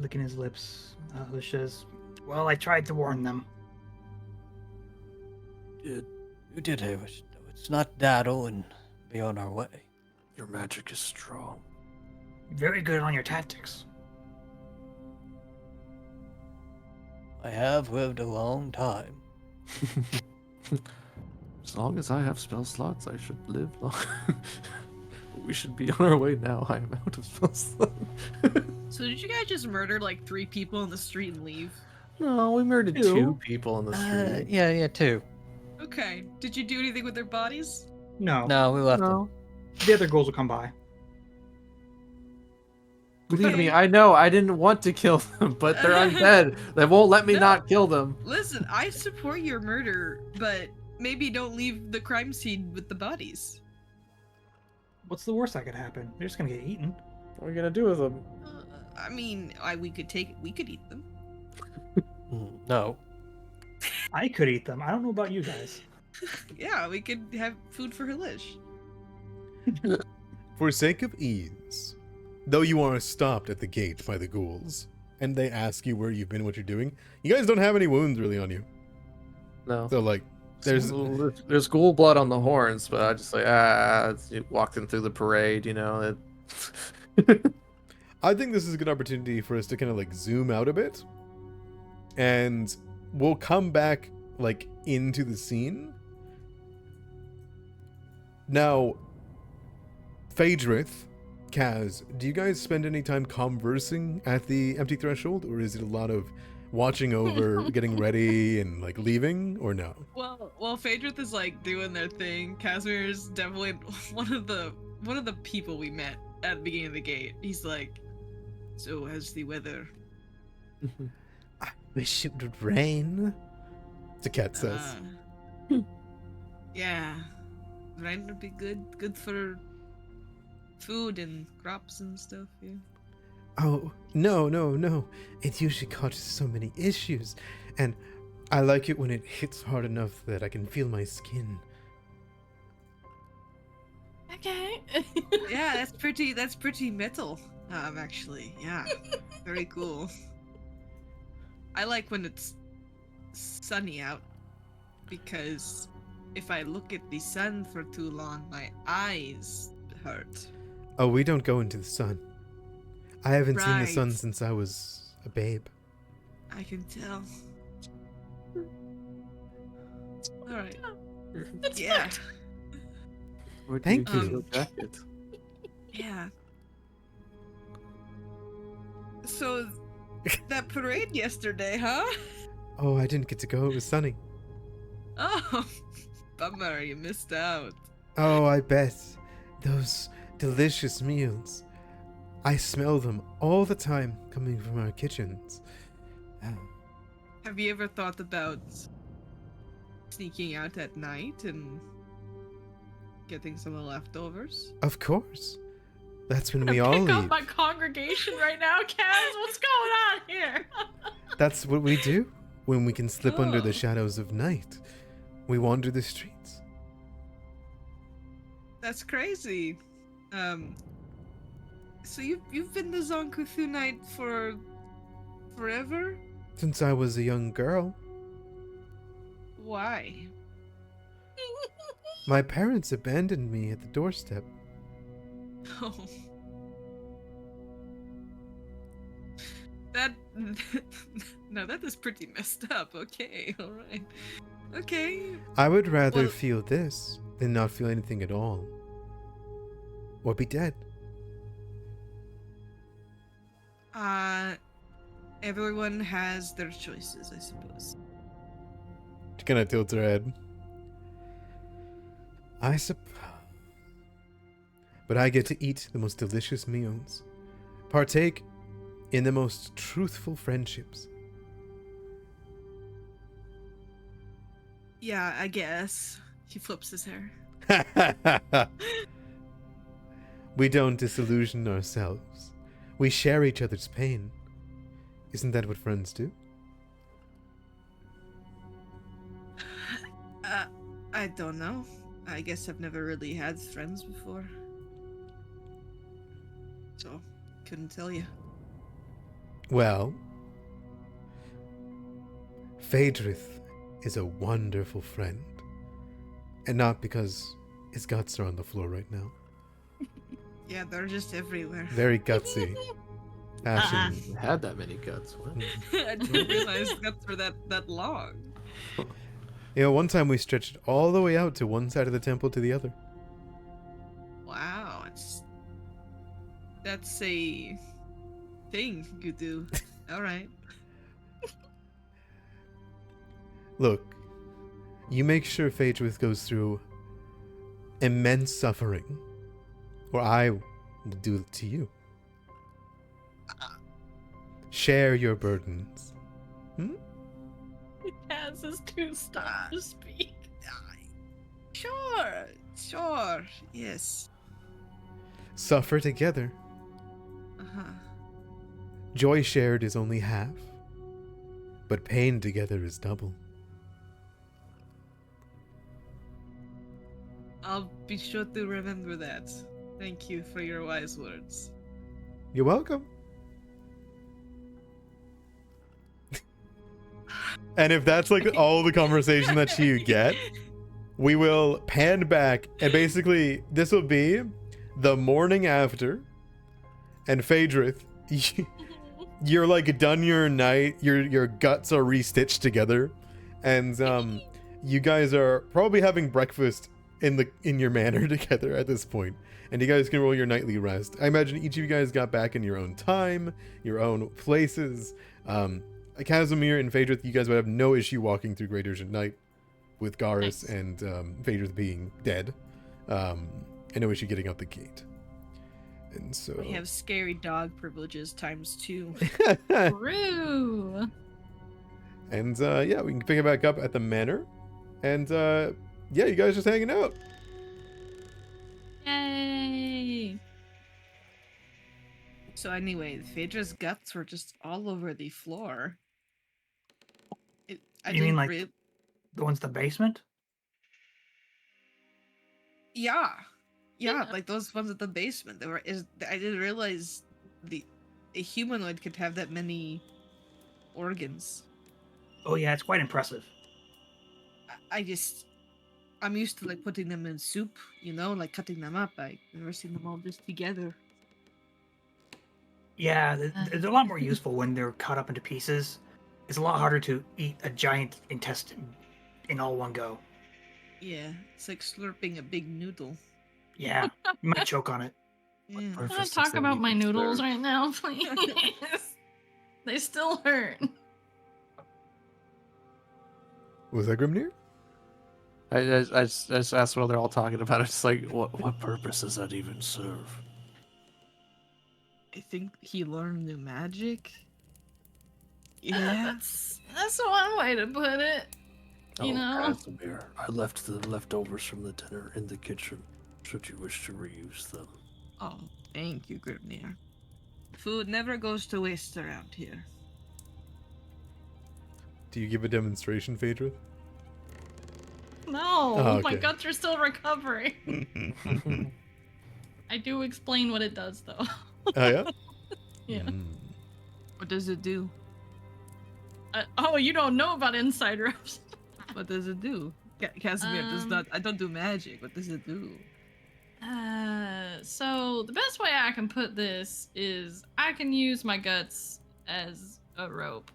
Licking his lips, Hush says, "Well, I tried to warn them." You did, Hamish. It's not Daddle, and be on our way. Your magic is strong. Very good on your tactics. I have lived a long time. As long as I have spell slots, I should live long. We should be on our way now. I am out of spell slots. So did you guys just murder like 3 people in the street and leave? No, we murdered 2 people in the street. Yeah, two. Okay. Did you do anything with their bodies? No, No, we left them. No. the other ghouls will come by. Believe me, I know I didn't want to kill them, but they're undead. They won't let me No. not kill them. Listen, I support your murder, but maybe don't leave the crime scene with the bodies. What's the worst that could happen? They're just gonna get eaten. What are we gonna do with them? I mean, we could eat them. No. I could eat them. I don't know about you guys. Yeah, we could have food for Halish. For sake of ease, though you are stopped at the gate by the ghouls, and they ask you where you've been, what you're doing, you guys don't have any wounds really on you. No. So, like, there's... There's ghoul blood on the horns, but I just like, walking through the parade, you know. I think this is a good opportunity for us to kind of, like, zoom out a bit. And we'll come back, like, into the scene. Now, Phaedrith, Kaz, do you guys spend any time conversing at the empty threshold, or is it a lot of watching over, getting ready, and like leaving, or no? Well, Phaedrith is like doing their thing. Casimir is definitely one of the people we met at the beginning of the gate. He's like, "So how's the weather?" I wish it would rain. The cat says. Yeah, rain would be good for food and crops and stuff. Yeah. Oh, no. It usually causes so many issues. And I like it when it hits hard enough that I can feel my skin. Okay. Yeah, that's pretty metal. Actually, yeah, very cool. I like when it's sunny out because if I look at the sun for too long, my eyes hurt. Oh, we don't go into the sun. I haven't seen the sun Right. since I was a babe. I can tell. All right. That's Yeah. fucked. Where do Thank get you. your jacket? Yeah. So that parade yesterday, huh? Oh, I didn't get to go. It was sunny. Oh, bummer, you missed out. Oh, I bet. Those delicious meals. I smell them all the time coming from our kitchens. Have you ever thought about sneaking out at night and getting some of the leftovers? Of course. That's when we Pick all up leave. my congregation right now, Kaz. What's going on here? That's what we do when we can slip under the Oh. shadows of night. We wander the streets. That's crazy. So you've been the Zonkuthunite for forever? Since I was a young girl, Why? my parents abandoned me at the doorstep. Oh. That no, that is pretty messed up. Okay, all right. Okay. I would rather Well- feel this than not feel anything at all. Or be dead. Everyone has their choices, I suppose. kind of tilts her head. I suppose. But I get to eat the most delicious meals, partake in the most truthful friendships. Yeah, I guess. He flips his hair. We don't disillusion ourselves. We share each other's pain. Isn't that what friends do? I don't know. I guess I've never really had friends before. So, couldn't tell you. Well, Phaedrith is a wonderful friend. And not because his guts are on the floor right now. Yeah, they're just everywhere. Very gutsy. Passion. You had that many guts. What? I didn't realize guts were that long. You know, one time we stretched all the way out to one side of the temple to the other. Wow, that's a thing you do. All right. Look, you make sure Phaedrith goes through immense suffering, or I will do it to you. Share your burdens. Kaz is too stunned to speak. Sure, yes. Suffer together. Uh-huh. Joy shared is only half, but pain together is double. I'll be sure to remember that. Thank you for your wise words. You're welcome. And if that's like all the conversation that you get, we will pan back, and basically this will be the morning after, and Phaedrith, you're like done your night, your guts are restitched together, and you guys are probably having breakfast in your manor together at this point, and you guys can roll your nightly rest. I imagine each of you guys got back in your own time, your own places. Casimir and Phaedrith, you guys would have no issue walking through Graydirge at night with Garrus and Phaedrith being dead, and no issue getting out the gate. And so We have scary dog privileges ×2. True. And yeah, we can pick it back up at the manor, and yeah, you guys just hanging out. Yay. So anyway, Phaedra's guts were just all over the floor. You mean like the ones in the basement? Yeah, Yeah. like those ones at the basement. I didn't realize a humanoid could have that many organs. Oh yeah, it's quite impressive. I'm used to like putting them in soup, like cutting them up. I've never seen them all just together. Yeah, they're a lot more useful when they're cut up into pieces. It's a lot harder to eat a giant intestine in all one go. Yeah, it's like slurping a big noodle. Yeah, you might choke on it. Yeah. Can I talk about my noodles right now, please? They still hurt. Was that Grimnir? I just asked while they're all talking about it. It's like, what purpose does that even serve? I think he learned new magic. Yeah. That's one way to put it. You know? Casimir, I left the leftovers from the dinner in the kitchen, should you wish to reuse them. Oh, thank you, Grimnir. Food never goes to waste around here. Do you give a demonstration, Phaedrith? No, Oh, my okay. guts are still recovering. I do explain what it does, though. Oh yeah? Yeah. What does it do? Oh, you don't know about inside ropes. What does it do? Casimir does not. I don't do magic. What does it do? So the best way I can put this is I can use my guts as a rope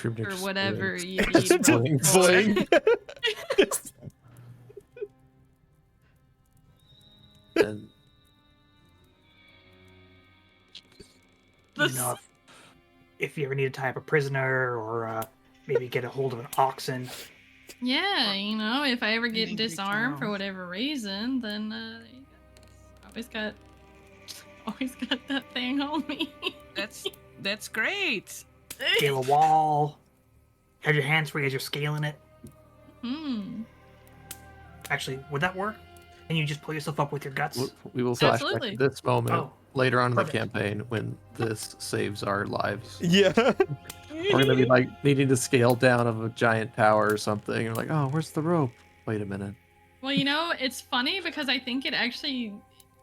or whatever you need. Fling, rope for. fling. You know, if you ever need to tie up a prisoner or maybe get a hold of an oxen. Yeah, you know, if I ever An get angry disarmed for cow. whatever reason, then there you go. Always got that thing on me. That's great. Scale a wall. Have your hands free as you're scaling it. Hmm. Actually, would that work? Can you just pull yourself up with your guts? We will flashback Absolutely. to this moment Oh, later on in perfect. the campaign when this saves our lives. Yeah. We're gonna be like needing to scale down of a giant tower or something. And we're like, oh, where's the rope? Wait a minute. Well, you know, it's funny because I think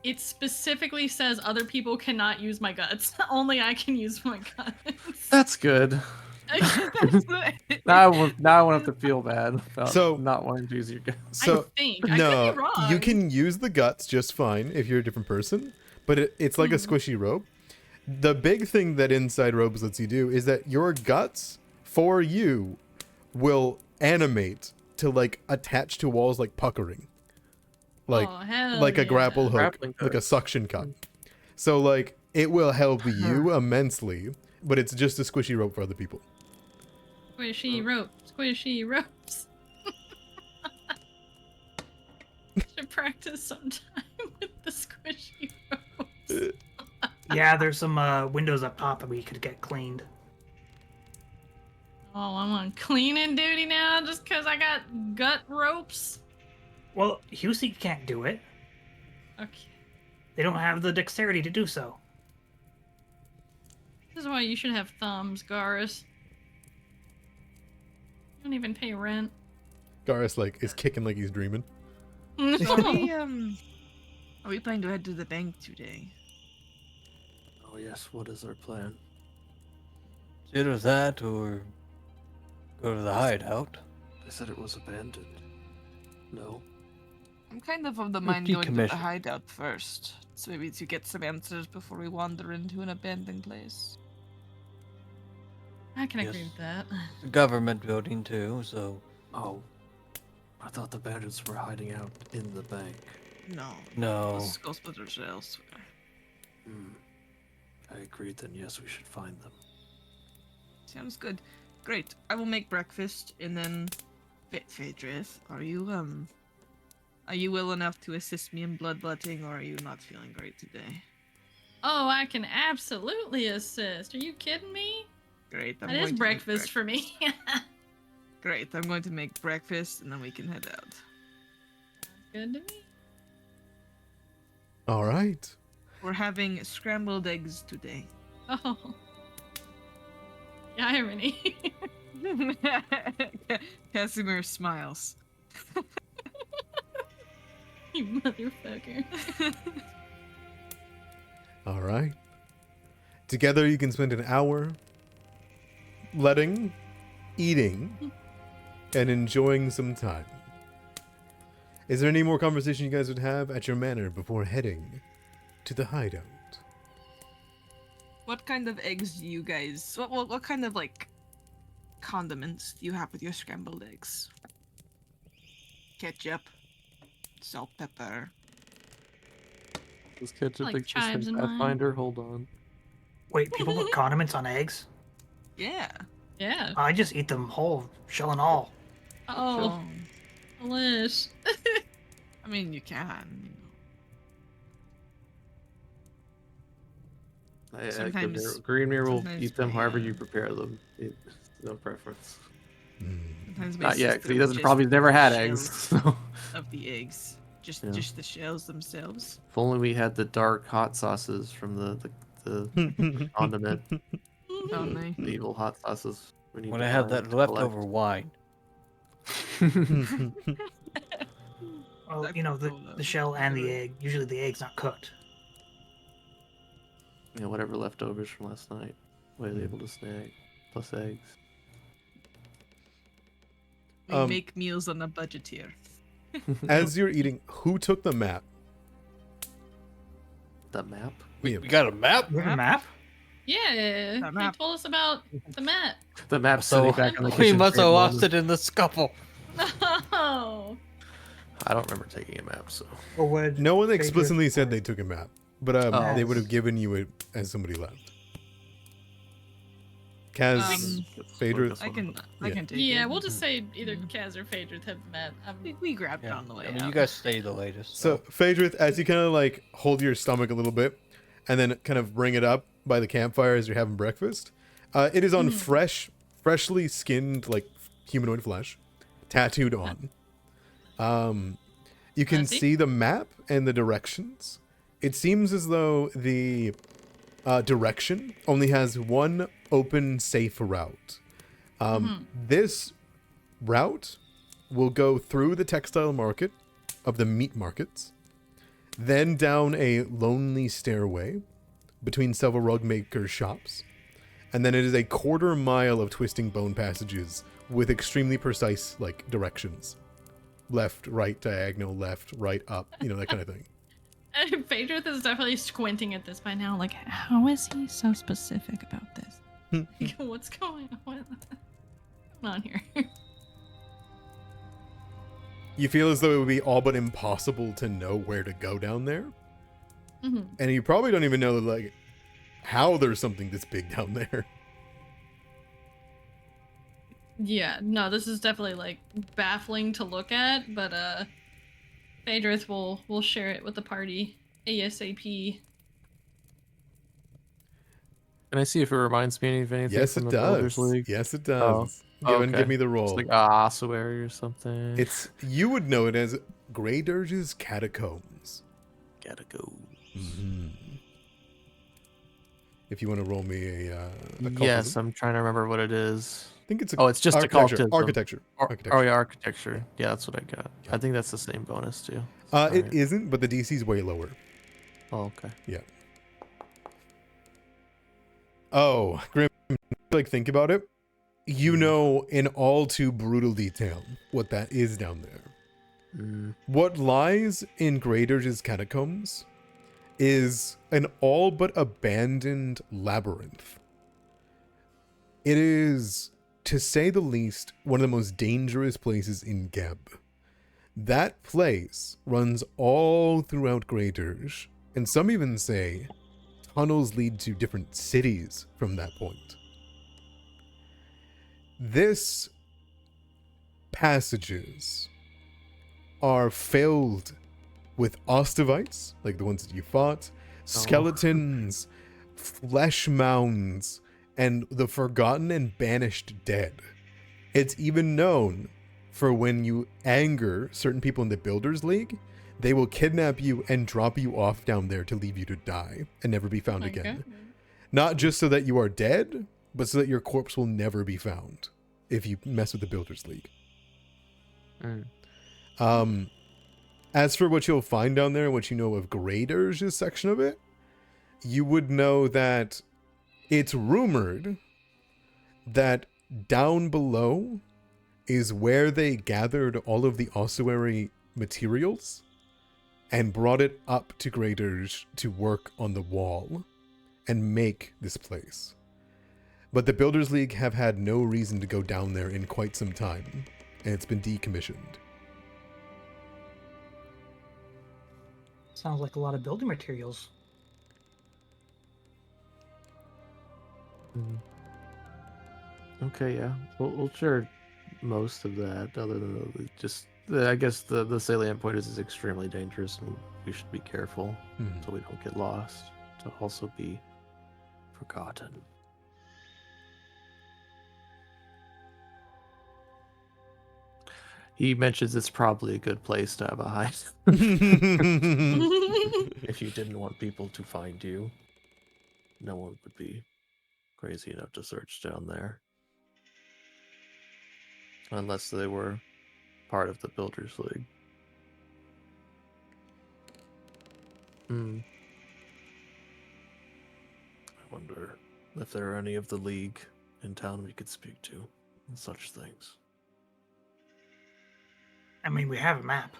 it specifically says other people cannot use my guts. Only I can use my guts. That's good. Now I won't have to feel bad about So- not wanting to use your gun. So I think. I could no, be wrong. you can use the guts just fine if you're a different person, but it's like a squishy rope. The big thing that inside ropes lets you do is that your guts for you will animate to like attach to walls like puckering, like Oh, hell like a yeah. grapple hook, Grappling like a hook. suction cup. So like it will help you immensely, but it's just a squishy rope for other people. Squishy ropes. Squishy ropes. Should practice sometime with the squishy ropes. Yeah, there's some windows up top that we could get cleaned. Oh, I'm on cleaning duty now just because I got gut ropes. Well, Husey can't do it. Okay. They don't have the dexterity to do so. This is why you should have thumbs, Garis. You don't even pay rent. Garrus like is kicking like he's dreaming. So are we planning to head to the bank today? Oh yes, what is our plan? It's either that or go to the hideout. They said it was abandoned. No. I'm kind of the Or mind going to the decommission. hideout first, so maybe to get some answers before we wander into an abandoned place. I can agree Yes. with that. It's a government building too, so Oh. I thought the bandits were hiding out in the bank. No. no. Those skull splitters are elsewhere. Hmm. I agreed then yes, we should find them. Sounds good. Great. I will make breakfast and then Phaedrith, are you well enough to assist me in bloodletting, or are you not feeling great today? Oh, I can absolutely assist. Are you kidding me? Great. That is going to make breakfast for me. Great. I'm going to make breakfast and then we can head out. Good to me. All right. We're having scrambled eggs today. Oh. The irony. Casimir smiles. You motherfucker. All right. Together you can spend an hour letting, eating, and enjoying some time. Is there any more conversation you guys would have at your manor before heading to the hideout? What kind of eggs do you guys... What kind of, like, condiments do you have with your scrambled eggs? Ketchup. Salt, pepper. Does ketchup like exist chives in in mine. Pathfinder? Hold on. Wait, people put condiments on eggs? Yeah. Yeah. I just eat them whole, shell and all. Oh, delish. I mean, you can. Sometimes- Greenmere will sometimes eat them we, however you prepare them. It's no preference. Sometimes my Not yet, sister because he will doesn't just probably eat never the had shells eggs. So. of the eggs. Just the shells themselves. If only we had the dark hot sauces from the condiment, Oh, no. the evil hot sauces. We need When to I have buy that and leftover wine. Well, That's you know, cool, though. the shell and the egg. Usually the egg's not cooked. You know, whatever leftovers from last night. We're able to snag. Plus eggs. We make meals on a budget here. As you're eating, who took the map? The map? We We got a map? You have a map? Yeah. That He map. told us about the map. The map So sitting back on the we kitchen must have table. lost it in the scuffle. No. I don't remember taking a map, so. Or would No one Phaedrith- explicitly said they took a map, but Oh. they would have given you it as somebody left. Kaz, Phaedrus. I can take it. Yeah, we'll just say either Kaz or Phaedrus have met. We grabbed it on the way I mean, out. you guys stay the latest. So, Phaedrus, as you kind of like hold your stomach a little bit and then kind of bring it up by the campfire as you're having breakfast, it is on freshly skinned, like humanoid flesh, tattooed on. You can see the map and the directions. It seems as though the direction only has one open, safe route. This route will go through the textile market of the meat markets, then down a lonely stairway between several rug makers' shops, and then it is a quarter mile of twisting bone passages with extremely precise like directions. Left, right, diagonal, left, right, up, that kind of thing. Phaedrus is definitely squinting at this by now, like, how is he so specific about this? What's going on here? You feel as though it would be all but impossible to know where to go down there. And you probably don't even know, like, how there's something this big down there. Yeah, no, this is definitely, like, baffling to look at, but, Phaedrus will share it with the party ASAP. Can I see if it reminds me of anything Yes, from it the Builders does. League? Yes, it does. Okay. Give me the roll. It's like ossuary or something. You would know it as Graydirge's Catacombs. Catacombs. If you want to roll me a yes, I'm trying to remember what it is. I think it's it's just architecture. occultism. Architecture. Oh yeah, architecture. Yeah, that's what I got. Yeah. I think that's the same bonus too. It isn't, but the DC's way lower. Oh, okay. Yeah. Oh, Grim, like think about it. You know in all too brutal detail what that is down there. What lies in Graydirge's Catacombs is an all but abandoned labyrinth. It is, to say the least, one of the most dangerous places in Geb. That place runs all throughout Graydirge, and some even say tunnels lead to different cities from that point. This passages are filled with ostavites, like the ones that you fought, skeletons, flesh mounds, and the forgotten and banished dead. It's even known for when you anger certain people in the Builders League, they will kidnap you and drop you off down there to leave you to die and never be found again. Not just so that you are dead, but so that your corpse will never be found if you mess with the Builders League. As for what you'll find down there and what you know of Graydirge's section of it, you would know that it's rumored that down below is where they gathered all of the ossuary materials and brought it up to Graydirge to work on the wall and make this place. But the Builders League have had no reason to go down there in quite some time, and it's been decommissioned. Sounds like a lot of building materials. Okay, yeah. We'll share most of that, other than I guess the salient point is it's extremely dangerous and we should be careful so we don't get lost, to also be forgotten. He mentions it's probably a good place to have a hide. If you didn't want people to find you, no one would be crazy enough to search down there. Unless they were part of the Builders League. I wonder if there are any of the League in town we could speak to and such things. I mean, we have a map.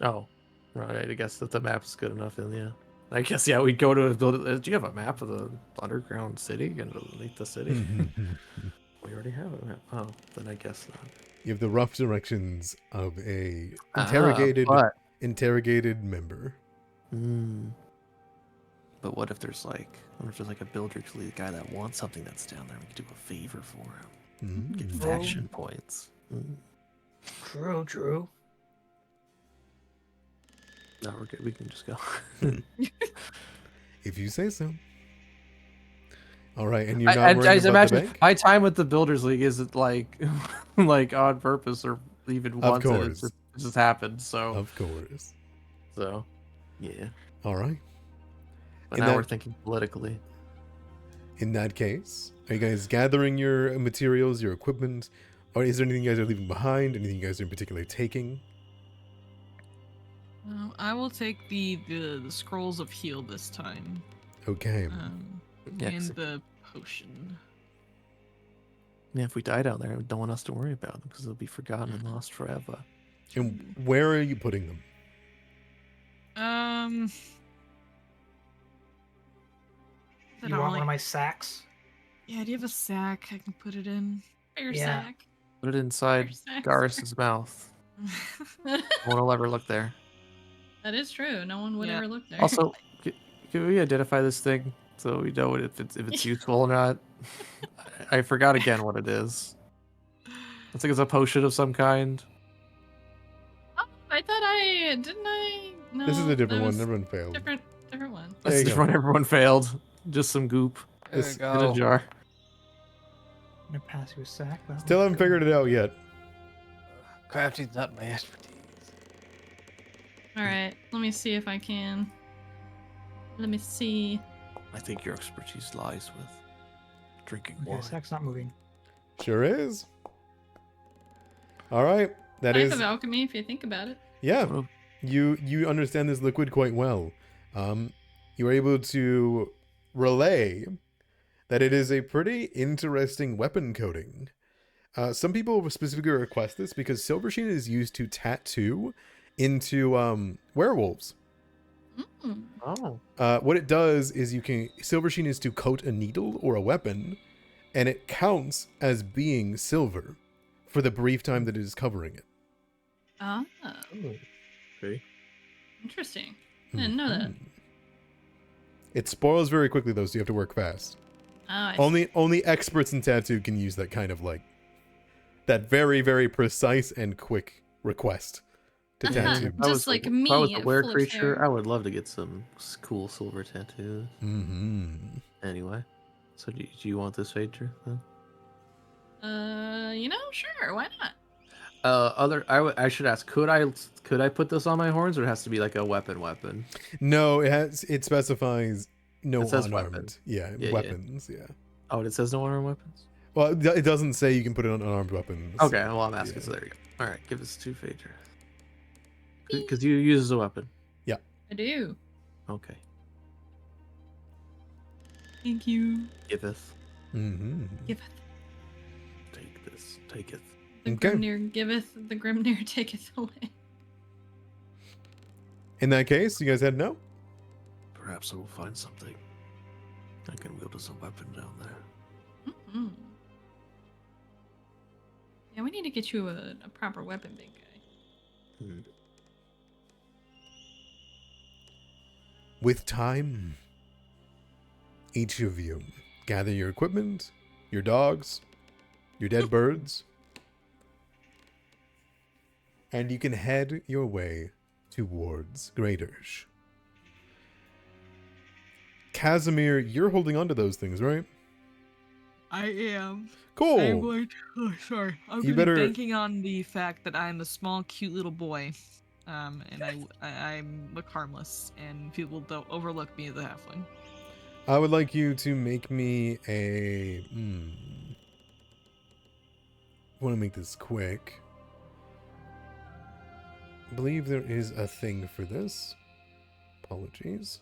Oh, right. I guess that the map's good enough. I guess, yeah, we'd go to a build. Do you have a map of the underground city and underneath the city? We already have a map. Oh, then I guess not. You have the rough directions of a interrogated member. But what if there's like a builder to lead guy that wants something that's down there? We could do a favor for him. Get faction points. True. No, we're good. We can just go. If you say so. All right, and you're not worried about imagine the bank? my time with the Builders League isn't like like on purpose or even Of once. course. It just happened. So Of course. yeah. All right. But In now that- we're thinking politically. In that case, are you guys gathering your materials, your equipment, or is there anything you guys are leaving behind? Anything you guys are in particular taking? I will take the scrolls of heal this time. Okay. Yeah, And 'cause the potion. Yeah, if we die down there, we don't want us to worry about them because they'll be forgotten and lost forever. And where are you putting them? I You don't want really- one of my sacks? Yeah, do you have a sack I can put it in? Your Yeah. sack. Put it inside Your sacks. Garrus's mouth. No one will ever look there. That is true. No one would Yeah. ever look there. Also, can we identify this thing so we know if it's useful or not? I forgot again what it is. I think it's a potion of some kind. Oh, I thought didn't I? No, This is a that different one. was Everyone failed. Different one. There That's you the go. one everyone failed. Just some goop. This- In a jar. I'm gonna pass you a sack. But Still haven't figured it out yet. Crafting's not my expertise. All right, let me see if I can. Let me see. I think your expertise lies with drinking Okay, wine. sack's not moving. Sure is. All right. That Type is. of alchemy, if you think about it. Yeah. Well, You understand this liquid quite well. You are able to relay that it is a pretty interesting weapon coating. Some people specifically request this because silver sheen is used to tattoo into werewolves. Mm. Oh. What it does is silver sheen is to coat a needle or a weapon, and it counts as being silver for the brief time that it is covering it. Ah, Okay. interesting. I didn't know that. Mhm. It spoils very quickly though, so you have to work fast. Ah, I see. Only experts in tattoo can use that kind of that very, very precise and quick request to tattoo. Just If like I me, was a it were flips creature, there. I would love to get some cool silver tattoos. Mm-hmm. Anyway, so do you want this Phaedra then? Sure, why not? I should ask, could I put this on my horns, or it has to be like a weapon? No, it specifies no It says unarmed. weapon. Yeah, weapons. Yeah. Oh, it says no unarmed weapons. Well, it doesn't say you can put it on unarmed weapons. Okay, well I'm asking, Yeah. so there you go. All right, give this to Phaedra. Because you use as a weapon. I do. Okay. Thank you. Giveth. Mm-hmm. Giveth. Take this. Take it. The Okay. Grimnir giveth, the Grimnir taketh away. In that case, you guys head no? Perhaps I will find something I can wield as a weapon down there. Mm-hmm. Yeah, we need to get you a proper weapon, big guy. Hmm. With time, each of you gather your equipment, your dogs, your dead birds, and you can head your way towards Graydirge. Casimir, you're holding on to those things, right? I am. Cool. I'm going to. Oh, sorry. I'm You gonna better- be banking on the fact that I'm a small, cute little boy, and I look harmless, and people don't overlook me as a halfling. I would like you to make me a. I want to make this quick. I believe there is a thing for this. Apologies.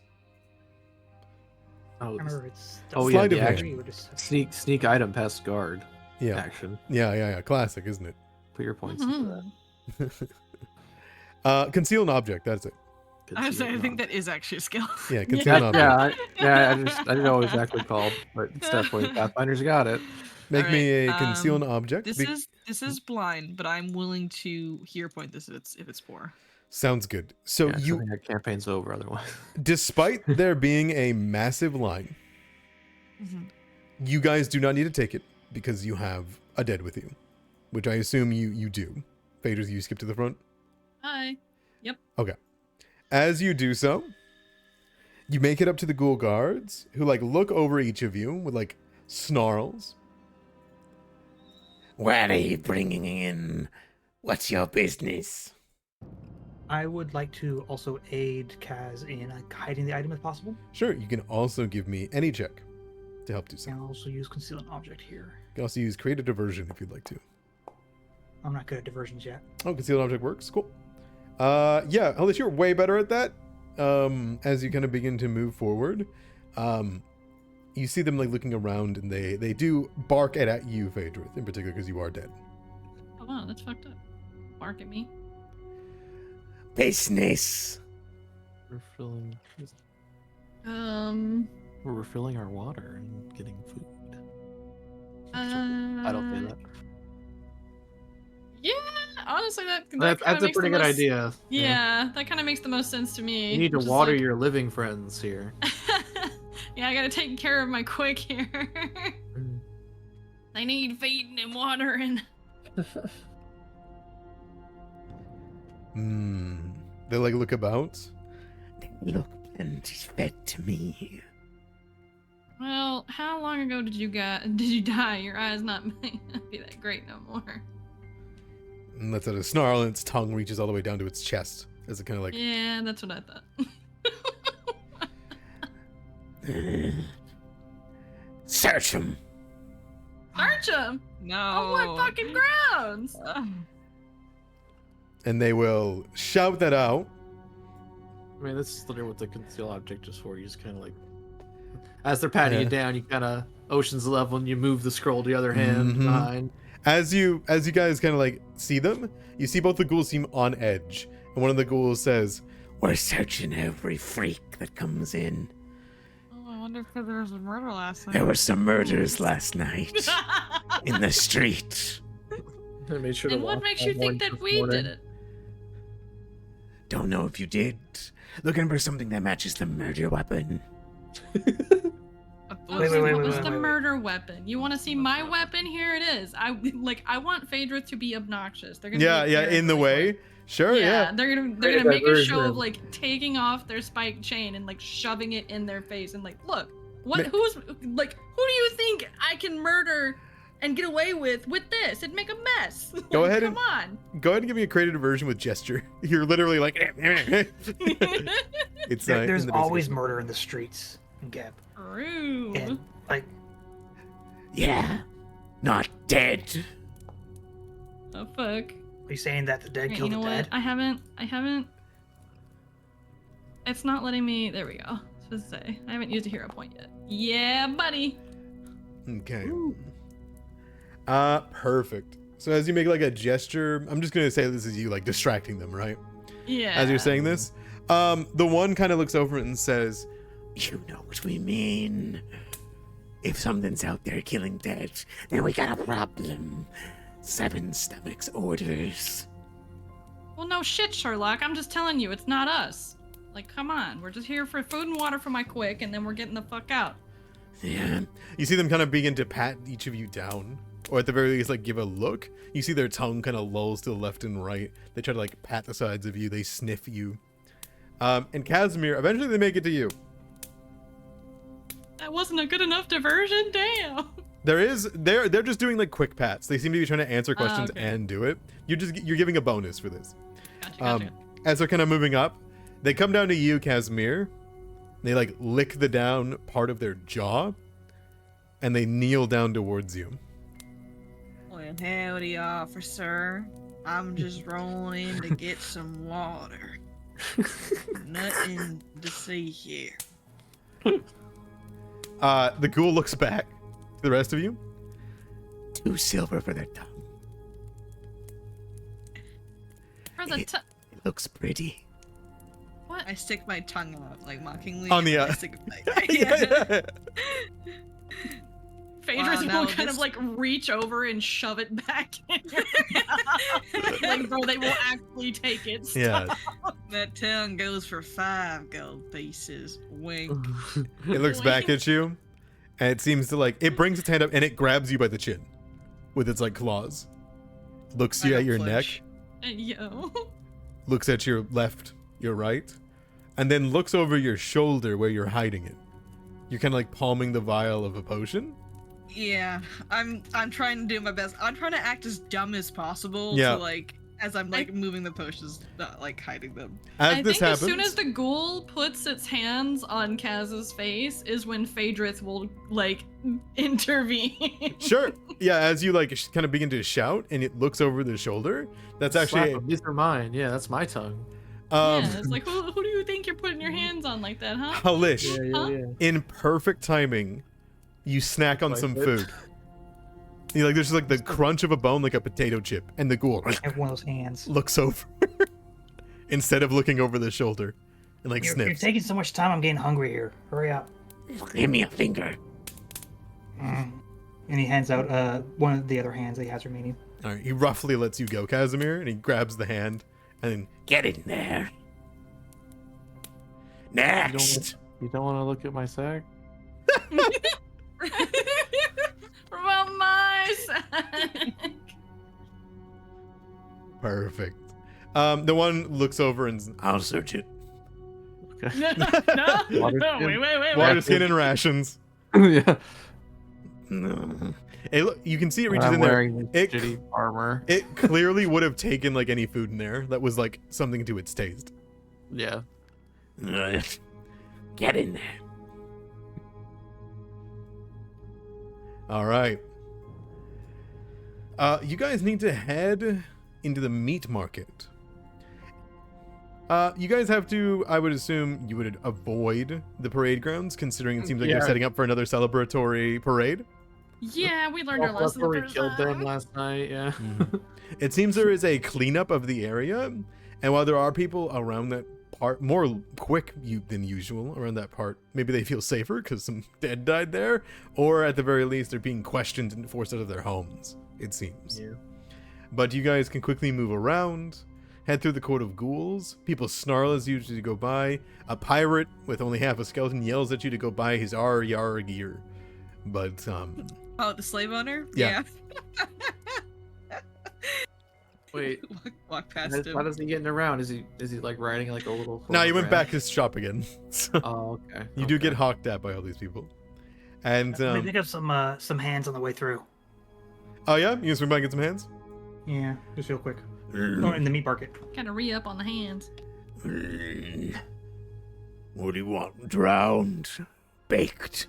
Oh, Remember, it's Oh, yeah, the diary, action. we're just- sneak item past guard Yeah. action. Yeah. Classic, isn't it? Put your points into Mhm. that. Conceal an object. That's it. I was Conceal saying, I think knowledge. that is actually a skill. Yeah, conceal an Yeah, object. I didn't know what it's exactly called, but it's definitely Pathfinder's got it. Make me a Alright, conceal an object. This is blind, but I'm willing to point this if it's poor. Sounds good. So Yeah, I you, think our campaign's over otherwise. despite there being a massive line, Mhm. you guys do not need to take it because you have a dead with you, which I assume you do. Phaedra, you skip to the front. Hi. Okay. As you do so, you make it up to the ghoul guards, who like look over each of you with like snarls. What are you bringing in? What's your business? I would like to also aid Kaz in hiding the item if possible. Sure, you can also give me any check to help do so. And I'll also use conceal an object here. You can also use create a diversion if you'd like to. I'm not good at diversions yet. Oh, concealed object works. Cool. Yeah, Alice, you're way better at that. As you kind of begin to move forward, you see them like looking around, and they do bark at you, Phaedra, in particular, because you are dead. Oh wow, that's fucked up. Bark at me. Business. We're filling. We're We're refilling our water and getting food. I don't say that. Yeah, honestly, that That's kinda a makes the pretty good most- idea. Yeah, that kind of makes the most sense to me. You need to Just water like- your living friends here. Yeah, I gotta take care of my quick here. I need feeding and watering. They like look about. They look plenty fed to me. Well, how long ago did you die? Your eyes not might not be that great no more. And lets out a snarl, and its tongue reaches all the way down to its chest as it kind of like. Yeah, that's what I thought. Search them. Search him! No. On what fucking grounds? And they will shout that out. I mean, this is literally what the conceal object is for. You just kind of like, as they're patting Yeah. you down, you kind of oceans level, and you move the scroll to the other hand Mhm. behind. As you guys kind of like see them, you see both the ghouls seem on edge, and one of the ghouls says, We're searching every freak that comes in. Oh, I wonder if there was a murder last night. There were some murders last night in the street. I made sure to And what walk makes all you think morning that this we morning. did it? Don't know if you did. Looking for something that matches the murder weapon. Okay, wait, what was wait, the wait. murder weapon? You want to see my weapon? Here it is. I want Phaedra to be obnoxious. They're gonna "Yeah, make yeah, her in the like- way." Sure, yeah. They're gonna Create a make a show diversion. of like taking off their spiked chain and like shoving it in their face and like, look, what? Ma- Who's like? Who do you think I can murder and get away with this? It'd make a mess. Go ahead Come on. Go ahead and give me a creative version with gesture. You're literally like, it's There's in the always basic- murder in the streets, Gab. Rude. And like, Yeah. Not dead. Oh fuck. are you saying that the dead Right, killed you know the what? dead? I haven't. It's not letting me. There we go. Supposed to say I haven't used a hero point yet. Yeah, buddy. Okay. Perfect. So as you make like a gesture, I'm just gonna say this is you like distracting them, right? Yeah. As you're saying this, the one kind of looks over and says, You know what we mean. If something's out there killing dead, then we got a problem. 7 stomachs orders. Well, no shit, Sherlock. I'm just telling you, it's not us. Like, come on. We're just here for food and water for my quick, and then we're getting the fuck out. Yeah. you see them kind of begin to pat each of you down, or at the very least like give a look. You see their tongue kind of lolls to the left and right. They try to like pat the sides of you. They sniff you. And Casimir, eventually they make it to you. That wasn't a good enough diversion. Damn. They're just doing like quick pats. They seem to be trying to answer questions okay. and do it. You're giving a bonus for this. Gotcha. As they're kind of moving up, they come down to you, Casimir. They like lick the down part of their jaw, and they kneel down towards you. Well, howdy, officer. I'm just rolling in to get some water. Nothing to see here. The ghoul looks back to the rest of you. 2 silver for their tongue. For the It looks pretty. what? I stick my tongue out, like mockingly. On the, and I stick it back. Phaedrus now will kind of this- like reach over and shove it back in your mouth. Like, bro, they will actually take it. Yeah. That tongue goes for 5 gold pieces. Wink. It looks back at you, and it seems to like, it brings its hand up and it grabs you by the chin with its like claws. Looks I you at don't your flinch. neck, Yo. looks at your left, your right, and then looks over your shoulder where you're hiding it. You're kind of like palming the vial of a potion. Yeah, I'm trying to do my best. I'm trying to act as dumb as possible Yeah. to like as I'm like moving the potions, not like hiding them. As I this think happens, as soon as the ghoul puts its hands on Kaz's face is when Phaedrus will like intervene. sure, yeah, as you like kind of begin to shout, and it looks over the shoulder. That's actually, Slap 'em, these are mine. Yeah, that's my tongue. Yeah, it's like who do you think you're putting your hands on like that, huh? Halish. Huh? In perfect timing, you snack on Like some it. food. You like, there's just like the crunch of a bone, like a potato chip, and the ghoul I have one of those hands. looks over instead of looking over the shoulder and like You're sniffs. taking so much time. I'm getting hungry here. Hurry up. Give me a finger. And he hands out one of the other hands that he has remaining. All right, he roughly lets you go, Casimir, and he grabs the hand and then Get in there. Next. You don't want to look at my sack? From my side. perfect. The one looks over and I'll search it. Okay. no, Water no, skin. wait. water skin and rations. Yeah. No. Hey, look, you can see it When reaches I'm in there. wearing this It- shitty armor. It clearly would have taken like any food in there that was like something to its taste. Yeah. Get in there. All right. You guys need to head into the meat market. You guys have to, I would assume you would avoid the parade grounds, considering it seems like you're Yeah. setting up for another celebratory parade. Yeah, we learned our Well, that's lesson where the we first killed them time. last night. Yeah. It seems there is a cleanup of the area, and while there are people around that part, more quick than usual around that part, maybe they feel safer because some dead died there, or at the very least they're being questioned and forced out of their homes, it seems. Yeah. But you guys can quickly move around, head through the court of ghouls. People snarl as you to go by. A pirate with only half a skeleton yells at you to go buy his yar gear. But Oh, the slave owner? Yeah. Wait. Walk past him. How does he getting around? Is he like riding like a little? now you went photograph? back to his shop again. So Oh, okay. you do okay. get hawked at by all these people. And Let me pick up some hands on the way through. oh yeah, you can swing by and get some hands. Yeah, just real quick. Oh, in the meat market. Kind of re-up on the hands. What do you want? Drowned? Baked?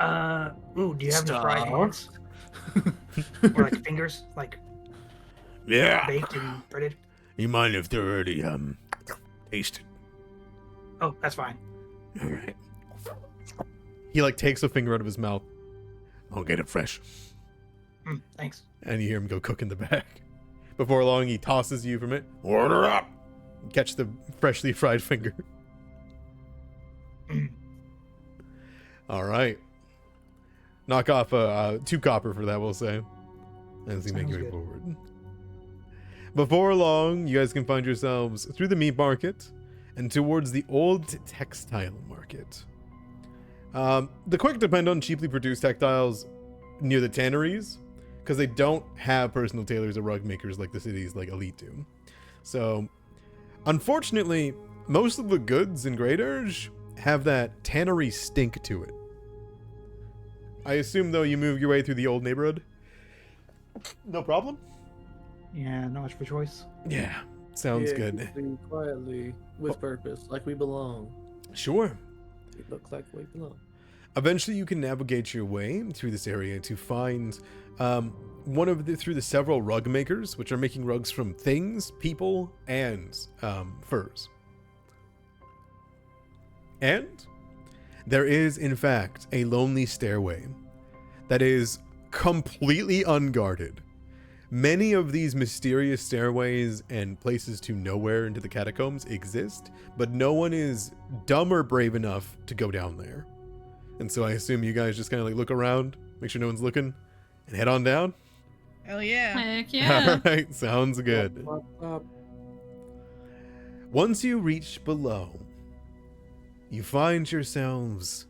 Ooh, do you have any fried hands? Or like fingers, like Yeah. baked and breaded? You mind if they're already, tasted? Oh, that's fine. Alright. He like takes a finger out of his mouth, I'll get it fresh. Thanks. and you hear him go cook in the back. Before long, he tosses you from it. Order up! Catch the freshly fried finger. All right. Knock off 2 copper for that, we'll say. As you make Sounds your way good. forward. Before long, you guys can find yourselves through the meat market and towards the old textile market. The quick depend on cheaply produced textiles near the tanneries, because they don't have personal tailors or rug makers like the cities like Elite do. So, unfortunately, most of the goods in Graydirge have that tannery stink to it. I assume, though, you move your way through the old neighborhood. No problem? Yeah, not much of a choice. Yeah, sounds Yeah, good. Quietly, with purpose, like we belong. Sure. We look like we belong. Eventually, you can navigate your way through this area to find through the several rug makers, which are making rugs from things, people, and furs. And there is, in fact, a lonely stairway that is completely unguarded. Many of these mysterious stairways and places to nowhere into the catacombs exist, but no one is dumb or brave enough to go down there. And so I assume you guys just kind of like look around, make sure no one's looking, and head on down. Hell yeah. Heck yeah. All right, sounds good. Once you reach below, you find yourselves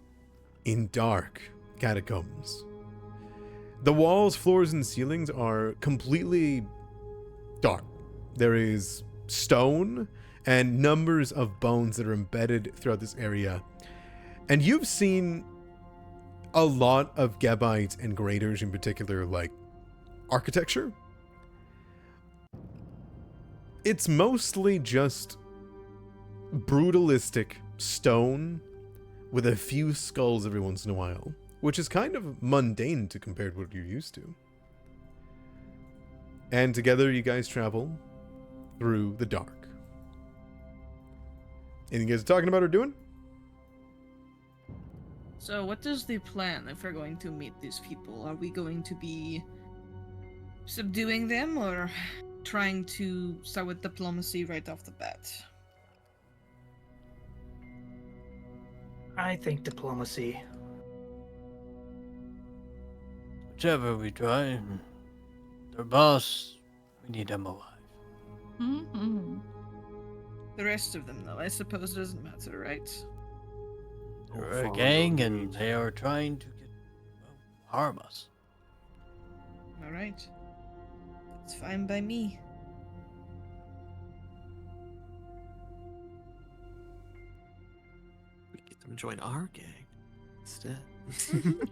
in dark catacombs. The walls, floors, and ceilings are completely dark. There is stone and numbers of bones that are embedded throughout this area. And you've seen a lot of Gabites and Graydirge in particular, like architecture. It's mostly just brutalistic stone with a few skulls every once in a while, which is kind of mundane to compare to what you're used to. And together you guys travel through the dark. Anything you guys are talking about or doing? So, what is the plan if we're going to meet these people? Are we going to be subduing them or trying to start with diplomacy right off the bat? I think diplomacy. Whichever we try, their boss, we need them alive. Mm-hmm. The rest of them, though, I suppose doesn't matter, right? They're a gang and they are trying to harm us. Alright. It's fine by me. We get them to join our gang instead. It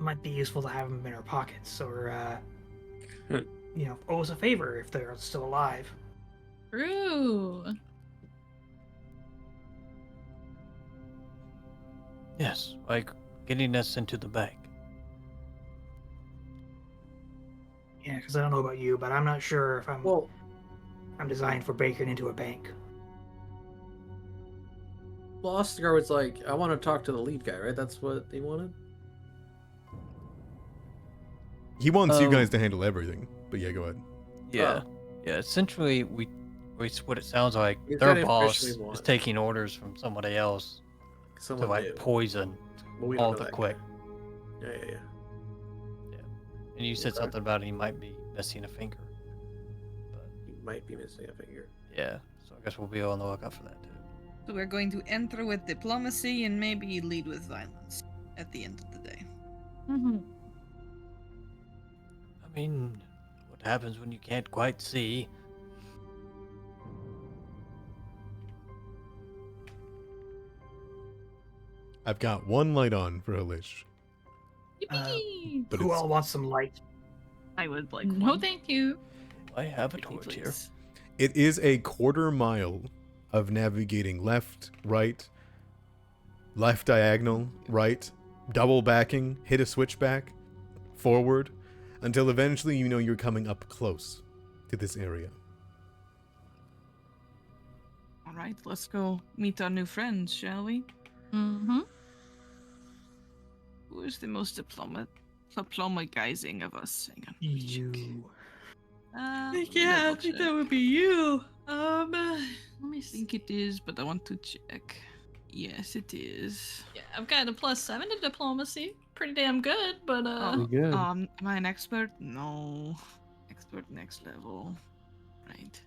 might be useful to have them in our pockets, or owe us a favor if they're still alive. True. Yes, like getting us into the bank. Yeah, because I don't know about you, but I'm not sure if I'm designed for breaking into a bank. Well, Ostagar was like, I want to talk to the lead guy, right? That's what he wanted? He wants you Oh. guys to handle everything, but yeah, go ahead. Yeah. Yeah, essentially, what it sounds like, We've their got boss information we is want. taking orders from somebody else to Someone like new. poison But we don't all know the that quick. guy. Yeah. And you said Okay. something about he might be missing a finger. But He might be missing a finger. yeah, so I guess we'll be on the lookout for that too. So we're going to enter with diplomacy and maybe lead with violence at the end of the day. Mm-hmm. I mean, what happens when you can't quite see? I've got one light on for Halish. Yippee! But Who it's- all wants some light? I would like No, one. thank you. I have a Pretty torch here. please. It is a quarter mile of navigating left, right, left diagonal, right, double backing, hit a switchback, forward, until eventually you know you're coming up close to this area. All right, let's go meet our new friends, shall we? Mm-hmm. Who is the most diplomagizing of us? Hang on. You. Yeah, I think that would be you. Let me I see. think it is, but I want to check. Yes, it is. Yeah, I've got a +7 to diplomacy. Pretty damn good, but Good. Am I an expert? No. Expert next level. Right.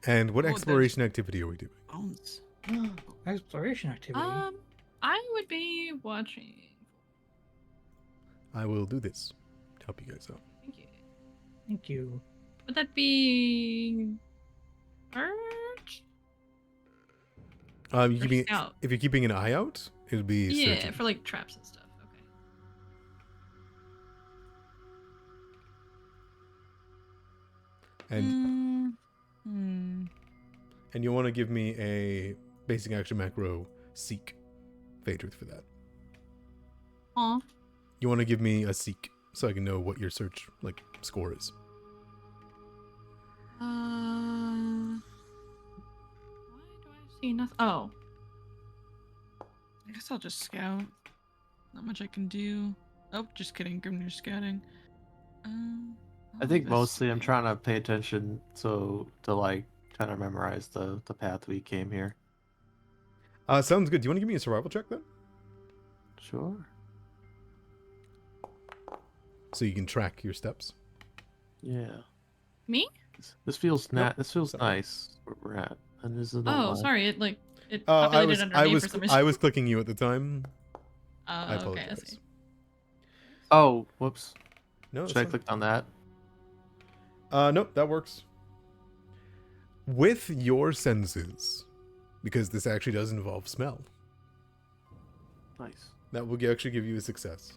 And what Oh, there's- exploration activity are we doing? Bones. Exploration activity. I would be watching. I will do this to help you guys out. Thank you. Thank you. Would that be Urge? You Or keeping, scout? if you're keeping an eye out, it'll be Yeah, searching. for like traps and stuff. Okay. And Hmm. and you want to give me a basic action macro seek Phaedrith for that. Aw. You want to give me a seek so I can know what your search score is. Why do I see nothing? Oh. I guess I'll just scout. Not much I can do. Oh, just kidding. Grimnir scouting. I think This mostly I'm way. trying to pay attention to like trying to memorize the path we came here. Sounds good. Do you want to give me a survival check then? Sure. So you can track your steps. Yeah. Me? This feels Nope. this feels Sorry. nice where we're at. And this is Oh, not sorry. It I populated was under I me was for some reason. I was clicking you at the time. I Okay, I apologize. see. Oh, whoops. No, Should I that's click on that? Nope, that works. With your senses, because this actually does involve smell, Nice. that will actually give you a success.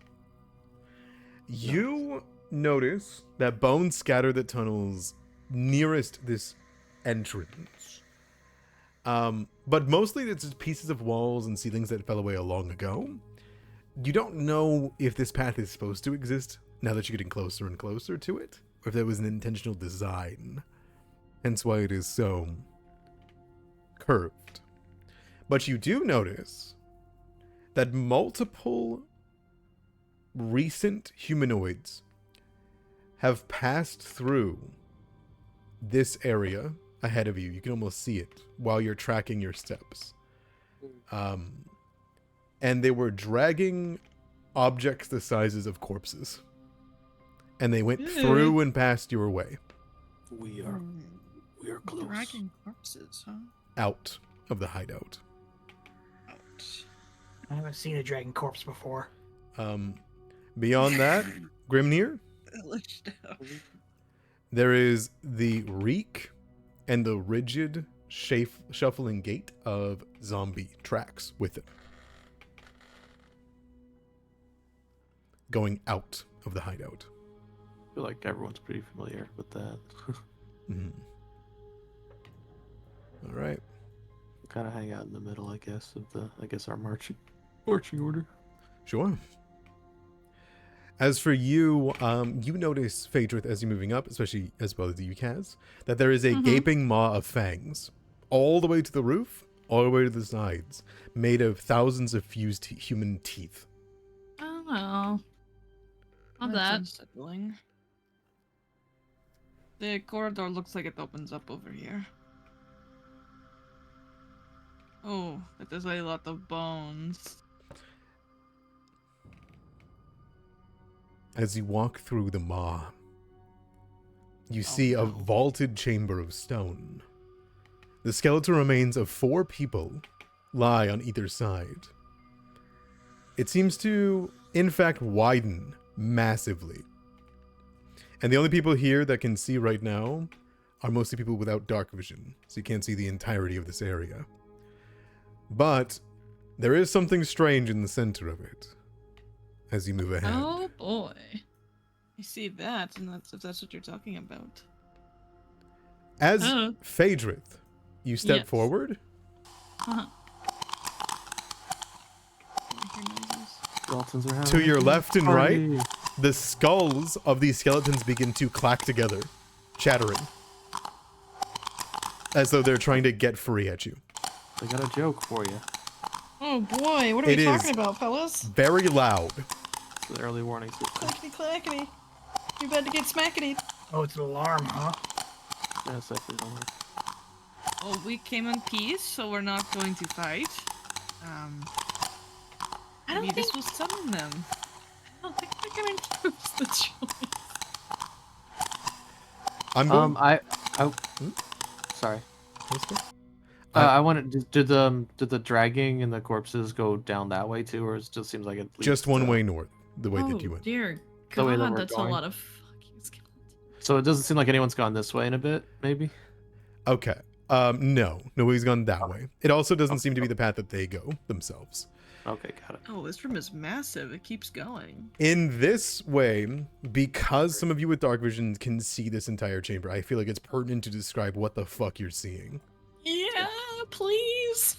You notice that bones scatter the tunnels nearest this entrance. But mostly it's just pieces of walls and ceilings that fell away long ago. You don't know if this path is supposed to exist now that you're getting closer and closer to it, or if there was an intentional design. Hence why it is so curved. But you do notice that multiple recent humanoids have passed through this area ahead of you. You can almost see it while you're tracking your steps. And they were dragging objects the sizes of corpses. And they went through and past your way. We are close. Dragging corpses, huh? Out of the hideout. Ouch. I haven't seen a dragon corpse before. Beyond that, Grimnir, there is the reek and the rigid shuffling gait of zombie tracks with it. Going out of the hideout. I feel like everyone's pretty familiar with that. Mm-hmm. All right. Kind of hang out in the middle, I guess, of our marching order. Sure. As for you, you notice, Phaedrith, as you're moving up, especially as well as you, Kaz, that there is a gaping maw of fangs all the way to the roof, all the way to the sides, made of thousands of fused human teeth. Oh, not That's that. unsettling. The corridor looks like it opens up over here. Oh, but there's a lot of bones. As you walk through the maw, you see a vaulted chamber of stone. The skeletal remains of 4 people lie on either side. It seems to, in fact, widen massively. And the only people here that can see right now are mostly people without dark vision, so you can't see the entirety of this area. But there is something strange in the center of it as you move ahead. Oh boy. I see that, and if that's what you're talking about. As Phaedrith, you step Yes. forward. Uh-huh. I hear noises. Skeletons are having To your a left and party. right, the skulls of these skeletons begin to clack together, chattering, as though they're trying to get free at you. I got a joke for you. Oh boy, what are It we is- talking about, fellas? Very loud. It's the early warning system. Clackety clackety. You better get smackety. Oh, it's an alarm, huh? Yeah, it's actually don't work. Oh, we came in peace, so we're not going to fight. I don't Maybe think this will summon them. I don't think they're gonna use the choice. I'm going. Sorry. Let's go. I wanted. Did the dragging and the corpses go down that way too, or it just seems like it? Just one way north, the way that you went. Dear The way that God, we're that's going. a lot of fucking skeletons. So it doesn't seem like anyone's gone this way in a bit, maybe. Okay. No, nobody's gone that way. It also doesn't seem to be the path that they go themselves. Okay, got it. Oh, this room is massive. It keeps going. In this way, because some of you with dark vision can see this entire chamber, I feel like it's pertinent to describe what the fuck you're seeing. Yeah, please.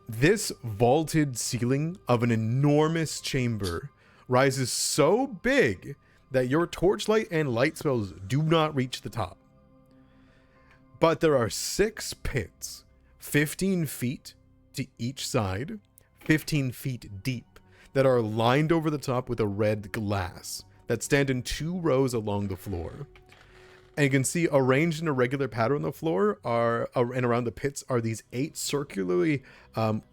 This vaulted ceiling of an enormous chamber rises so big that your torchlight and light spells do not reach the top. But there are 6 pits, 15 feet to each side, 15 feet deep, that are lined over the top with a red glass that stand in 2 rows along the floor. And you can see arranged in a regular pattern on the floor and around the pits are these 8 circularly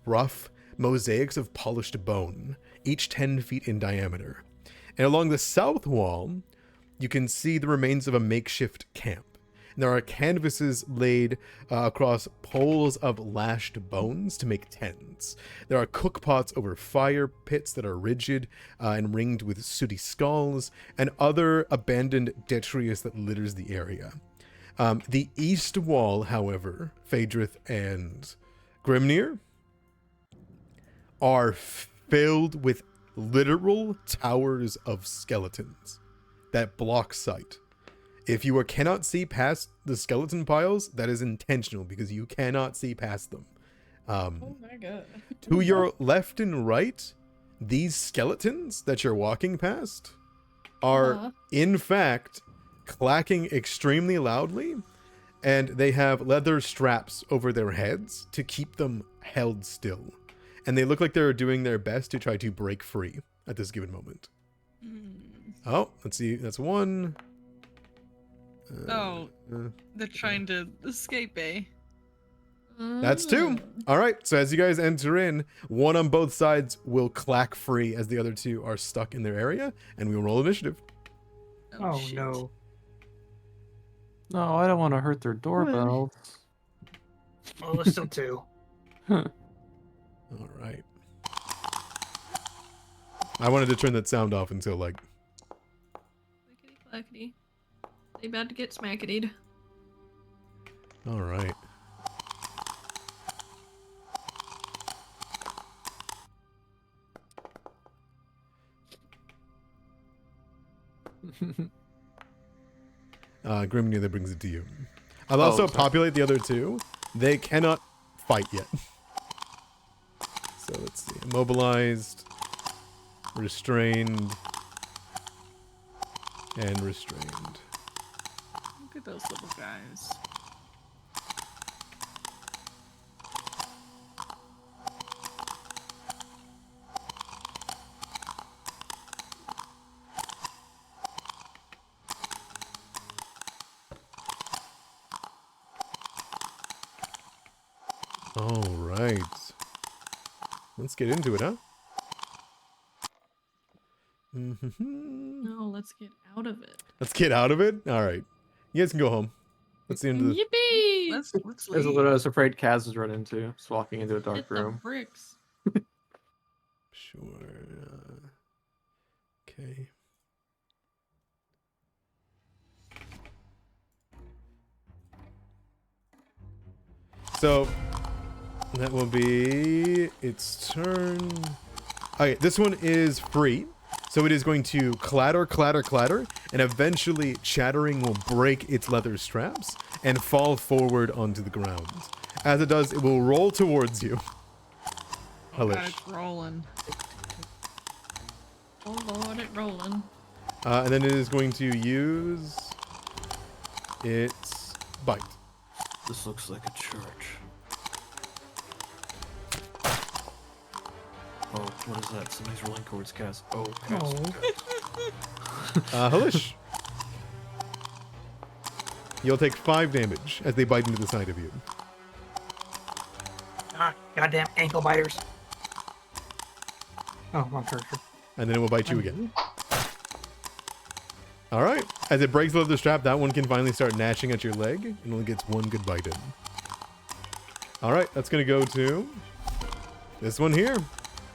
rough mosaics of polished bone, each 10 feet in diameter. And along the south wall, you can see the remains of a makeshift camp. And there are canvases laid across poles of lashed bones to make tents. There are cookpots over fire pits that are rigid and ringed with sooty skulls, and other abandoned detritus that litters the area. The east wall, however, Phaedrith and Grimnir, are filled with literal towers of skeletons that block sight. If you cannot see past the skeleton piles, that is intentional because you cannot see past them. Oh my god. To your left and right, these skeletons that you're walking past are, in fact, clacking extremely loudly, and they have leather straps over their heads to keep them held still. And they look like they're doing their best to try to break free at this given moment. Oh, let's see. That's 1. They're trying to escape, eh? That's 2. All right. So as you guys enter in, 1 on both sides will clack free as the other 2 are stuck in their area, and we will roll initiative. Oh, shit. no. No, I don't want to hurt their doorbells. Well, there's still 2. All right. I wanted to turn that sound off until like. Clickety clackety. They about to get smacketied. All right. Grimnir, that brings it to you. I'll also populate the other 2. They cannot fight yet. So let's see. Immobilized, restrained, and restrained. Look at those little guys. All right. Let's get into it, huh? No, let's get out of it. Let's get out of it? All right. You guys can go home. That's the end of the... Yippee! Let's That's leave. what I was afraid Kaz was running into. Just walking into a dark Hit the room. bricks. Sure. Okay. So, that will be its turn. Okay, this one is free. So it is going to clatter, clatter, clatter, and eventually chattering will break its leather straps and fall forward onto the ground. As it does, it will roll towards you. God, Hellish. it's rolling. Oh lord, it rolling. And then it is going to use its bite. This looks like a church. Oh, what is that? Somebody's rolling towards Kaz. Oh, Kaz. Hellish. You'll take 5 damage as they bite into the side of you. Ah, goddamn ankle biters. Oh, wrong character. And then it will bite you again. Alright. As it breaks the leather strap, that one can finally start gnashing at your leg and only gets 1 good bite in. Alright, that's going to go to this one here,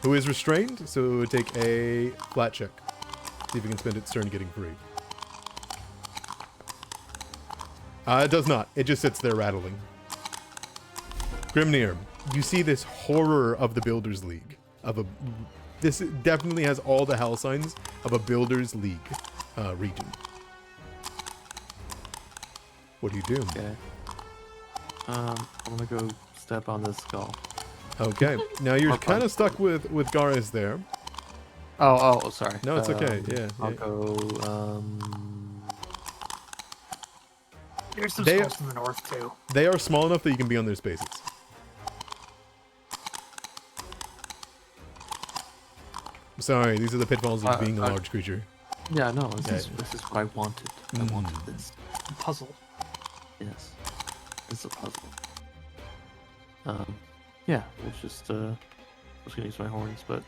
who is restrained, so it would take a flat check. See if it can spend its turn getting free. It does not. It just sits there rattling. Grimnir, you see this horror of the Builders League. This definitely has all the hell signs of a Builders League region. What do you do? Okay. I'm gonna go step on this skull. Okay. Now you're Or kind of punch. stuck with Garis there. Oh, sorry. No, it's okay. Yeah. I'll yeah. go, There's some They- skulls to the north, too. They are small enough that you can be on their spaces. Sorry, these are the pitfalls of being a large creature. Yeah, no, this is what I wanted. I wanted this. Puzzle. Yes. It's a puzzle. Yeah, we'll just I was gonna use my horns, but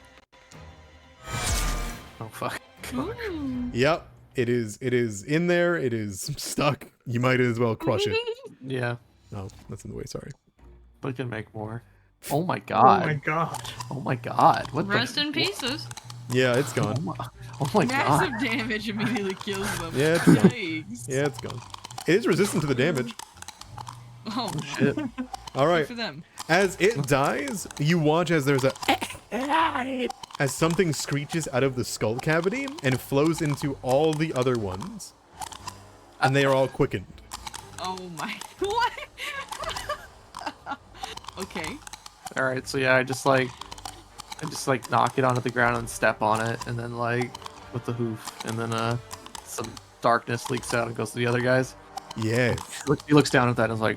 oh fuck. Ooh. Yep. It is in there. It is stuck. You might as well crush it. Yeah, Oh, that's in the way. Sorry. we can make more. Oh my Oh my god. god. Oh my god. What Rest the in pieces. Yeah, it's Oh gone. my Massive god. damage immediately kills them. Yeah, it's gone. Yikes. Yeah, it's gone. It is resistant to the damage. Oh, Shit. All good right. for them. As it dies, you watch as there's a as something screeches out of the skull cavity and flows into all the other ones, and they are all quickened. Oh my. What? Okay. All right, so yeah, I just knock it onto the ground and step on it, and then like with the hoof, and then some darkness leaks out and goes to the other guys. Yes. He looks down at that and is like,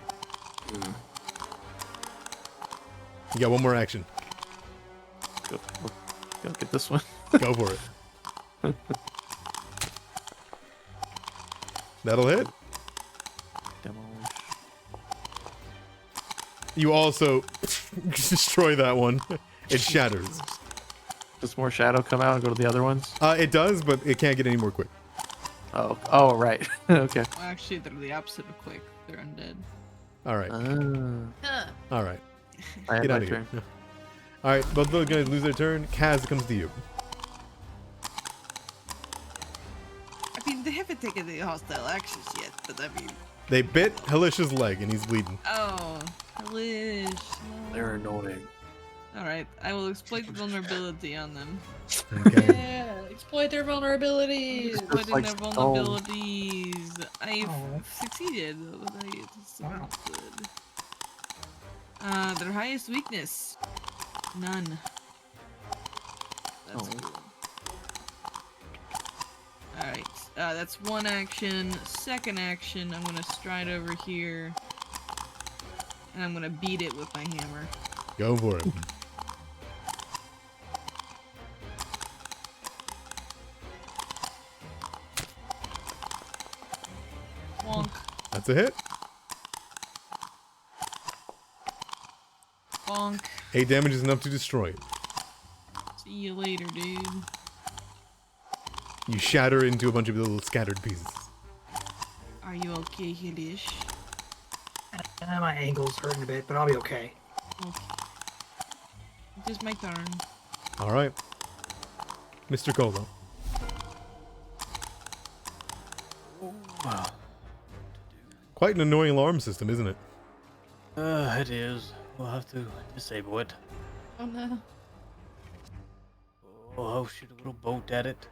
You got one more action. go get this one. Go for it. That'll hit. Demolish. You also destroy that one. It shatters. Does more shadow come out and go to the other ones? It does, but it can't get any more quick. Oh, right. Okay. Well, actually, they're the opposite of quick. They're undead. All right. All right. I had Get my out of here. turn. All right. Both those guys lose their turn. Kaz, it comes to you. I mean, they haven't taken the hostile actions yet, but I mean. They bit Halish's leg, and he's bleeding. Oh, Lish. No. They're annoying. Alright, I will exploit the vulnerability on them. Okay. Yeah, exploit their vulnerabilities. Exploiting like their stone. vulnerabilities. I've Oh. succeeded, but it's still Wow. not good. Their highest weakness. None. That's Oh. cool. Alright, that's one action. Second action, I'm gonna stride over here. And I'm gonna beat it with my hammer. Go for it. Wonk. That's a hit. Bonk. 8 damage is enough to destroy it. See you later, dude. You shatter into a bunch of little scattered pieces. Are you okay, Hilish? My ankle's hurting a bit, but I'll be okay. Okay. It is my turn. All right. Mr. Colo. Wow. Quite an annoying alarm system, isn't it? It is. We'll have to disable it. Oh no. Oh, I'll shoot a little bolt at it.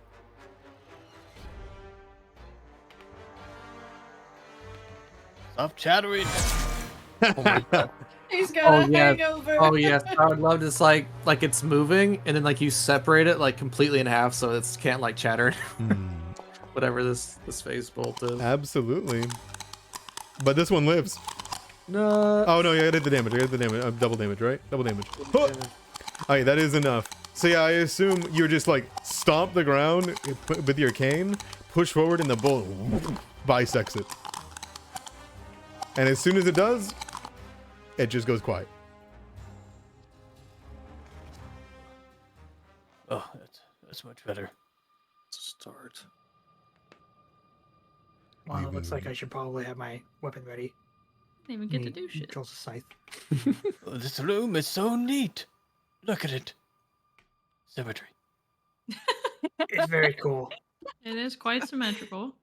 Stop chattering. Oh my god. He's got Oh, a yeah. hangover. Oh yes, I would love to like it's moving, and then like you separate it like completely in half, so it can't like chatter. Whatever this phase bolt is. Absolutely. But this one lives. No. Oh no, yeah, I did the damage. I did the damage. Double damage, right? Double damage. Huh. Alright, that is enough. So yeah, I assume you're just like stomp the ground with your cane, push forward, and the bull bisects it. And as soon as it does, it just goes quiet. Oh, that's much better. Start. Well, it looks like I should probably have my weapon ready. Didn't even get to do shit. Controls the scythe. Oh, this room is so neat. Look at it. Symmetry. It's very cool. It is quite symmetrical.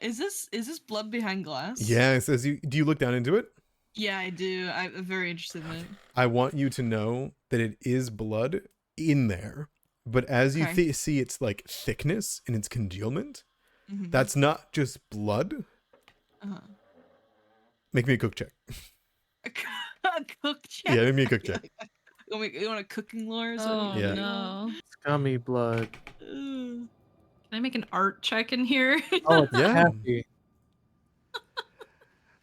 Is this blood behind glass? Yeah, it says you. Do you look down into it? Yeah, I do. I'm very interested in it. I want you to know that it is blood in there, but as you Okay. see its like thickness and its congealment, Mhm. that's not just blood. Uh-huh. Make me a cook check. A cook check. Yeah, make me a cook check. You want a cooking lore? Is that Oh what you Yeah. no. Scummy blood. Ugh. Can I make an art check in here? Oh, it's Yeah. happy.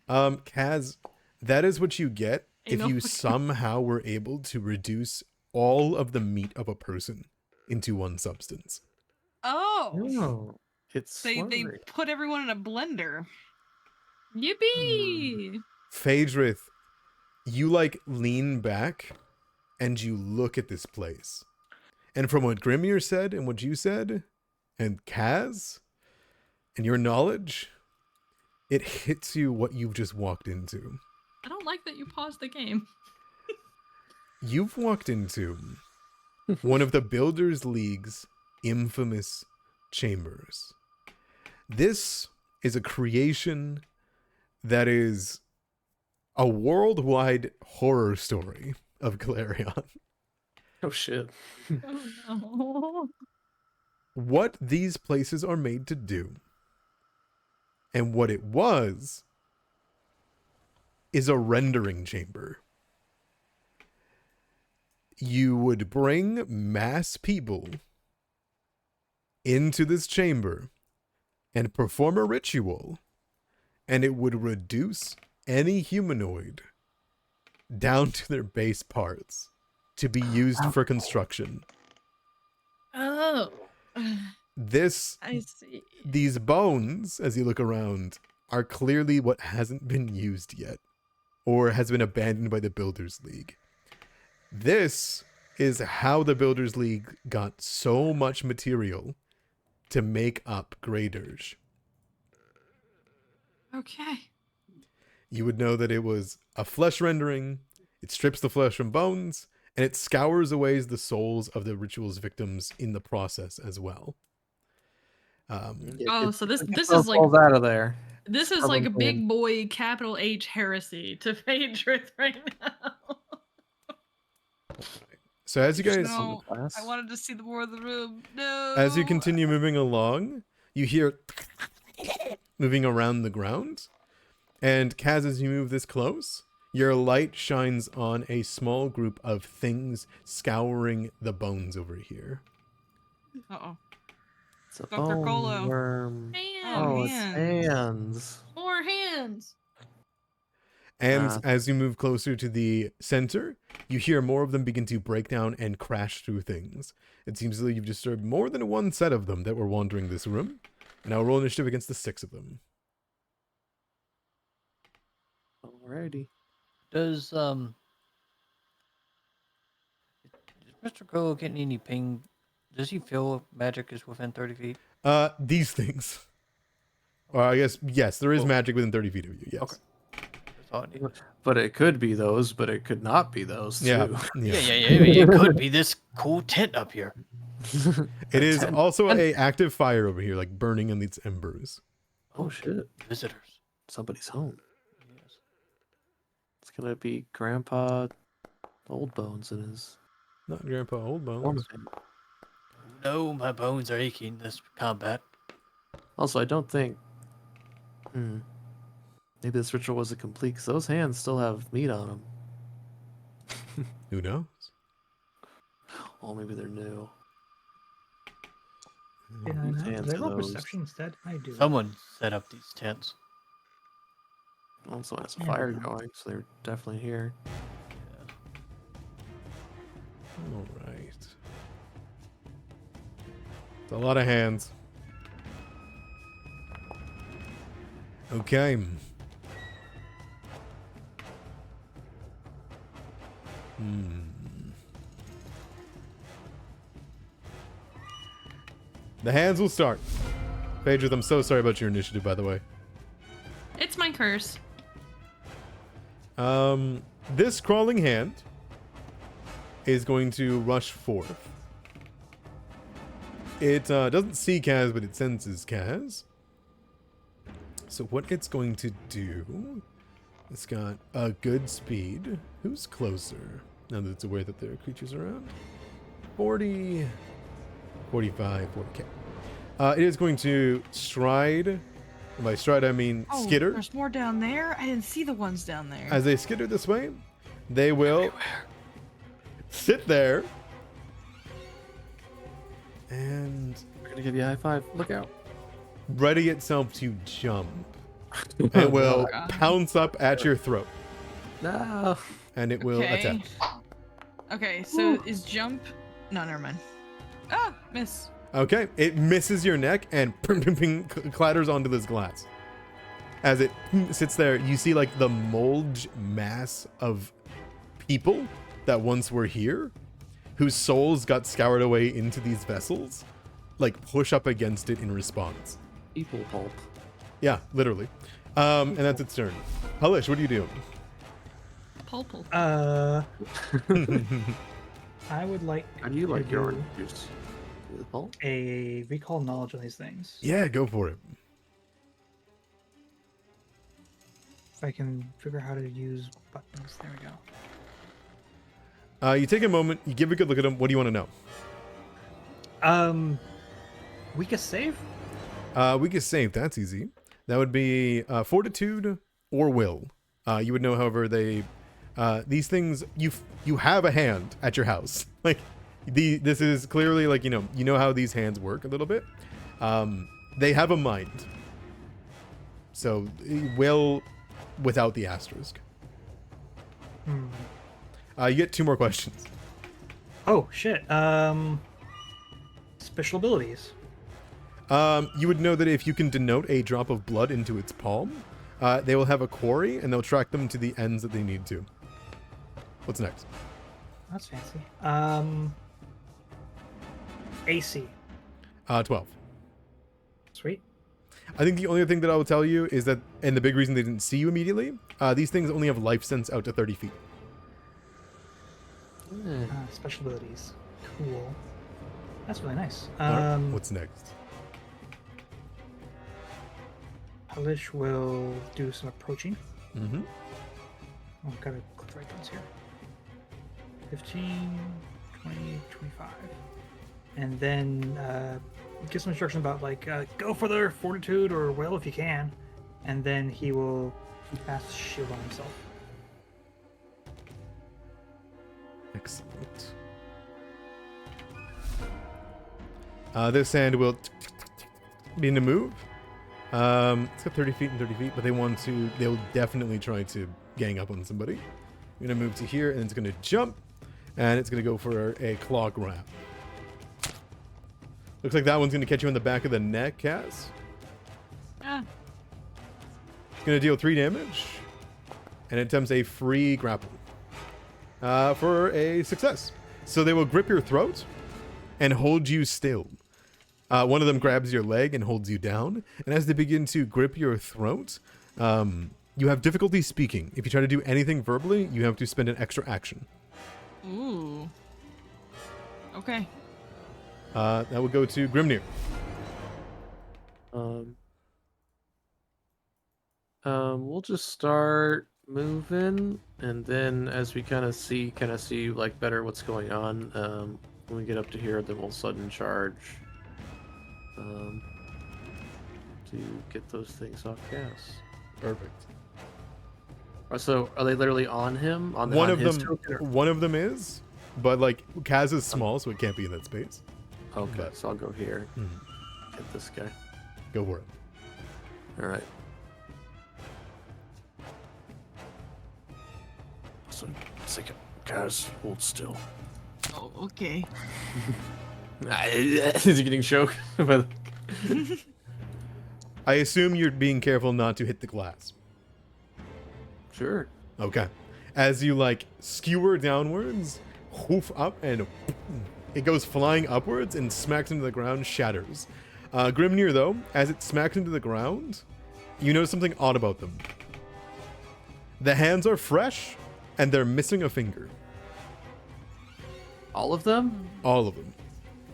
Kaz, that is what you get I if know. you somehow were able to reduce all of the meat of a person into one substance. Oh. No, it's They slurry. put everyone in a blender. Yippee! Phaedrith, you like lean back and you look at this place. And from what Grimir said and what you said, and Kaz, and your knowledge, it hits you what you've just walked into. I don't like that you paused the game. You've walked into one of the Builders League's infamous chambers. This is a creation that is a worldwide horror story of Galarion. Oh shit. Oh no. What these places are made to do, and what it was, is a rendering chamber. You would bring mass people into this chamber and perform a ritual, and it would reduce any humanoid down to their base parts to be used for construction. Oh. I see. These bones, as you look around, are clearly what hasn't been used yet, or has been abandoned by the Builders League. This is how the Builders League got so much material to make up Graydirge. Okay. You would know that it was a flesh rendering, it strips the flesh from bones, and it scours away the souls of the ritual's victims in the process as well. So this is like out of there. this is like a big boy capital H heresy to Phaedrith right now. So as you guys, No, I wanted to see the more of the room. No. as you continue moving along, you hear moving around the ground. And Kaz, as you move this close, your light shines on a small group of things scouring the bones over here. Uh-oh. It's a Dr. bone Colo. worm. Hands. Oh, it's hands. hands. More hands. And as you move closer to the center, you hear more of them begin to break down and crash through things. It seems as though you've disturbed more than one set of them that were wandering this room. And I'll roll initiative against the 6 of them. Alrighty. Does Mr. Cole getting any ping? Does he feel if magic is within 30 feet? These things. Or I guess, yes, there is magic within 30 feet of you, yes. Okay. That's all I need. But it could be those, but it could not be those Yeah. too. Yeah. It could be this cool tent up here. It is also a active fire over here, like burning in these embers. Oh shit. Visitors. Somebody's home. Yes. It's gonna be Grandpa Old Bones in his Not Grandpa Old Bones. form. No, my bones are aching this combat. Also, I don't think. Maybe this ritual wasn't complete because those hands still have meat on them. Who knows? Oh, maybe they're new. Did I Whose not? hands Did I are roll those? perception instead? I do. Someone set up these tents. Oh, someone has a Yeah. fire going, so they're definitely here. All right. It's a lot of hands. Okay. The hands will start. Phaedrith, I'm so sorry about your initiative, by the way. It's my curse. This crawling hand is going to rush forth. It doesn't see Kaz, but it senses Kaz. So what it's going to do, it's got a good speed. Who's closer? Now that it's aware that there are creatures around. 40, 45, 40k. It is going to stride. And by stride, I mean skitter. There's more down there. I didn't see the ones down there. As they skitter this way, they will sit there. And We're gonna give you a high five. Look out. ready itself to jump. And will pounce up at your throat. No. And it will attack. Okay, so is jump... No, never mind. Ah, miss. Okay, it misses your neck and clatters onto this glass. As it sits there, you see like the mold mass of people that once were here, whose souls got scoured away into these vessels, like push up against it in response. People pulp. Yeah, literally. And that's its turn. Halish, what are you doing? Pulpul. I would like How do you like to your do orange juice? The pulp? a recall knowledge on these things. Yeah, go for it. If I can figure out how to use buttons. There we go. You take a moment, you give a good look at them. What do you want to know? Weakest save? Weakest save, that's easy. That would be fortitude or will. You would know, however, these things, you have a hand at your house. Like, this is clearly like, you know how these hands work a little bit. They have a mind. So, will without the asterisk. You get 2 more questions. Oh, shit. Special abilities. You would know that if you can denote a drop of blood into its palm, they will have a quarry and they'll track them to the ends that they need to. What's next? That's fancy. AC. 12. Sweet. I think the only thing that I will tell you is that, and the big reason they didn't see you immediately, these things only have life sense out to 30 feet. Special abilities. Cool. That's really nice. Alright, what's next? Halish will do some approaching. Mm-hmm. Oh, I've got to click the right ones here. 15, 20, 25. And then give some instruction about, like, go for their fortitude or will if you can. And then he will cast shield on himself. Excellent. This hand will begin to move. It's got 30 feet and 30 feet, but they'll definitely try to gang up on somebody. I'm gonna move to here, and it's gonna jump, and it's gonna go for a claw grab. Looks like that one's gonna catch you in the back of the neck, Cass. Ah. It's gonna deal 3 damage, and it attempts a free grapple for a success. So they will grip your throat and hold you still. One of them grabs your leg and holds you down, and as they begin to grip your throat, you have difficulty speaking. If you try to do anything verbally, you have to spend an extra action. Ooh. Okay. That would go to Grimnir. We'll just start moving, and then as we kind of see like better what's going on, when we get up to here, then we'll sudden charge to get those things off Cass. Perfect. So are they literally on him? One of them is, but like Kaz is small, so it can't be in that space. Okay, But- so I'll go here. Get this guy. Go for it. All right. So, second, guys, hold still. Oh, okay. Is he getting choked? I assume you're being careful not to hit the glass. Sure. Okay. As you like skewer downwards, hoof up, and it goes flying upwards and smacks into the ground, shatters. Grimnir, though, as it smacks into the ground, you notice something odd about them. The hands are fresh, and they're missing a finger. All of them? All of them.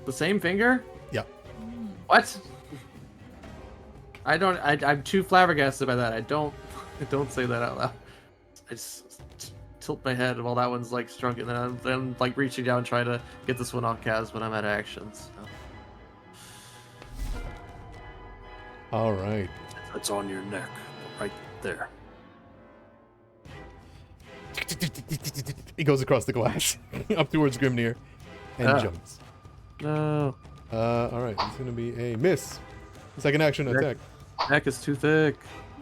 The same finger? Yeah. What? I'm too flabbergasted by that. I don't say that out loud. I just tilt my head while that one's like struck, and then I'm like reaching down trying to get this one off Kaz when I'm at actions. All right. It's on your neck, right there. It goes across the glass, up towards Grimnir, and jumps. No. All right. It's gonna be a miss. Second action attack. Neck is too thick.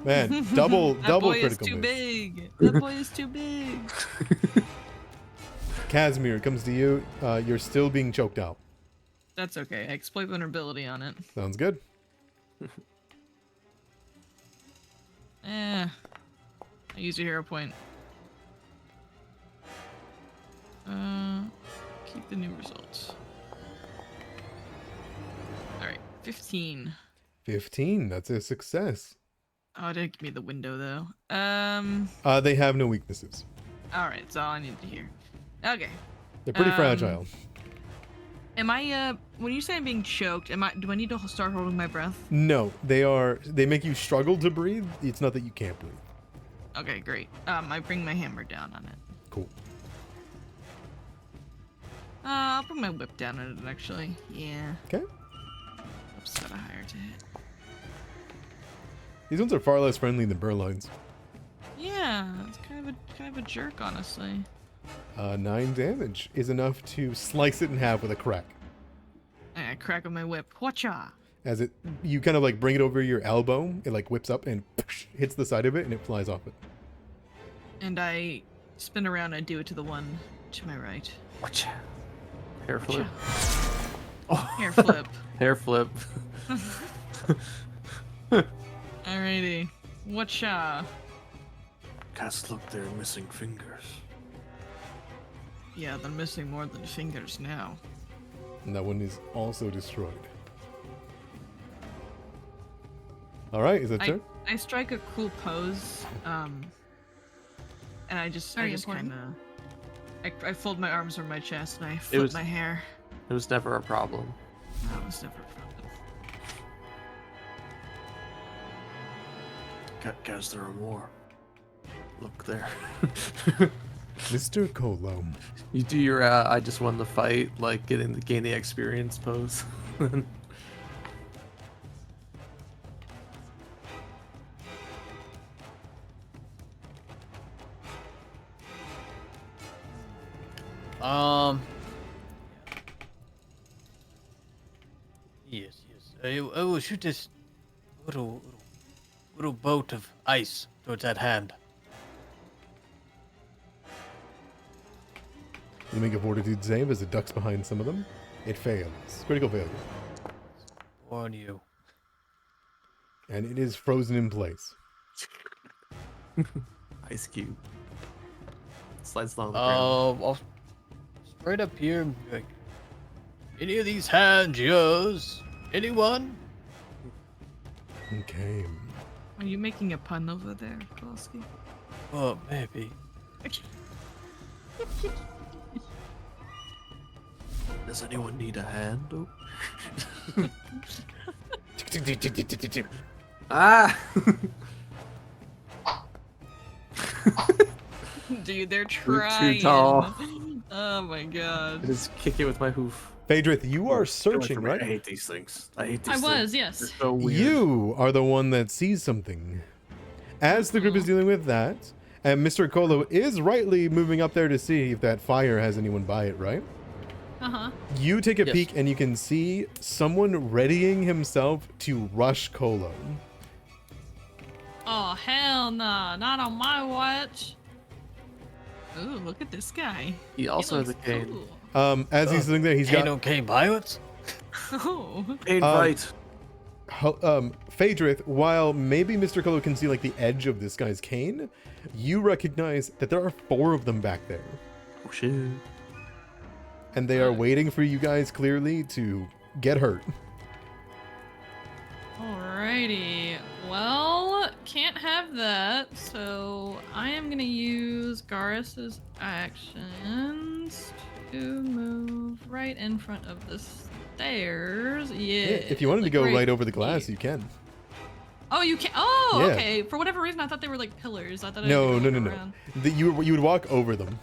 Man, double That boy is critical too miss. big. That boy is too big. Casimir, it comes to you. You're still being choked out. That's okay. I exploit vulnerability on it. Sounds good. I use a hero point. Keep the new results. Alright, 15. 15. That's a success. Oh, it didn't give me the window though. They have no weaknesses. Alright, that's all I need to hear. Okay. They're pretty fragile. Am I when you say I'm being choked, do I need to start holding my breath? No, they make you struggle to breathe. It's not that you can't breathe. Okay, great. I bring my hammer down on it. Cool. I'll bring my whip down on it actually. Yeah. Okay. Oops, got a higher to hit. These ones are far less friendly than Berlines. Yeah, it's kind of a jerk, honestly. 9 damage is enough to slice it in half with a crack. I crack with my whip. Whatcha? As you kind of like bring it over your elbow, it like whips up and hits the side of it and it flies off it. And I spin around and do it to the one to my right. Watch out. Hair flip. Oh. Hair flip. Hair flip. Alrighty. Whatcha? Cast look, they're missing fingers. Yeah, they're missing more than fingers now. And that one is also destroyed. Alright, is that turn? I strike a cool pose, and I just kind of, I fold my arms over my chest and I flip my hair. It was never a problem. No, it was never a problem. Guys, there are more. Look there. Mr. Colo. You do your I just won the fight, like gain the experience pose. Yes. I will shoot this little boat of ice towards that hand. You make a fortitude save as it ducks behind some of them. It fails. Critical failure. Warn you. And it is frozen in place. Ice cube. Slides down the ground. I'll straight up here and be like, any of these hands yours? Anyone? Okay. Are you making a pun over there, Kowalski? Well, maybe. Does anyone need a hand? Oh. Ah! Dude, they're You're trying. too tall. Oh my god. I just kick it with my hoof. Phaedrith, you are Get away searching, from me. I right? hate these things. I hate these I things. was, yes. They're so weird. You are the one that sees something. As the group is dealing with that, and Mr. Colo is rightly moving up there to see if that fire has anyone by it, right? Uh-huh. You take a Yes. peek and you can see someone readying himself to rush Colo. Oh, hell nah. Not on my watch. Ooh, look at this guy. He also has a looks cane. cool. As he's sitting there, he's Ain't got no cane pilots? Oh. Invite. Phaedrith, while maybe Mr. Colo can see like the edge of this guy's cane, you recognize that there are 4 of them back there. Oh shit. And they are waiting for you guys clearly to get hurt. Alrighty. Well, can't have that, so I am gonna use Garrus's actions to move right in front of the stairs. Yeah. If you wanted to go right over the glass, you can. Oh, you can. Oh, Yeah. okay. For whatever reason, I thought they were like pillars. I thought. No. Around. You would walk over them.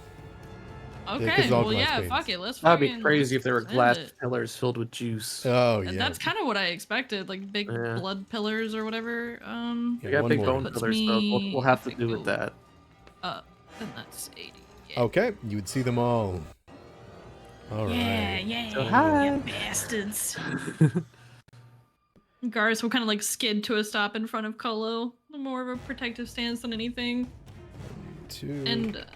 'cause Okay. it's all Well, glass yeah. panes. Fuck it. Let's. That'd be fucking crazy if there were send glass it. pillars filled with juice. Oh, And yeah. that's kind of what I expected, like big Yeah. blood pillars or whatever. Yeah, We got one big more. bone Puts pillars though. We'll have to me- do with that. Then that's 80. Yeah. Okay, you would see them all. All right. Yeah, So hi. you bastards. Garrus will kind of like skid to a stop in front of Colo, more of a protective stance than anything. 2, And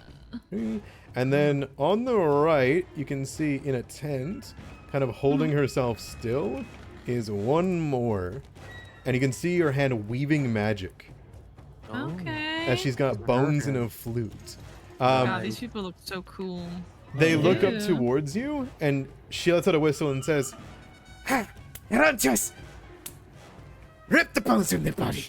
3. And then on the right, you can see in a tent, kind of holding herself still, is one more. And you can see her hand weaving magic Okay. as she's got bones and a flute. Wow, these people look so cool. They look up Yeah. towards you, and she lets out a whistle and says, Ha! Ranchers! Rip the bones from their body.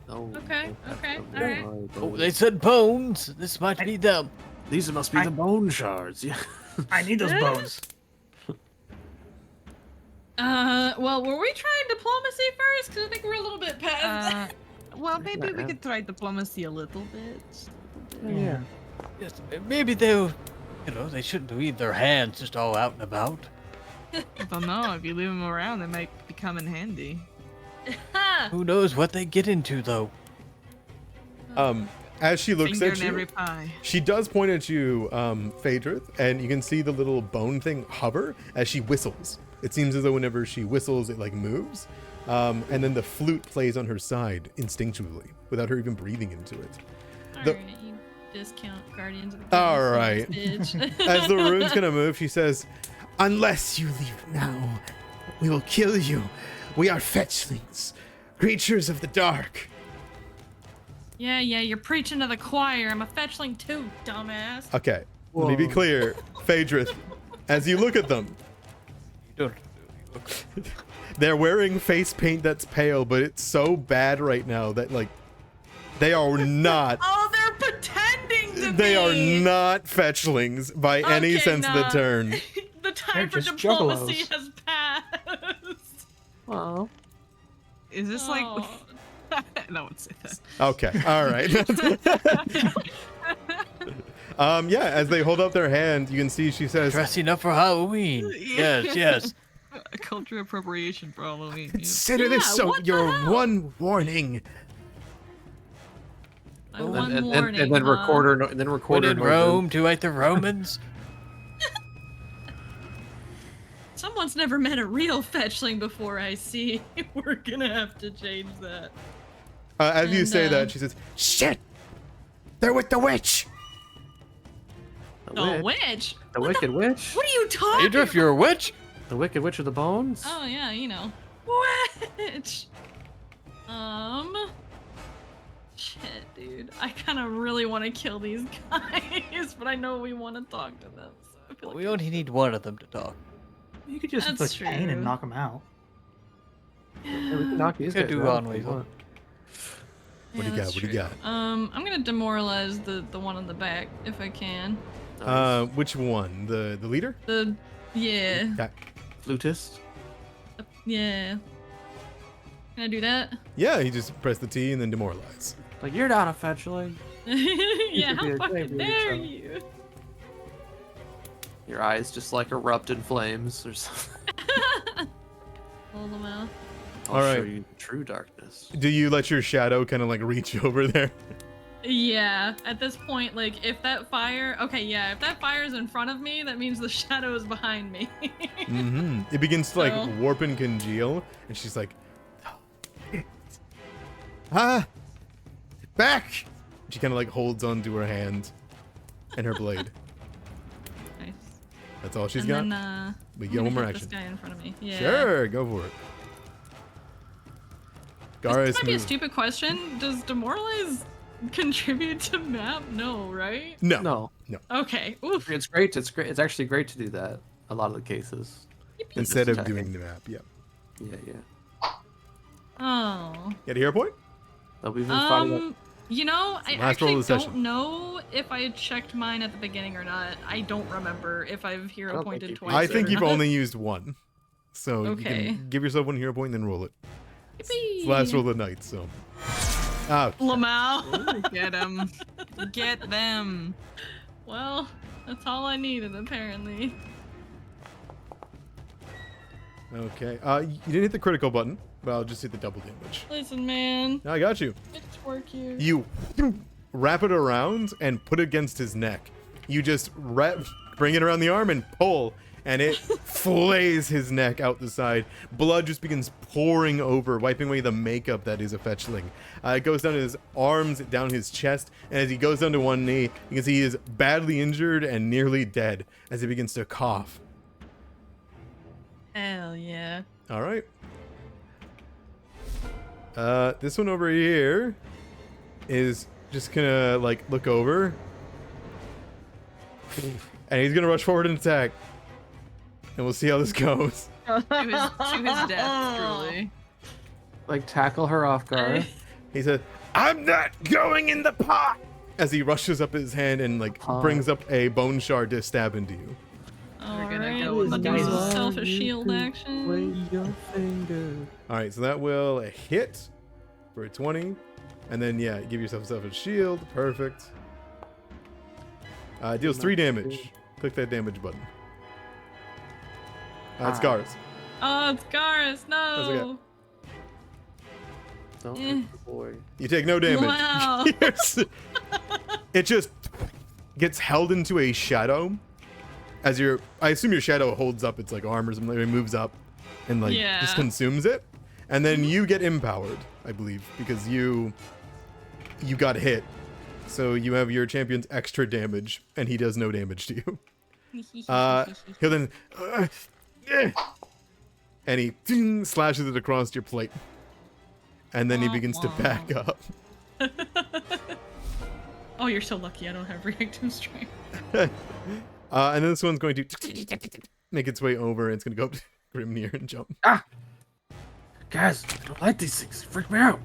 Oh, Okay, okay, oh, alright. Oh, they said bones. This might be them. These must be the bone shards. Yeah. I need those bones. Well, were we trying diplomacy first? Because I think we're a little bit past. Well, maybe we could try diplomacy a little bit. Yeah. Yes, maybe they shouldn't leave their hands just all out and about. I don't know. If you leave them around, they might become in handy. Who knows what they get into, though? as she looks Finger at in you, every pie. she does point at you, Phaedrith, and you can see the little bone thing hover as she whistles. It seems as though whenever she whistles, it like moves. And then the flute plays on her side instinctually without her even breathing into it. Alright, you discount Guardians of the All Galaxy, right. bitch. As the rune's gonna move, she says, Unless you leave now, we will kill you. We are fetchlings, creatures of the dark. Yeah, you're preaching to the choir. I'm a fetchling too, dumbass. okay, let me be clear, Phaedrith, as you look at them, You don't. they're wearing face paint that's pale, but it's so bad right now that, like, they are not, Oh, they're pretending to be. they are not fetchlings by any Okay, sense of the nah. term. The time for They're just diplomacy juggalos. has passed. Oh. Is this Oh. like? No, I won't say that. Okay, all right. Yeah, as they hold up their hand, you can see she says, Dressing up for Halloween. Yes, yes. Culture appropriation for Halloween. Yeah. Consider this Yeah, so what the your hell? one warning. My one And warning. then huh? record When in Rome, do like the Romans. Someone's never met a real fetchling before, I see. We're gonna have to change that. as you And, say that, she says, Shit! They're with the witch! The witch? The Wicked Witch. What are you talking Adrift, you're a witch? The Wicked Witch of the Bones. Oh, yeah, you know. Witch! Shit, dude. I kind of really want to kill these guys, but I know we want to talk to them, so I feel like We only need one of them to talk. You could just That's put pain true. and knock them out. Yeah, we can knock these Could guys do out on if we lethal. want. what do you got, that's what do you got? true. I'm gonna demoralize the one on the back if I can. Which one? The leader? Yeah. Okay. Flutist. Yeah. Can I do that? Yeah, you just press the T and then demoralize. Like, you're not a fetchling. Yeah, could be how a fucking champion dare yourself. you? Your eyes just like erupt in flames or something. Hold them out. I'll All show right. you the true darkness. Do you let your shadow kind of like reach over there? Yeah, at this point, like, if that fire... Okay, yeah, if that fire is in front of me, that means the shadow is behind me. Mm-hmm. It begins to like So- warp and congeal, and she's like, "Ah, back!" She kind of like holds onto her hand and her blade. Nice. That's all she's And got. then, We I'm get gonna one more hit action. This guy in front of me. Yeah. Sure, go for it. Garis This might be a move. stupid question. Does demoralize contribute to map? No, right? No. No, Okay. Oof. it's great. It's great. It's actually great to do that. A lot of the cases. Instead of attacking. doing the map, yeah. Yeah. Oh. Get a hero point? They'll be fighting. You know, I Last roll actually of the don't session. know if I checked mine at the beginning or not. I don't remember if I've I hero don't think pointed you- twice. I think or you've not. only used one. So you Okay. can give yourself one hero point and then roll it. It's the Yippee! last roll of the night, so. Ah, Lamau. Get them. Get them. Well, that's all I needed apparently. okay. You didn't hit the critical button, but I'll just hit the double damage. Listen, man, I got you. it's work here. You wrap it around and put it against his neck. You just bring it around the arm and pull, and it flays his neck out the side. Blood just begins pouring over, wiping away the makeup that is a fetchling. It goes down his arms, down his chest, and as he goes down to one knee, you can see he is badly injured and nearly dead as he begins to cough. Hell yeah. All right. This one over here is just gonna like look over, and he's gonna rush forward and attack, and we'll see how this goes. To his death, truly. Like tackle her off guard. He said, "I'm not going in the pot," as he rushes up his hand and like brings up a bone shard to stab into you. We're gonna Alright, go with I'll the do dice. myself a shield action. Wave your finger. All right, so that will hit for a 20, and then yeah, give yourself a shield. Perfect. Deals 3 damage. Click that damage button. It's Gar's. Oh, it's Garrus. That's okay. No. Don't Eh. hit the boy. You take no damage. Wow. It just gets held into a shadow. As I assume your shadow holds up its like arm or something. It moves up and like Yeah. just consumes it, and then you get empowered, I believe, because you got hit. So you have your champion's extra damage, and he does no damage to you. He'll then, and he slashes it across your plate, and then he begins to back up. Oh, you're so lucky I don't have reactive strength. And then this one's going to make its way over, and it's going to go up to Grimnir and jump. Guys, I don't like these things. They freak me out.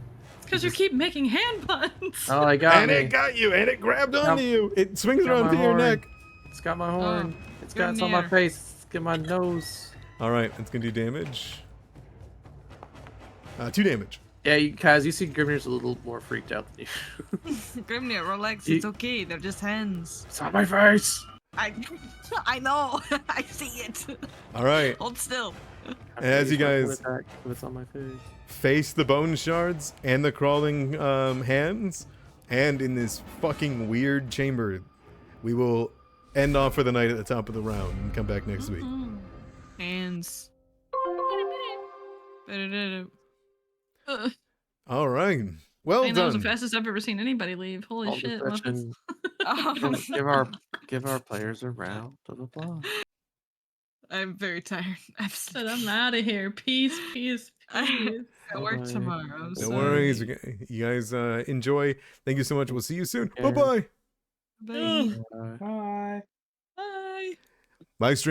Because you keep making hand puns. Oh, I got And me. it got you, and it grabbed onto you. It swings Got around my to your horn. neck. It's got my horn. It's got it's on near. my face. It's got my nose. All right, it's going to do damage. 2 damage. Yeah, Kaz, you see Grimnir's a little more freaked out than you. Grimnir, relax. You- It's okay. They're just hands. It's on my face. I know. I see it. All right. Hold still. And as you guys It's on my face. face the bone shards and the crawling hands, and in this fucking weird chamber, we will end off for the night at the top of the round and come back next week. Hands. All right. Well Man, that was the done. fastest I've ever seen anybody leave. Holy All shit. the session. Give our players a round of applause. I'm very tired. I've Said I'm out of here. Peace, peace, peace. I work Bye. tomorrow. I'm No sorry. worries. You guys enjoy. Thank you so much. We'll see you soon. Yeah. Bye-bye. Bye. Bye. Bye. Bye. Bye, stream.